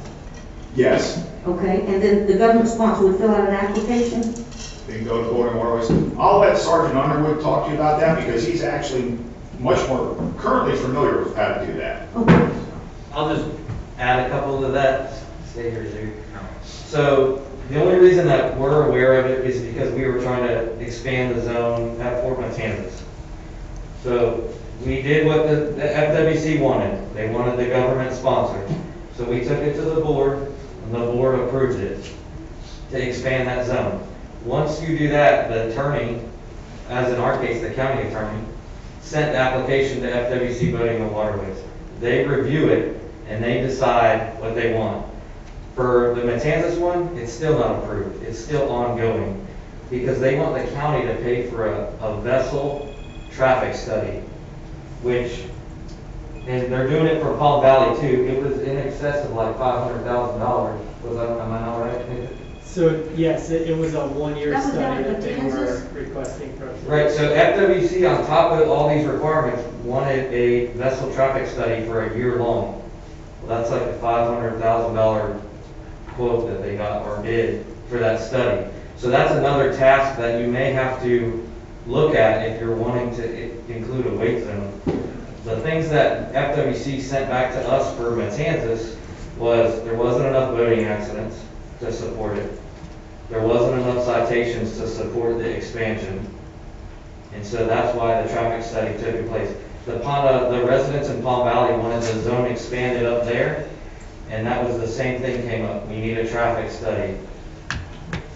Yes. Okay, and then the government sponsor would fill out an application? They can go to Board and Waterways. I'll let Sergeant Underwood talk to you about that because he's actually much more currently familiar with how to do that. Okay. I'll just add a couple to that. Stay here, Duke. So the only reason that we're aware of it is because we were trying to expand the zone at Fort Matanzas. So we did what the FWC wanted. They wanted the government sponsor. So we took it to the board, and the board approved it to expand that zone. Once you do that, the attorney, as in our case, the county attorney, sent the application to FWC Boating and Waterways. They review it, and they decide what they want. For the Matanzas one, it's still not approved. It's still ongoing because they want the county to pay for a vessel traffic study, which, and they're doing it for Palm Valley too. It was in excess of like $500,000. Am I not right? So yes, it was a 1-year That was study down that they at were Kansas? requesting from. Right, so FWC, on top of all these requirements, wanted a vessel traffic study for a year long. Well, that's like a $500,000 quote that they got or did for that study. So that's another task that you may have to look at if you're wanting to include a wake zone. The things that FWC sent back to us for Matanzas was there wasn't enough boating accidents to support it. there wasn't enough citations to support the expansion. And so that's why the traffic study took place. The residents in Palm Valley wanted the zone expanded up there, and that was the same thing came up. We need a traffic study.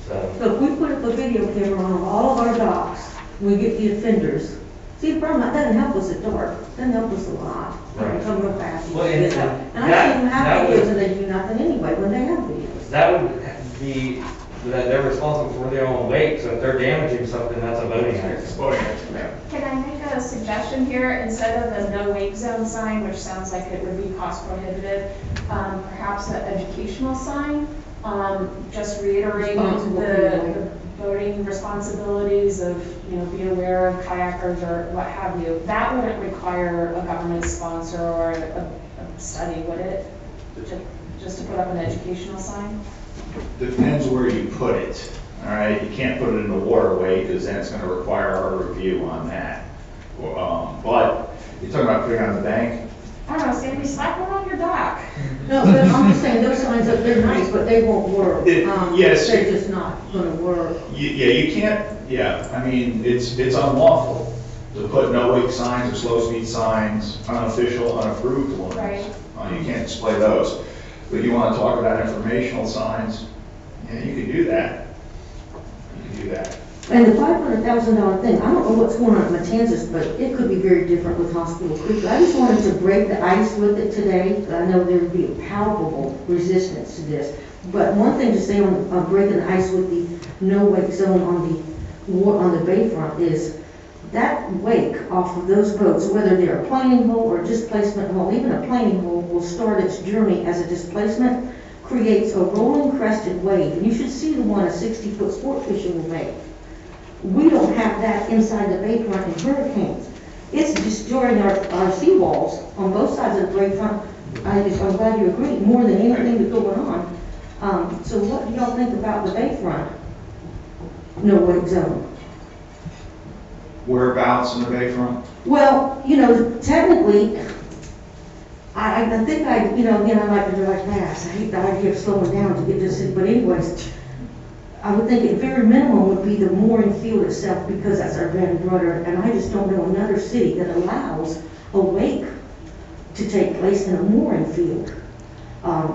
So So if we put up a video camera on all of our docks, we get the offenders. See, the problem, that doesn't help us at dark, doesn't help us a lot. Right. They come real fast. Well, and And I that- see them have that videos would- and they do nothing anyway when they have videos. that would be, that they're responsible for their own weight, so if they're damaging something, that's a voting accident. Can I make a suggestion here? Instead of the no wake zone sign, which sounds like it would be cost prohibitive, perhaps an educational sign, just reiterating Responsible for your the voting responsibilities of, be aware of kayakers or what have you. That wouldn't require a government sponsor or a study, would it? Just to put up an educational sign? Depends where you put it, all right? You can't put it in the waterway, because then it's gonna require our review on that. But, you're talking about putting it on the bank? I don't know, Sandy, slap one on your dock. No, but I'm just saying, those signs up, they're nice, but they won't work. Yes. They're just not gonna work. Yeah, you can't, I mean, it's unlawful to put no wake signs or slow speed signs, unofficial, unapproved ones. Right. You can't display those. But you wanna talk about informational signs, yeah, you can do that. You can do that. And the $500,000 thing, I don't know what's going on at Matanzas, but it could be very different with Hospital Creek. I just wanted to break the ice with it today. I know there would be a palpable resistance to this. But one thing to say on breaking the ice with the no wake zone on the bayfront is that wake off of those boats, whether they're a planing hole or a displacement hole, even a planing hole will start its journey as a displacement, creates a rolling crested wave. And you should see the one a 60-foot sport fishing will make. We don't have that inside the bayfront in hurricanes. It's destroying our seawalls on both sides of the bayfront. I'm glad you agree, more than anything that's going on. So what do y'all think about the bayfront? No wake zone. Whereabouts in the bayfront? Well, technically, I think again, I like to drive fast. I hate the idea of slowing down to get to the city, but anyways, I would think at very minimum would be the mooring field itself, because that's our bread and butter, and I just don't know another city that allows a wake to take place in a mooring field.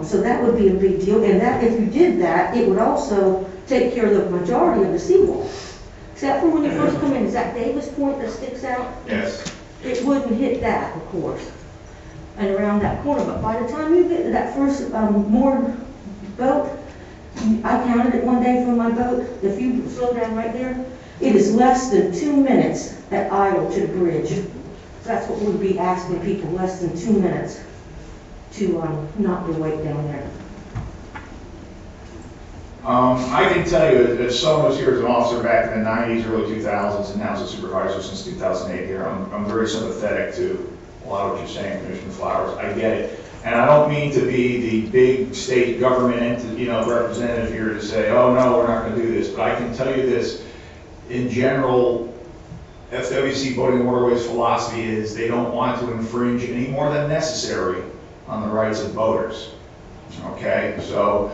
So that would be a big deal, and that if you did that, it would also take care of the majority of the seawall. Except for when you first come in, is that Davis Point that sticks out? Yes. It wouldn't hit that, of course, and around that corner, but by the time you get to that first moored boat, I counted it one day from my boat. If you slow down right there, it is less than 2 minutes at idle to the bridge. So that's what we'd be asking people, less than 2 minutes to not be wait down there. I can tell you, as someone who was here as an officer back in the 90s, early 2000s, and now as a supervisor since 2008 here, I'm very sympathetic to a lot of what you're saying, Commissioner Flowers. I get it. And I don't mean to be the big state government representative here to say, oh no, we're not going to do this. But I can tell you this, in general, FWC Boating and Waterways philosophy is they don't want to infringe any more than necessary on the rights of boaters. Okay, so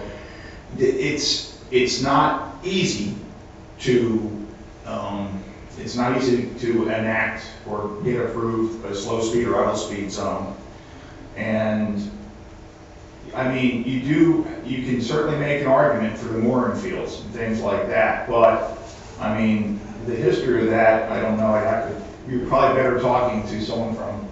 it's not easy to enact or get approved a slow speed or idle speed zone. And I mean, you can certainly make an argument for the mooring fields and things like that, but I mean, the history of that, I don't know. You're probably better talking to someone from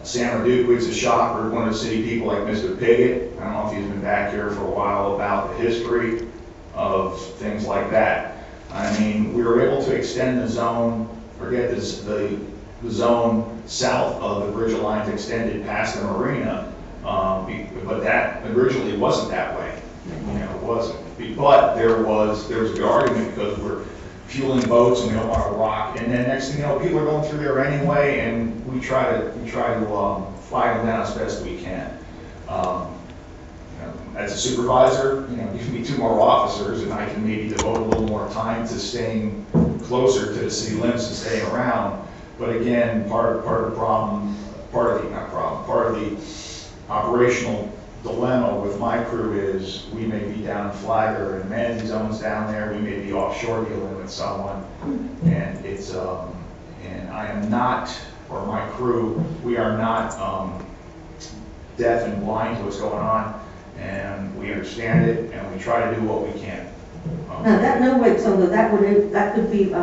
San Marduke, a shop, or one of the city people like Mr. Piggott. I don't know if he's been back here for a while about the history of things like that. I mean, we were able to extend the zone, the zone south of the Bridge Alliance extended past the marina, but that originally wasn't that way. It wasn't. But there was a good argument because we're fueling boats and we don't want to rock. And then next thing you know, people are going through there anyway, and we try to flag them down as best we can. As a supervisor, give me 2 more officers, and I can maybe devote a little more time to staying closer to the city limits and staying around. But again, part of the operational dilemma with my crew is we may be down in Flagler and man zones down there, we may be offshore dealing with someone, and it's, and I am not, or my crew, we are not deaf and blind to what's going on, and we understand it, and we try to do what we can. Now, that no wake zone, though, that could be,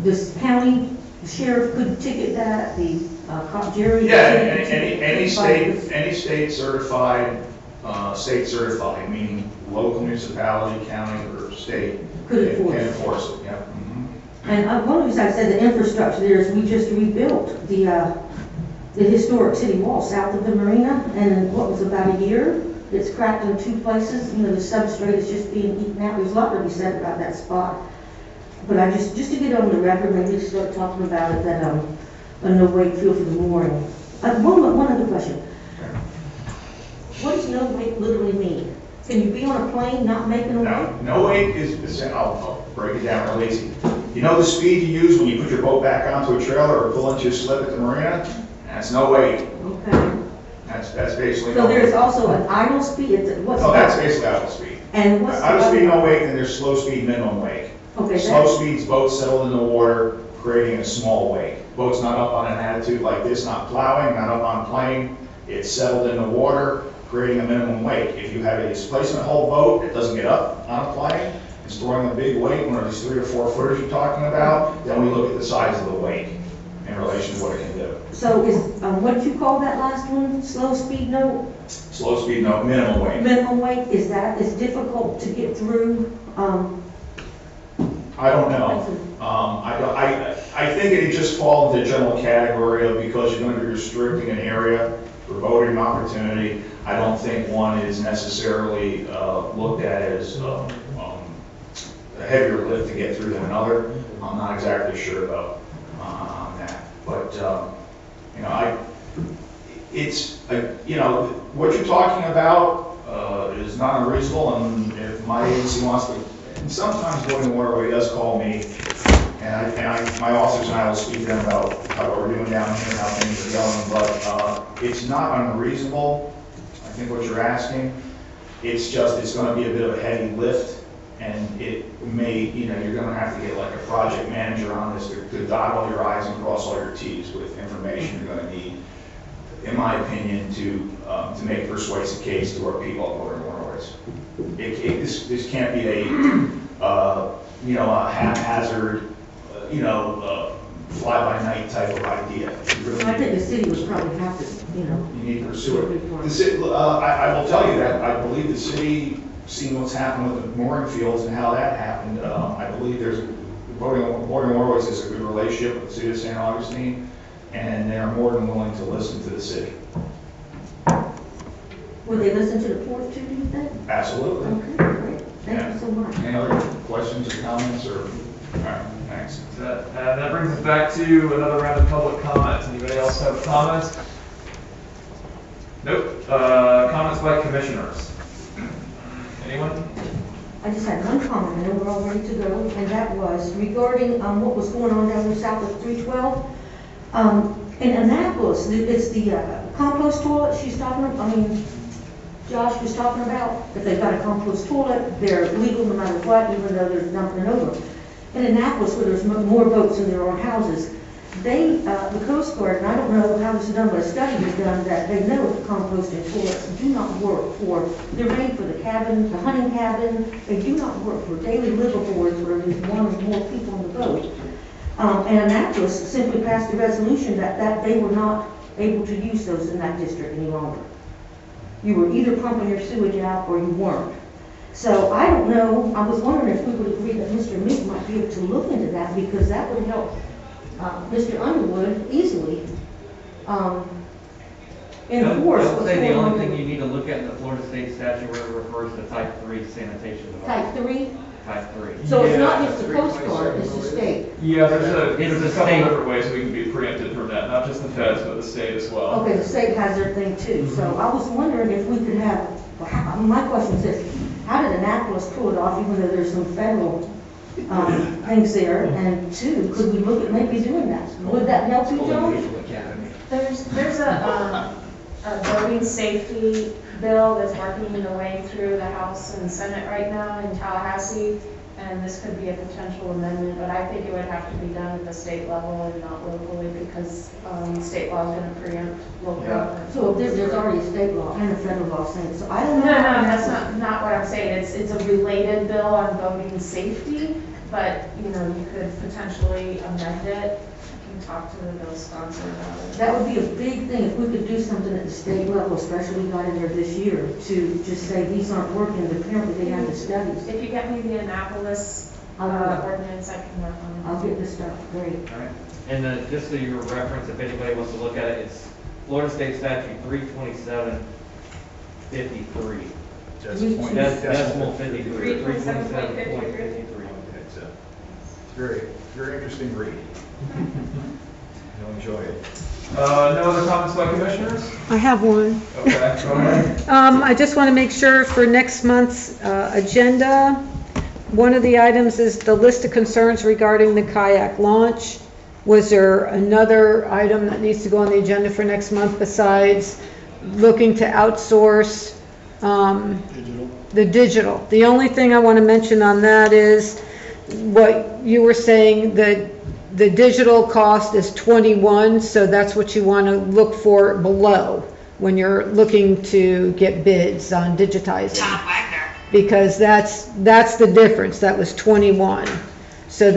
this county sheriff could ticket that, the cop jury. Yeah, any state certified, meaning local municipality, county, or state Could can enforce. enforce it, yeah. And one reason I said the infrastructure there is we just rebuilt the historic city wall south of the marina, and in what was about a year, it's cracked in 2 places. You know, the substrate is just being eaten out. There's a lot to be said about that spot. But I just to get on the record, maybe start talking about it, that a no wake feel for the mooring. One other question. What does no wake literally mean? Can you be on a plane not making a wake? No wake is, I'll break it down real easy. You know the speed you use when you put your boat back onto a trailer or pull into your slip at the marina? That's no wake. Okay. That's basically So no there's wake. also an idle speed? No, that's basically idle speed. And what's Idle speed, no wake, and there's slow speed, minimum wake. Okay, Slow speed's boats settled in the water, creating a small wake. Boat's not up on an attitude like this, not plowing, not up on plane. It's settled in the water, creating a minimum wake. If you have a displacement hull boat that doesn't get up on a plane, it's throwing a big wake, one of these 3 or 4 footers you're talking about, then we look at the size of the wake in relation to what it can do. So is, what did you call that last one? Slow speed, no? Slow speed, no, minimum wake. Minimum wake, is difficult to get through? I don't know. I think it just falls into the general category of because you're going to be restricting an area for boating opportunity. I don't think one is necessarily looked at as a heavier lift to get through than another. I'm not exactly sure about on that, but you know, you know, what you're talking about is not unreasonable, and if my agency wants to. And sometimes Boarding Waterway does call me, and my officers and I will speak to them about what we're doing down here and how things are going, but it's not unreasonable, I think what you're asking. It's just, it's going to be a bit of a heavy lift, and it may, you know, you're going to have to get like a project manager on this to dot all your I's and cross all your T's with information you're going to need, in my opinion, to make a persuasive case to our people at Boarding Waterways. This can't be a, you know, a haphazard, you know, fly-by-night type of idea. Really I think the city would probably have to, you know. You need to pursue it. The city, I will tell you that I believe the city, seeing what's happened with the mooring fields and how that happened, I believe there's, Boarding Waterways has a good relationship with the city of St. Augustine, and they're more than willing to listen to the city. Would they listen to the port too, do you think? Absolutely. Okay, great. Thank you so much. Any other questions or comments, or, all right, thanks. That brings us back to another round of public comments. Anybody else have comments? Nope. Comments by commissioners. Anyone? I just had one comment, and then we're all ready to go, and that was regarding what was going on down south of 312. In Annapolis, it's the compost toilet she's talking about. I mean, Josh was talking about. If they've got a compost toilet, they're legal no matter what, even though they're dumping it over. In Annapolis, where there's more boats than there are houses, the Coast Guard, and I don't know how this is done, but a study was done that they know that composting toilets do not work they're made for the cabin, the hunting cabin. They do not work for daily liveaboards where there's one or more people on the boat. And Annapolis simply passed a resolution that they were not able to use those in that district any longer. You were either pumping your sewage out or you weren't. So I don't know, I was wondering if we would agree that Mr. Meek might be able to look into that, because that would help Mr. Underwood easily enforce I would what's say the going on. only thing you need to look at in the Florida State statute where it refers to type 3 sanitation device. Type 3? Type 3. So it's not just the Coast Guard, it's the state. Yeah, there's a couple state. different ways we can be preempted from that, not just the feds, but the state as well. Okay, the state has their thing too. So I was wondering if we could have, my question is this, how did Annapolis pull it off even though there's some federal things there? And two, could we look at maybe doing that? Would that help you, John? There's a voting safety bill that's working its way through the House and Senate right now in Tallahassee, and this could be a potential amendment, but I think it would have to be done at the state level and not locally, because state law is going to preempt local government. So there's already a state law and a federal law saying, so I don't know. No, that's not what I'm saying. It's a related bill on voting safety, but, you know, you could potentially amend it. Talk to the bill sponsor about it. That would be a big thing, if we could do something at the state level, especially we got in there this year, to just say these aren't working, but apparently they have the studies. If you get me the Annapolis ordinance, I can work on it. I'll get this stuff, great. All right. And just so your reference, if anybody wants to look at it, it's Florida State Statute 327.53. Decimal 53. 327.53. Very, very interesting read. You'll enjoy it. No other comments by commissioners? I have one. Okay, go ahead. I just want to make sure for next month's agenda, one of the items is the list of concerns regarding the kayak launch. Was there another item that needs to go on the agenda for next month besides looking to outsource the digital? The only thing I want to mention on that is what you were saying, that the digital cost is 21, so that's what you want to look for below when you're looking to get bids on digitizing. Because that's the difference. That was 21. So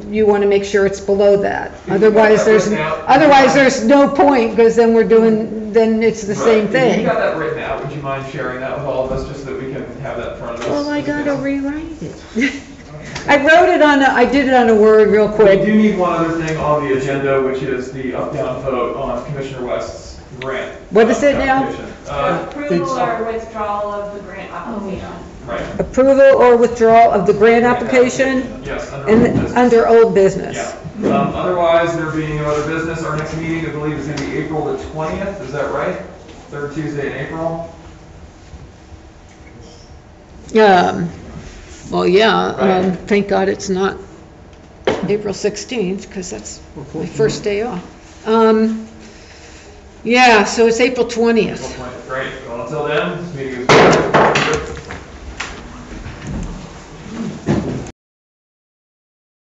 you want to make sure it's below that. Otherwise there's no point, because then it's the same thing. If you got that written out, would you mind sharing that with all of us just so that we can have that in front of us? Well, I gotta rewrite it. I did it on a Word real quick. We do need one other thing on the agenda, which is the up-down vote on Commissioner West's grant. What is it now? Approval or withdrawal of the grant application. Right. Approval or withdrawal of the grant application? Yes, under old business. Yeah. Otherwise, there being no other business, our next meeting, I believe, is going to be April the 20th. Is that right? Third Tuesday in April? Well, yeah, thank God it's not April 16th, because that's my first day off. Yeah, so it's April 20th. Great. Well, until then, this meeting is adjourned.